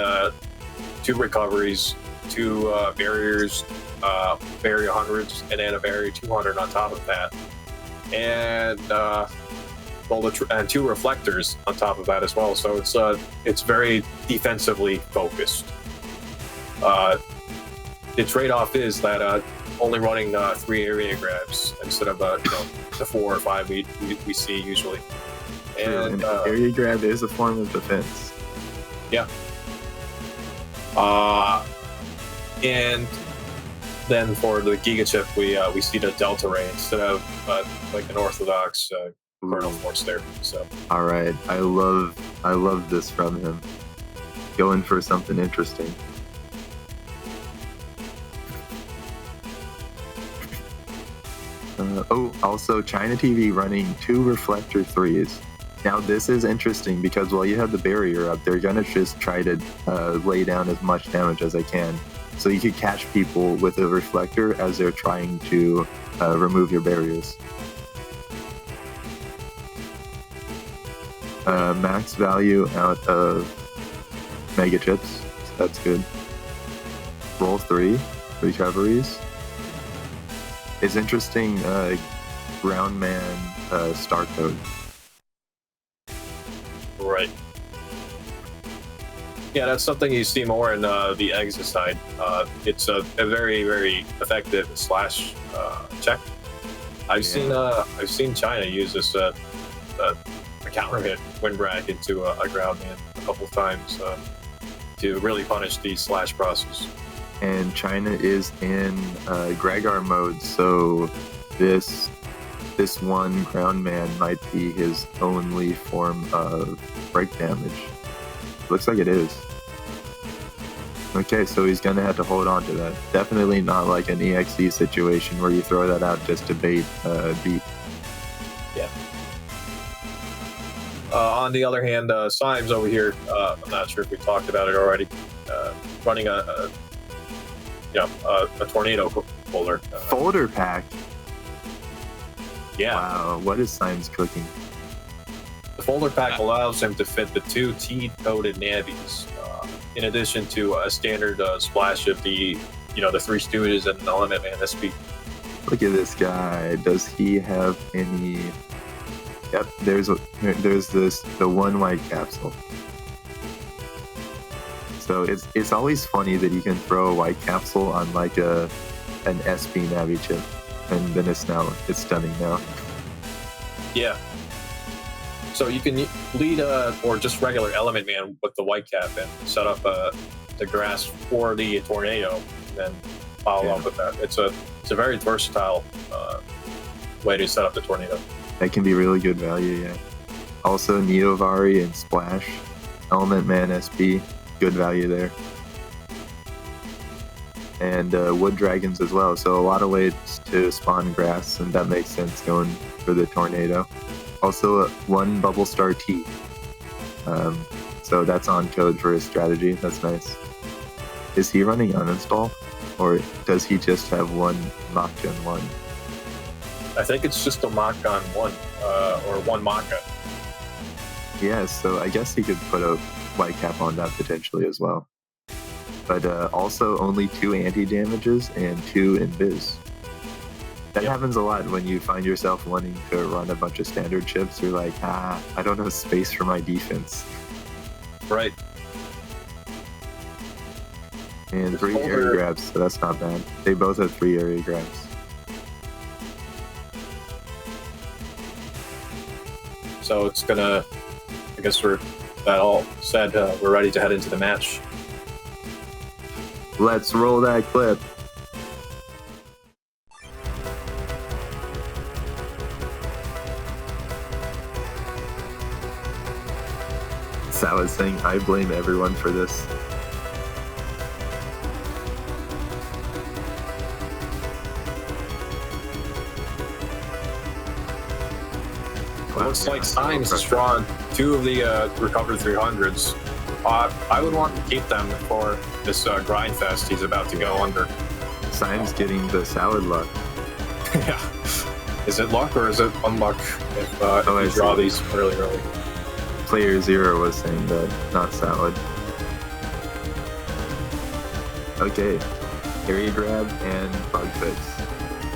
2 recoveries, 2 barriers, barrier 100s, and then a barrier 200 on top of that. And and 2 reflectors on top of that as well. So it's very defensively focused. The trade-off is that only running 3 area grabs instead of the 4 or 5 we see usually. And area grab is a form of defense. Yeah. And then for the Giga Chip, we see the Delta Ray instead of like an orthodox Colonel Force there. So All right, I love this from him. Going for something interesting. Also ChinaTV running 2 Reflector 3s. Now this is interesting because while you have the barrier up, they're gonna just try to lay down as much damage as they can. So you could catch people with a Reflector as they're trying to remove your barriers. Max value out of Mega Chips, so that's good. Roll 3 recoveries. It's interesting, Ground Man Star Code. right. Yeah, that's something you see more in the exit side. It's a very, very effective slash check. I've seen China use this a counter hit windbreak into a ground man a couple of times to really punish the slash process. And China is in Gregar mode, so this one ground man might be his only form of break damage. Looks like it is. Okay, so he's gonna have to hold on to that. Definitely not like an EXE situation where you throw that out just to bait beat. Yeah. On the other hand, Symes over here, I'm not sure if we talked about it already, running a tornado folder. Folder pack. Yeah. Wow, what is Symes cooking? The folder pack allows him to fit the 2 T-coded navies, in addition to a standard splash of the 3 Stooges and an Element Man SP. Look at this guy. Does he have any? Yep. There's the one white capsule. So it's always funny that you can throw a white capsule on like an SP Navi chip, and then it's stunning now. Yeah. So you can lead or just regular Element Man with the white cap and set up the grass for the tornado, and then follow up with that. It's a very versatile way to set up the tornado. That can be really good value, yeah. Also, Neovari and Splash, Element Man SP, good value there. And Wood Dragons as well, so a lot of ways to spawn grass, and that makes sense going for the tornado. Also, one Bubble Star T. So that's on code for his strategy, that's nice. Is he running uninstall? Or does he just have one Mach Gen 1? I think it's just a Mach Gun 1, or one Mach Gun. Yeah, so I guess he could put a white cap on that potentially as well. But also only 2 anti-damages and 2 invis. That happens a lot when you find yourself wanting to run a bunch of standard chips. You're like, I don't have space for my defense. Right. And 3 area grabs, so that's not bad. They both have 3 area grabs. So it's gonna, I guess that all said, we're ready to head into the match. Let's roll that clip. Sal is saying, I blame everyone for this. Looks like Symes has drawn 2 of the recovered 300s. I would want to keep them for this grind fest he's about to go under. Symes getting the salad luck. Yeah. Is it luck or is it unluck if you draw these really early? playerzero was saying that, not salad. Okay, area grab and bug fix.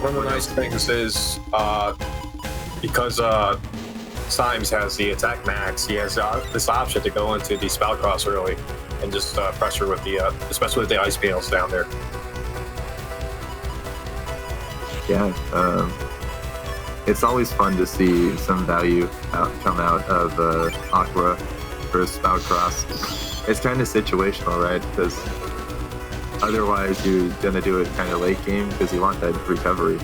One of the nice things is because Symes has the attack max, he has this option to go into the spout cross early and just pressure with the, especially with the ice panels down there. Yeah, it's always fun to see some value come out of Aqua for a spout cross. It's kind of situational, right? Because otherwise you're gonna do it kind of late game because you want that recovery.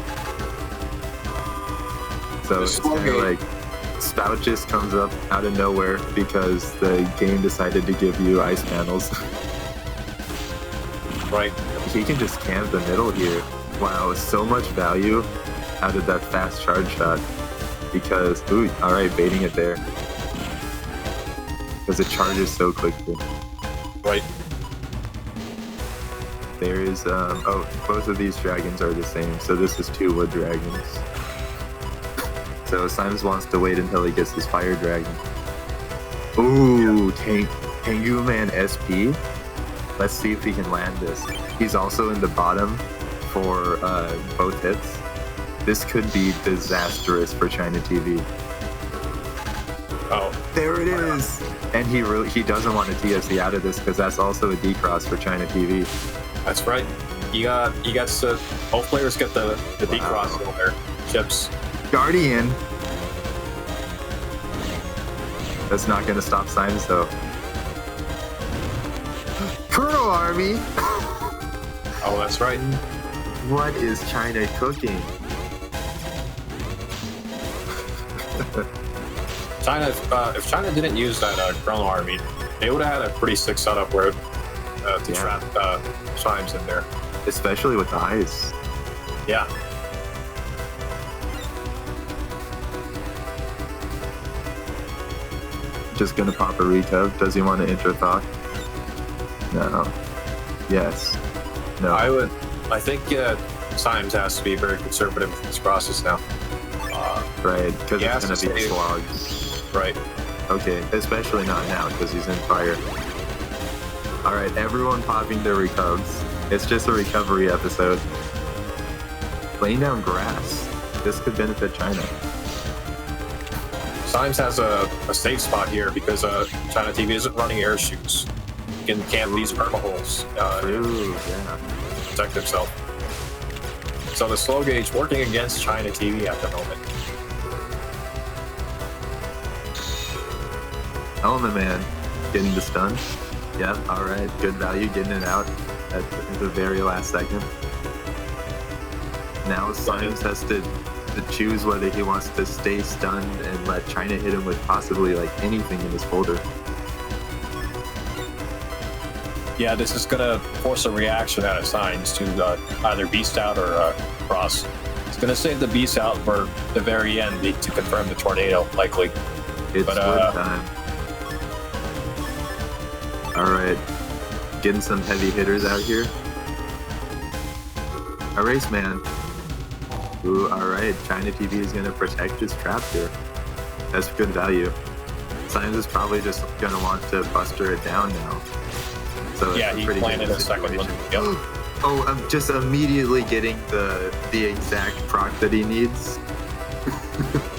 So it's kind of like spout just comes up out of nowhere because the game decided to give you ice panels. Right. He can just camp the middle here. Wow, so much value out of that fast charge shot because, ooh, all right, baiting it there because it charges so quickly. Right. There is, both of these dragons are the same, so this is 2 wood dragons. So Symes wants to wait until he gets his fire dragon. Ooh, Tengu Man SP. Let's see if he can land this. He's also in the bottom for both hits. This could be disastrous for ChinaTV. Oh, there it is! And he doesn't want to TSC out of this because that's also a decross for ChinaTV. that's right. Both players get the decross on their chips. Guardian. That's not going to stop Symes though. Colonel Army. Oh, that's right. What is China cooking? China, if China didn't use that Chrono Army, they would have had a pretty sick setup where to trap Symes in there. Especially with the ice. Yeah. Just gonna pop a recov. Does he want to enter Thought? No. Yes. No. I think Symes has to be very conservative with his crosses now. Right, because it's gonna be a slog. Right. Okay, especially not now because he's in fire. All right, everyone popping their recovs. It's just a recovery episode. laying down grass. This could benefit China. Symes has a safe spot here because ChinaTV isn't running air shoes. He can camp these permaholes True, yeah. protect himself. So the slow gauge working against ChinaTV at the moment. Element Man getting the stun. Yep, alright. Good value getting it out at the very last second. Now Symes has to choose whether he wants to stay stunned and let China hit him with possibly like anything in his folder. Yeah, this is gonna force a reaction out of Symes to either beast out or cross. It's gonna save the beast out for the very end to confirm the tornado, likely. It's But, flip time. Alright. Getting some heavy hitters out here. Erase Man. Ooh, alright. ChinaTV is going to protect his trap here. That's good value. Symes is probably just going to want to buster it down now. So Yeah, it's a he pretty planted good a second one. situation. Yep. Oh, I'm just immediately getting the exact proc that he needs.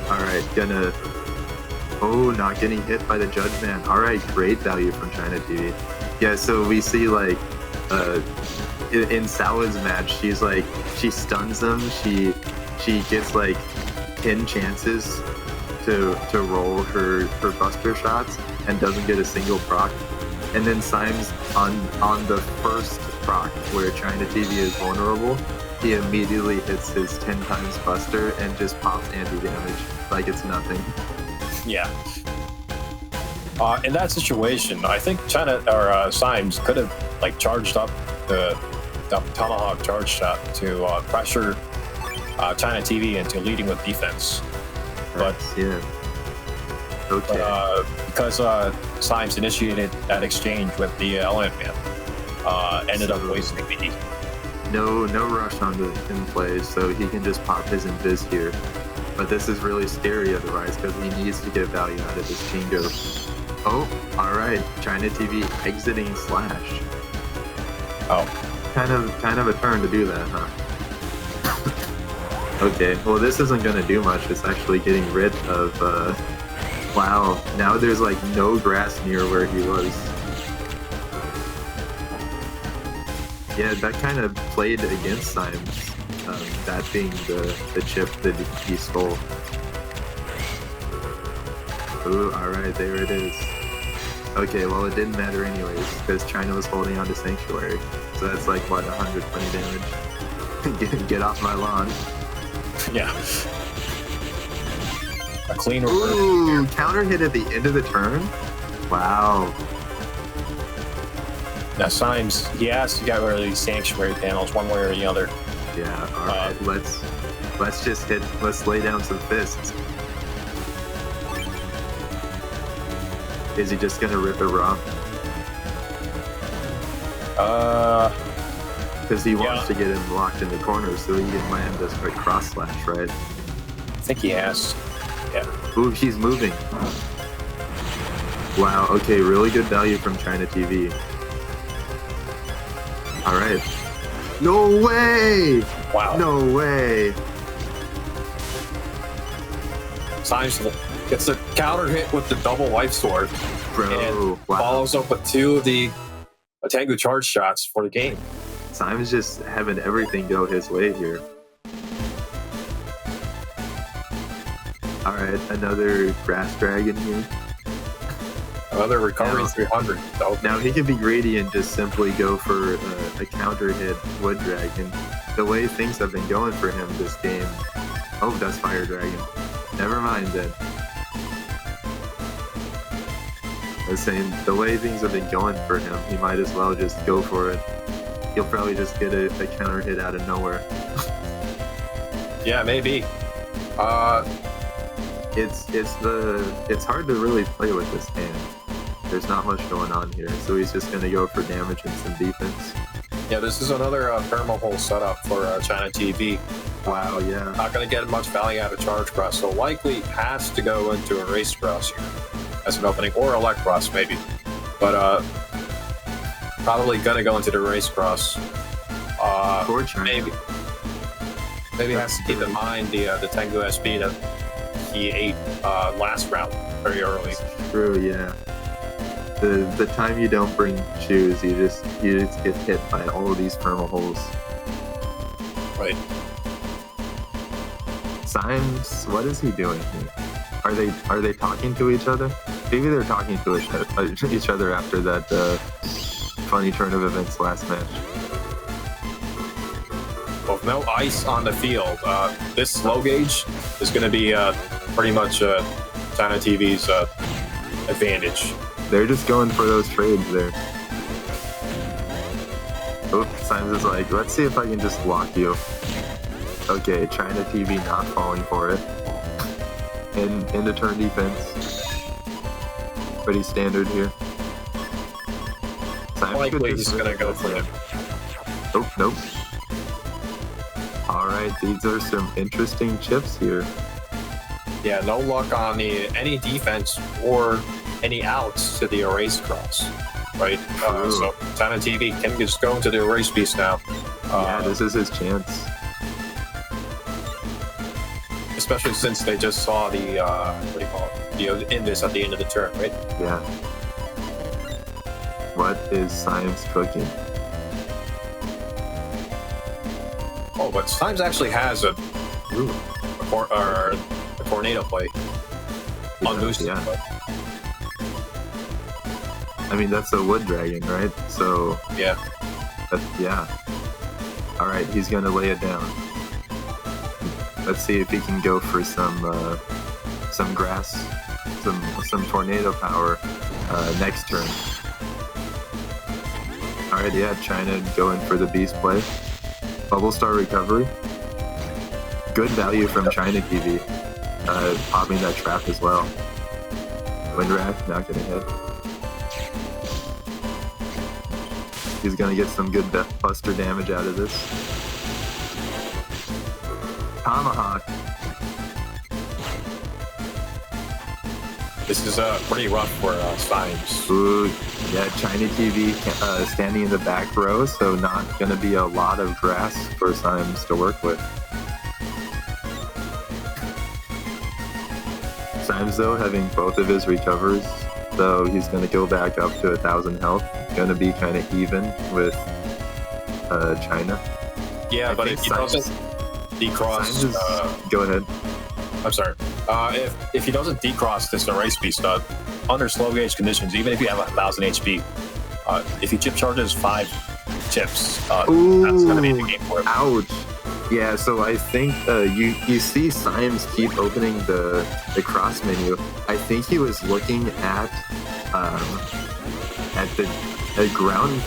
Alright, gonna... Oh, not getting hit by the Judge Man. Alright, great value from ChinaTV. Yeah, so we see like in Salad's match, she's like, she stuns him, she gets like 10 chances to roll her buster shots and doesn't get a single proc. And then Symes on the first proc where ChinaTV is vulnerable, he immediately hits his 10 times buster and just pops anti-damage like it's nothing. Yeah. In that situation, I think Symes could have like charged up the tomahawk charge shot to pressure ChinaTV into leading with defense. But yeah. Okay. because Symes initiated that exchange with the Element Man, ended up wasting the E. No rush on the in plays, so he can just pop his invis here. But this is really scary otherwise because he needs to get value out of this Chingo. Oh, alright. ChinaTV exiting Slash. Oh. Kind of a turn to do that, huh? Okay, well this isn't gonna do much. It's actually getting rid of wow, now there's like no grass near where he was. Yeah, that kind of played against Symes. That being the chip that he stole. Ooh, alright, there it is. Okay, well it didn't matter anyways, because China was holding on to Sanctuary. So that's like, what, 120 damage? Get off my lawn. Yeah. A clean reverse. Ooh, counter hit at the end of the turn? Wow. Now Symes, he has to get rid of these Sanctuary panels one way or the other. Yeah, alright, let's lay down some fists. Is he just gonna rip it raw? Because he wants to get him locked in the corner so he can land this quick cross slash, right? I think he has. Yeah. Ooh, he's moving. Wow, okay, really good value from ChinaTV. Alright. No way! Wow. No way! Symes gets a counter hit with the double life sword. Bro, And wow. follows up with two of the Tango charge shots for the game. Symes just having everything go his way here. Alright, another grass dragon here. Another recovery Now- 300. So Now he could be greedy and just simply go for a counter hit wood dragon. The way things have been going for him this game. Oh, that's fire dragon. Never mind then. I was saying, the way things have been going for him, he might as well just go for it. He'll probably just get a counter hit out of nowhere. yeah, maybe. It's hard to really play with this hand. There's not much going on here, so he's just gonna go for damage and some defense. Yeah, this is another thermal setup for ChinaTV. Wow, yeah. Not going to get much value out of charge cross, so likely has to go into a race cross here as an opening, or elect cross maybe. But probably going to go into the race cross. For China. Maybe. Maybe he has to keep in mind the Tengu SB that he ate last round very early. True, yeah. The time you don't bring shoes, you just get hit by all of these perma holes. Right. Symes, what is he doing here? Are they talking to each other? Maybe they're talking to each other after that funny turn of events last match. Well, with no ice on the field, this slow gauge is going to be pretty much ChinaTV's advantage. They're just going for those trades there. Oh, Symes is like, let's see if I can just lock you. Okay, ChinaTV not falling for it. In the turn defense. Pretty standard here. Symes Likely he's going to go for him. Oh, nope. Alright, these are some interesting chips here. Yeah, no luck on any defense or any outs to the erase cross. Right? So ChinaTV can just go into the erase piece now. Yeah, this is his chance. Especially since they just saw the, what do you call it? The Invis at the end of the turn, right? Yeah. What is Symes cooking? Oh, but Symes actually has a tornado play. Unboosted. Yeah. I mean, that's a wood dragon, right? So, yeah. Yeah. Alright, he's gonna lay it down. Let's see if he can go for some grass, some tornado power next turn. Alright, yeah, China going for the beast play. Bubble Star recovery. Good value from ChinaTV. Popping that trap as well. Wind rack, not gonna hit. He's gonna get some good buster damage out of this. Tomahawk. This is pretty rough for Symes. Ooh, yeah, ChinaTV standing in the back row, so not going to be a lot of grass for Symes to work with. Symes, though, having both of his recovers, so he's going to go back up to 1,000 health. Going to be kind of even with China. Yeah, but if he doesn't decross... go ahead. I'm sorry. If he doesn't decross this erase beast under slow gauge conditions, even if you have 1,000 HP, if he chip charges 5 chips, that's going to be the game for him. Ouch. Yeah, so I think you see Symes keep opening the cross menu. I think he was looking at the ground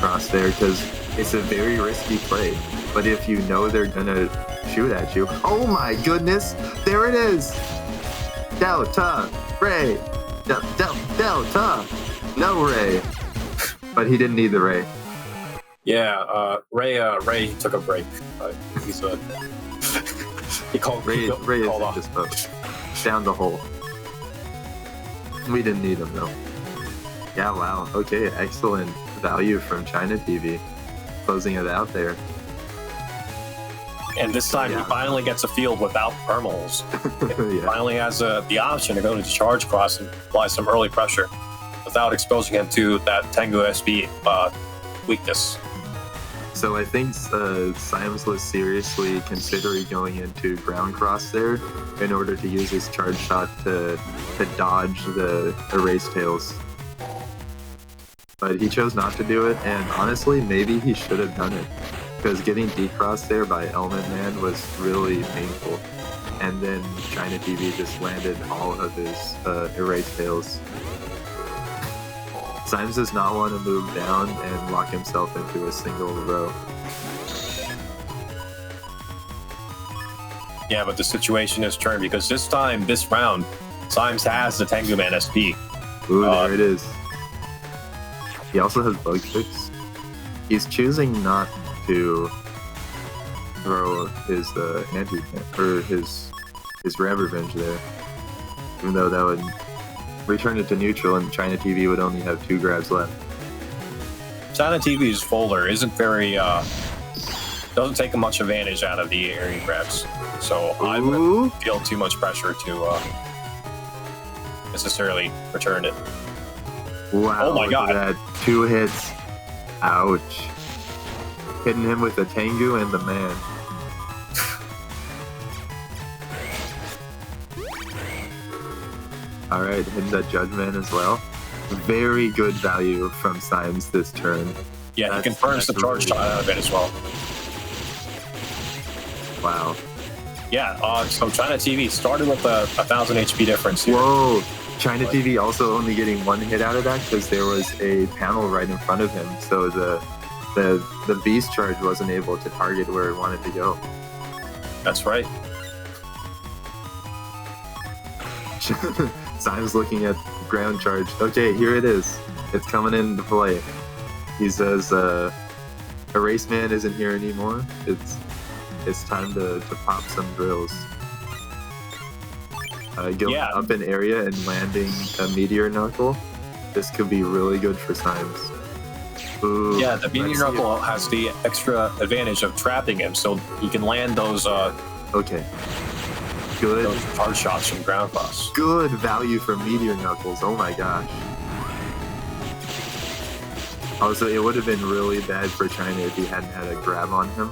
cross there because it's a very risky play. But if you know they're gonna shoot at you, oh my goodness, there it is! Delta Ray, Delta, no Ray. But he didn't need the Ray. Yeah, Ray took a break. He's he called Ray is off. indisposed. Down the hole. We didn't need him though. Yeah, wow. Okay, excellent value from ChinaTV. Closing it out there. And this time he finally gets a field without permals. Yeah. Finally has the option to go into charge cross and apply some early pressure without exposing him to that Tengu SB weakness. So I think Symes was seriously considering going into ground cross there in order to use his charge shot to dodge the erase tails. But he chose not to do it, and honestly, maybe he should have done it. Because getting decrossed there by Element Man was really painful. And then ChinaTV just landed all of his erase tails. Symes does not want to move down and lock himself into a single row. Yeah, but the situation has turned because this round, Symes has the Tengu Man SP. Ooh, there it is. He also has bug fix. He's choosing not to throw his his Ram Revenge there, even though that would return it to neutral and ChinaTV would only have 2 grabs left. ChinaTV's folder isn't very doesn't take much advantage out of the area grabs. So I wouldn't feel too much pressure to necessarily return it. Wow! Oh my look God. at that. 2 hits. Ouch! Hitting him with the Tengu and the man. All right, hitting that Judgment as well. Very good value from Symes this turn. Yeah, he confirms the charge shot out of it as well. Wow. Yeah, so ChinaTV started with a 1,000 HP difference here. Whoa! ChinaTV also only getting 1 hit out of that because there was a panel right in front of him, so the beast charge wasn't able to target where it wanted to go. That's right. Symes looking at ground charge. Okay, here it is. It's coming into play. He says, Erase Man isn't here anymore. It's time to pop some drills. Going up an area and landing a Meteor Knuckle. This could be really good for Symes. Ooh, Yeah, the Meteor Knuckle has the extra advantage of trapping him, so he can land those Okay. Good. those charge shots from ground cross. Good value for Meteor Knuckles. Oh my gosh. Also, it would have been really bad for China if he hadn't had a grab on him.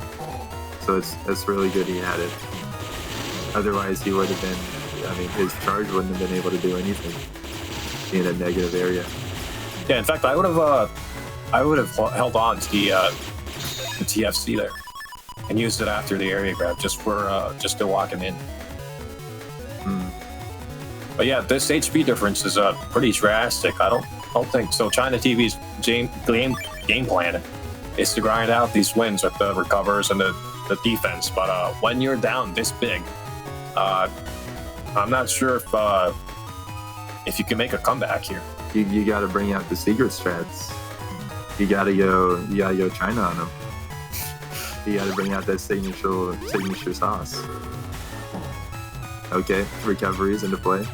So it's really good he had it. Otherwise, he would have been. I mean, his charge wouldn't have been able to do anything in a negative area. Yeah, in fact, I would have held on to the TFC there and used it after the area grab just to walk him in. But yeah, this HP difference is pretty drastic. I don't think so. ChinaTV's game plan is to grind out these wins with the recovers and the defense. But when you're down this big, I'm not sure if you can make a comeback here. You got to bring out the secret strats. You gotta go China on him. You gotta bring out that signature sauce. Okay, recoveries into play.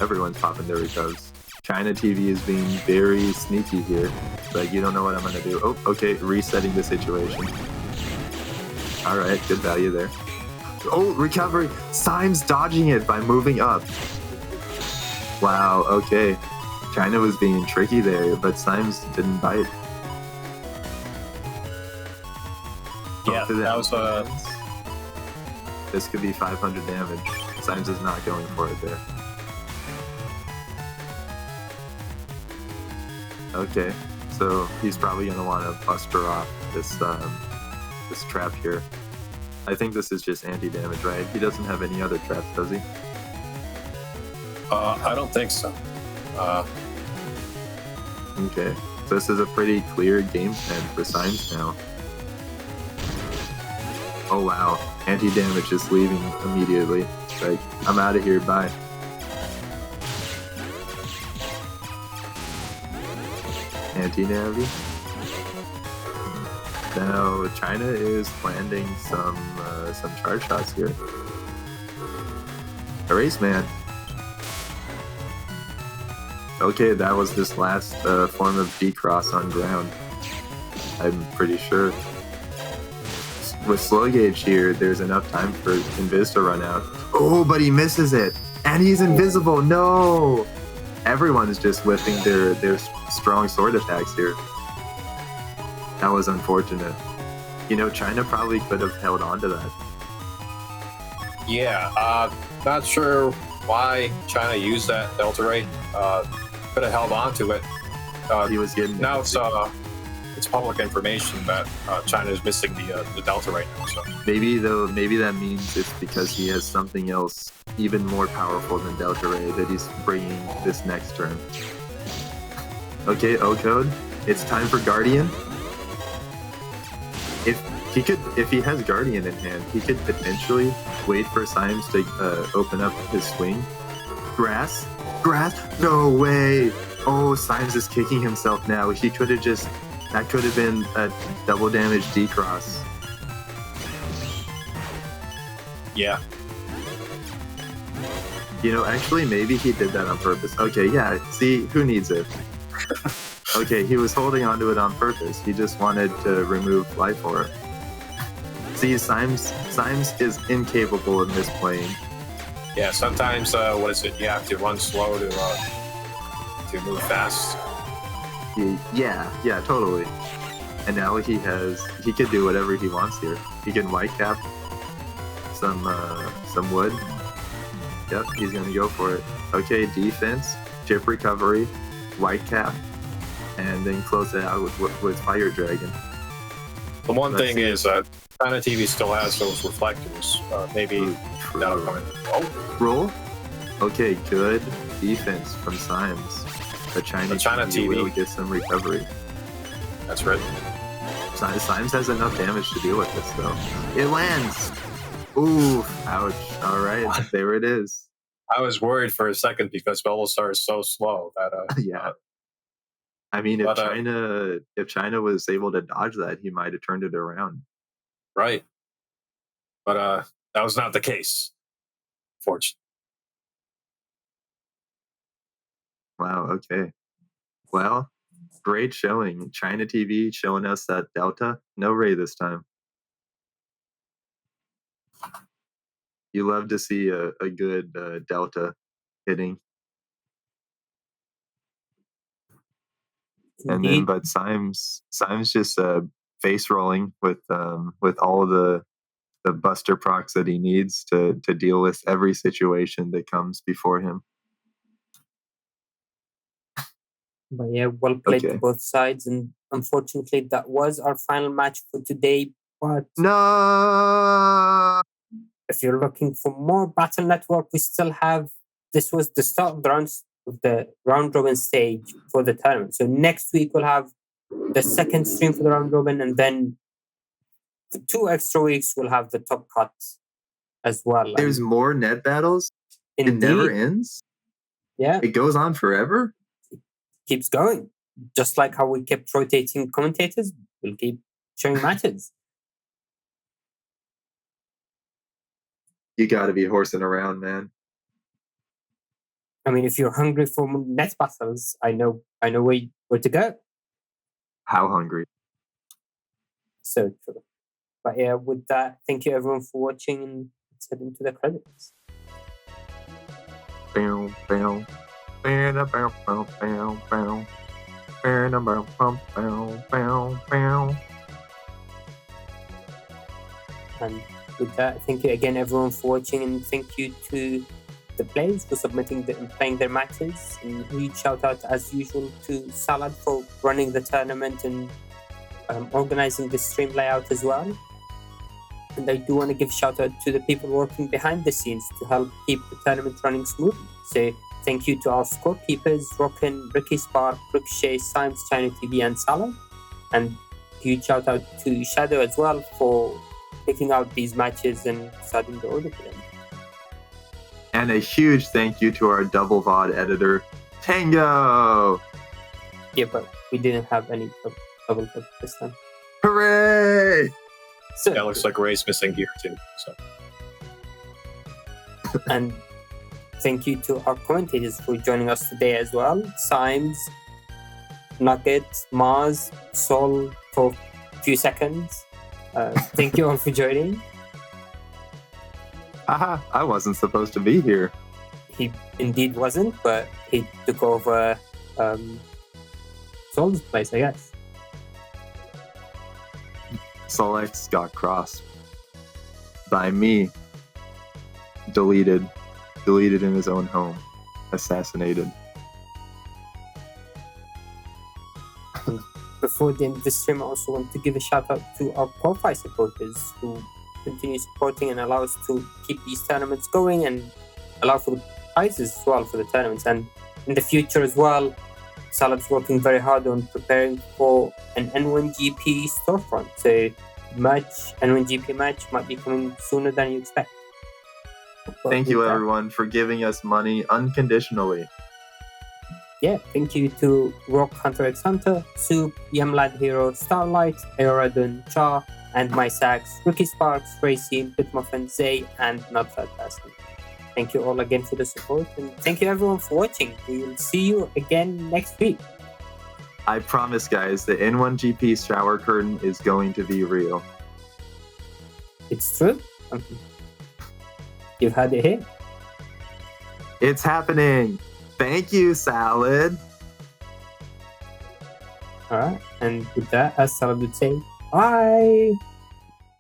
Everyone's popping their recovers. ChinaTV is being very sneaky here. Like, you don't know what I'm gonna do. Oh, okay, resetting the situation. All right, good value there. Oh, recovery. Symes dodging it by moving up. Wow, okay. China was being tricky there, but Symes didn't bite. Yeah, that was This could be 500 damage. Symes is not going for it there. Okay, so he's probably going to want to buster off this trap here. I think this is just anti-damage, right? He doesn't have any other traps, does he? I don't think so. Okay, so this is a pretty clear game plan for Symes now. Oh wow, anti-damage is leaving immediately. Like, I'm out of here, bye. Anti-navi. Now China is landing some charge shots here. Erase Man. Okay, that was his last form of decross on ground. I'm pretty sure. With slow gauge here, there's enough time for Invis to run out. Oh, but he misses it! And he's invisible! No! Everyone's just whiffing their strong sword attacks here. That was unfortunate. You know, China probably could have held on to that. Yeah, not sure why China used that Delta Ray. Could have held on to it. He was getting now it's public information that China is missing the Delta right now. So maybe that means it's because he has something else even more powerful than Delta Ray that he's bringing this next turn. Okay, O-Code. It's time for Guardian. If he has Guardian in hand, he could potentially wait for Symes to open up his swing. Grass? No way! Oh, Symes is kicking himself now. He could have that could have been a double damage decross. yeah. You know, actually, maybe he did that on purpose. Okay, yeah, see, who needs it? Okay, he was holding onto it on purpose. He just wanted to remove life for it. See, Symes is incapable of misplaying. Yeah, sometimes what is it? You have to run slow to move fast. Yeah, totally. And now he could do whatever he wants here. He can white cap some wood. Yep, he's gonna go for it. Okay, defense, chip recovery, white cap, and then close it out with fire dragon. The one thing is ChinaTV still has those reflectors. Maybe that'll come in. Oh, Roll. Okay, good defense from Symes. The ChinaTV will get some recovery. that's right. Symes has enough damage to deal with this, though. It lands! Ooh, ouch. All right, there it is. I was worried for a second because Veloster is so slow that Yeah. I mean, if China was able to dodge that, he might have turned it around. right. But that was not the case. Fortunately. Wow, okay. Well, great showing. ChinaTV showing us that Delta. No Ray this time. You love to see a good Delta hitting. And then, but Symes just face rolling with all of the buster procs that he needs to deal with every situation that comes before him. But yeah, well played Okay. to both sides, and unfortunately, that was our final match for today. But No. if you're looking for more Battle Network, we still have. This was the start of the round robin stage for the tournament. So next week we'll have the second stream for the round robin, and then for 2 extra weeks we'll have the top cut as well. There's more net battles. Indeed. It never ends. Yeah, It goes on forever. keeps going. Just like how we kept rotating commentators, we'll keep showing matches. You got to be horsing around, man. I mean, if you're hungry for net battles, I know where to go. How hungry? So true. But yeah, with that, thank you everyone for watching, and let's head into the credits. Bow, bow. Bow, bow, bow, bow, bow. Bow, bow, bow, bow, bow, bow. And with that, thank you again everyone for watching, and thank you to the players for submitting and playing their matches. And huge shout out as usual to Salad for running the tournament and organizing the stream layout as well. And I do want to give shout out to the people working behind the scenes to help keep the tournament running smoothly. So thank you to our scorekeepers, Rockin, Ricky Spark, Ricochet, Symes, ChinaTV, and Salad. And huge shout out to Shadow as well for picking out these matches and starting the order for them. And a huge thank you to our double VOD editor, Tango! Yeah, but we didn't have any double clip this time. Hooray! So, Yeah, it looks like Ray's missing gear too. So and thank you to our commentators for joining us today as well. Symes, Nugget, Mars, Sol for a few seconds. Thank you all for joining. Haha, I wasn't supposed to be here. He indeed wasn't, but he took over Sol's place, I guess. Solex got crossed by me. Deleted in his own home. Assassinated. Before the end of the stream, I also want to give a shout out to our Qualify supporters who continue supporting and allow us to keep these tournaments going and allow for the prizes as well for the tournaments. And in the future as well, Salad's working very hard on preparing for an N1GP storefront. So N1GP match might be coming sooner than you expect. But Thank you, with that, everyone, for giving us money unconditionally. yeah, thank you to Rock Hunter x Hunter, Soup, Yamlad Hero, Starlight, Aerodon, Cha, AndMySax, Ricky Sparks, Tracy, Bitmuffin, Zay, and Not That Person. Thank you all again for the support, and thank you everyone for watching. We will see you again next week. I promise, guys, the N1GP shower curtain is going to be real. It's true. You've had it here. It's happening. Thank you, Salad. All right. And with that, as Salad would say, bye.